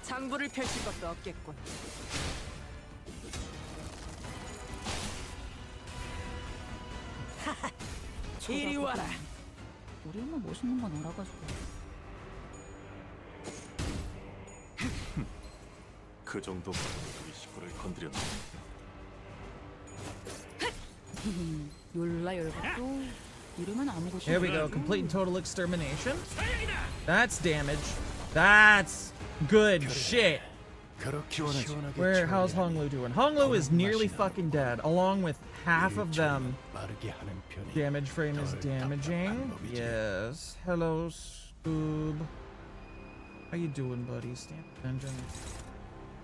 S7: 장부를 펼칠 것도 없겠군. 이리 와라.
S2: 우리 엄마 멋있는 건 알아가지고.
S5: 그 정도 우리 식구를 건드렸네.
S2: 열라 열받도 이러면 아무것도.
S1: Here we go, complete and total extermination. That's damage. That's good shit.
S4: 그렇게 시원하게
S1: How's Honglu doing? Honglu is nearly fucking dead, along with half of them.
S4: 빠르게 하는 편이
S1: Damage frame is damaging. Yes. Hello, Scoob. How you doing, buddy? Stand engine.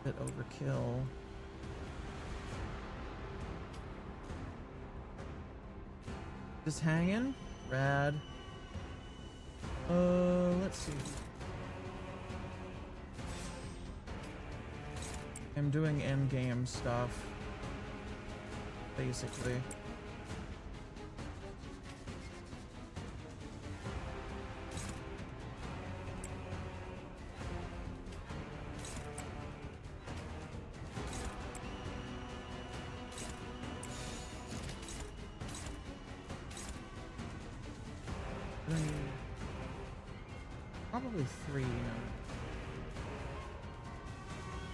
S1: Bit overkill. Just hanging. Rad. Let's see. I'm doing endgame stuff, basically. Probably 3 now.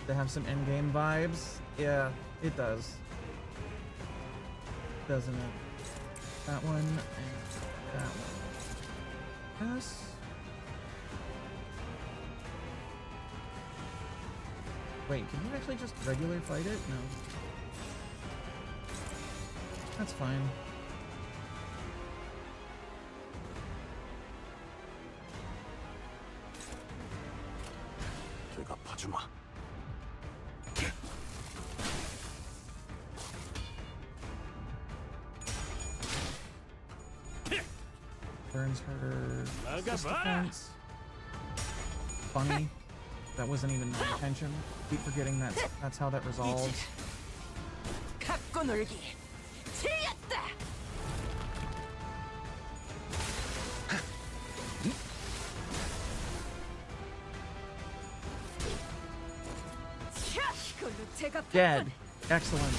S1: To have some endgame vibes. Yeah, it does. Doesn't it? That one and that one. Yes. Wait, can you actually just regular fight it? No. That's fine.
S5: 걔가 봐주마.
S1: Burns her defense. Funny. That wasn't even my intention. Keep forgetting that's how that resolves.
S7: 갖고 놀기. 틀렸다. 이걸로 제가
S1: Dead. Excellent.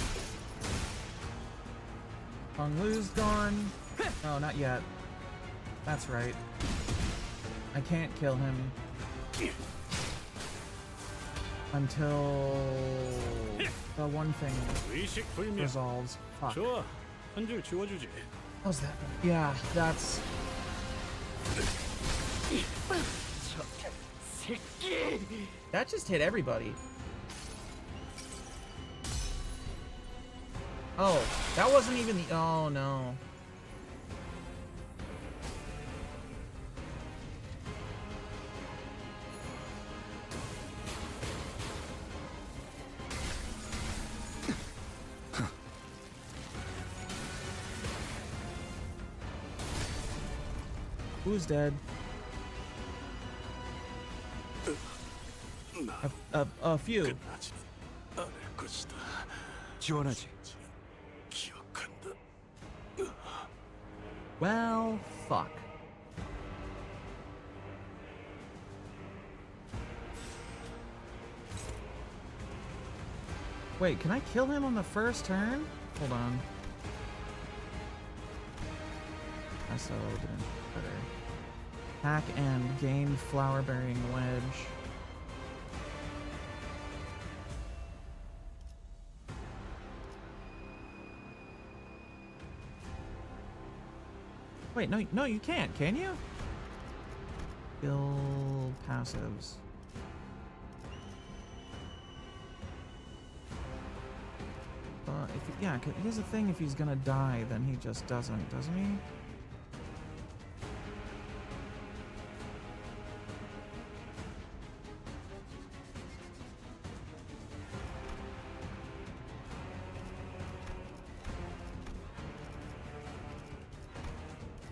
S1: Honglu's gone. No, not yet. That's right. I can't kill him until the one thing
S3: 의식 불명.
S1: resolves. Fuck.
S3: 좋아, 한 줄 지워주지.
S1: How's that? Yeah, that's... That just hit everybody. Oh, that wasn't even the... Oh, no. Who's dead? A few.
S4: 끝나지 않을 것이다.
S6: 지원하지.
S4: 기억한다.
S1: Well, fuck. Wait, can I kill him on the first turn? Hold on. So didn't better. Hack and gain flower bearing wedge. Wait, no, you can't, can you? Skill passives. Yeah, here's the thing, if he's gonna die, then he just doesn't he?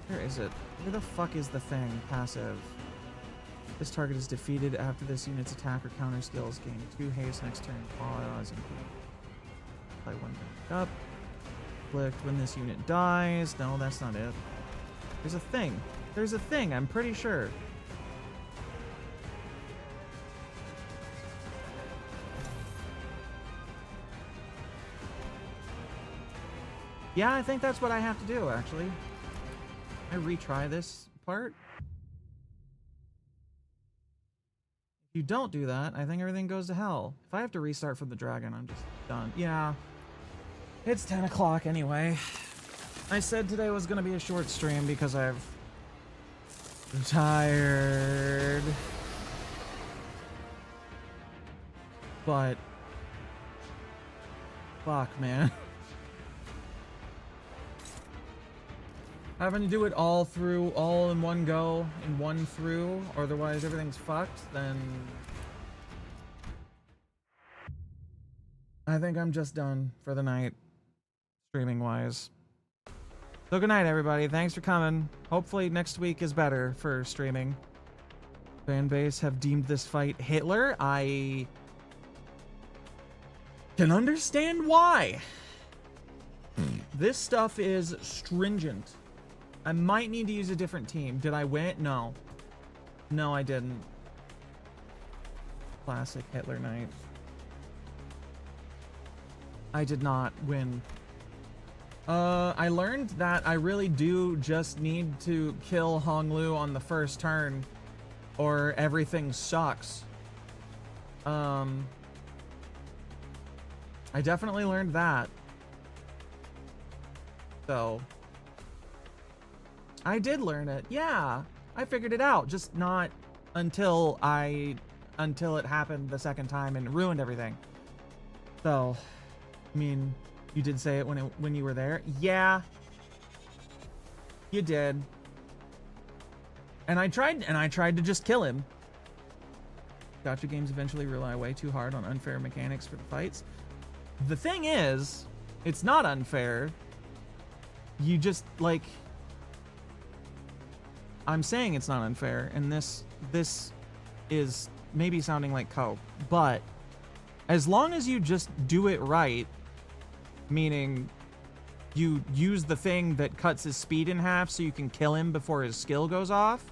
S1: Where is it? Where the fuck is the thing? Passive. This target is defeated after this unit's attack or counter skills gain 2 haste next turn. Pause and play 1 back up. Clicked when this unit dies. No, that's not it. There's a thing. There's a thing, I'm pretty sure. Yeah, I think that's what I have to do, actually. I retry this part. If you don't do that, I think everything goes to hell. If I have to restart from the dragon, I'm just done. Yeah. It's 10 o'clock anyway. I said today was going to be a short stream because I'm tired. But... fuck, man. Having to do it all in one go, in one through, or otherwise everything's fucked, then... I think I'm just done for the night, streaming-wise. So good night, everybody. Thanks for coming. Hopefully next week is better for streaming. Fan base have deemed this fight Hitler. I can understand why. This stuff is stringent. I might need to use a different team. Did I win? No. No, I didn't. Classic Hitler night. I did not win. I learned that I really do just need to kill Honglu on the first turn, or everything sucks. I definitely learned that. So... I did learn it. Yeah, I figured it out. Just not until it happened the second time and ruined everything. So, I mean, you did say it when you were there. Yeah, you did. And I tried to just kill him. Gacha games eventually rely way too hard on unfair mechanics for the fights. The thing is, it's not unfair. You just like. I'm saying it's not unfair, and this is maybe sounding like cope, but as long as you just do it right, meaning you use the thing that cuts his speed in half so you can kill him before his skill goes off,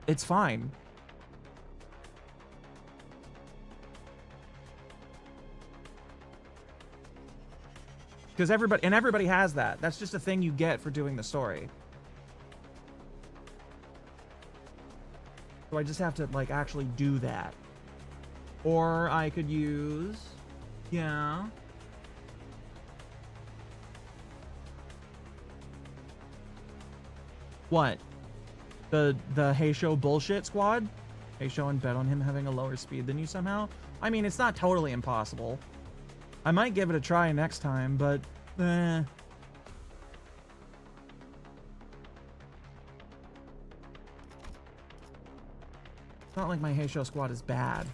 S1: it's fine. Because everybody has that. That's just a thing you get for doing the story. So I just have to, like, actually do that. Or I could use... yeah. What? The Heisho bullshit squad? Heisho and bet on him having a lower speed than you somehow? I mean, it's not totally impossible. I might give it a try next time, but It's not like my Heisho squad is bad.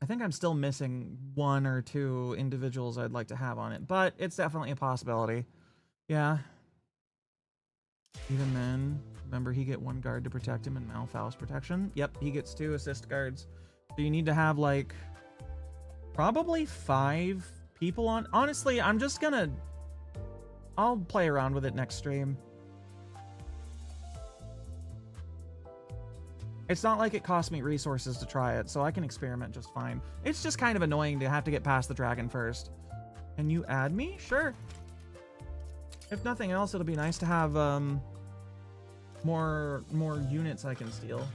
S1: I think I'm still missing 1 or 2 individuals I'd like to have on it, but it's definitely a possibility. Yeah, Even then, remember he get 1 guard to protect him and Malphals protection. Yep, he gets 2 assist guards. So you need to have like probably 5 people on. Honestly, I'll play around with it next stream. It's not like it costs me resources to try it, so I can experiment just fine. It's just kind of annoying to have to get past the dragon first. Can you add me? Sure. If nothing else, it'll be nice to have more units I can steal.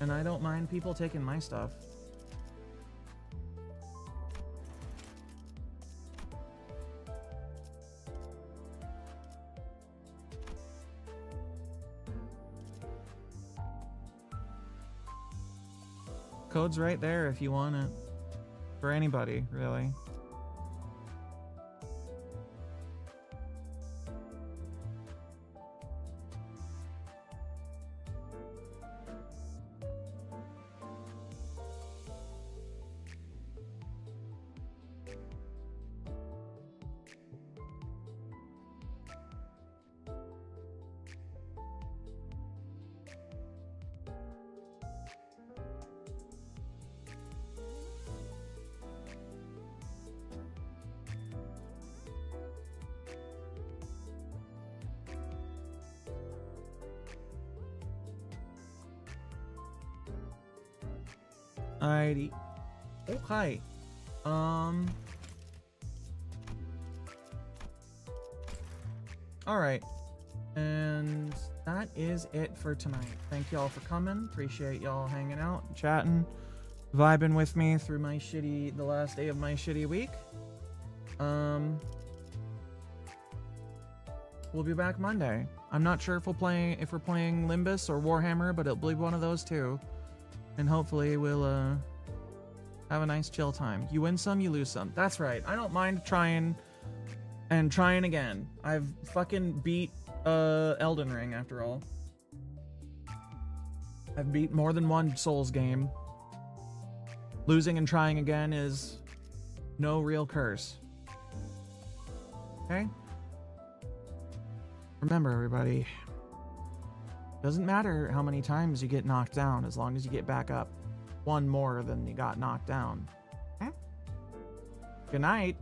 S1: And I don't mind people taking my stuff. Code's right there if you want it. For anybody, really. Alrighty. Okay. Alright. And that is it for tonight. Thank y'all for coming. Appreciate y'all hanging out, chatting, vibing with me through the last day of my shitty week. We'll be back Monday. I'm not sure if we're playing Limbus or Warhammer, but it'll be one of those two. And hopefully we'll have a nice chill time. You win some, you lose some. That's right. I don't mind trying again. I've fucking beat Elden Ring after all. I've beat more than one Souls game. Losing and trying again is no real curse. Okay? Remember, everybody, doesn't matter how many times you get knocked down as long as you get back up one more than you got knocked down. Okay? Good night.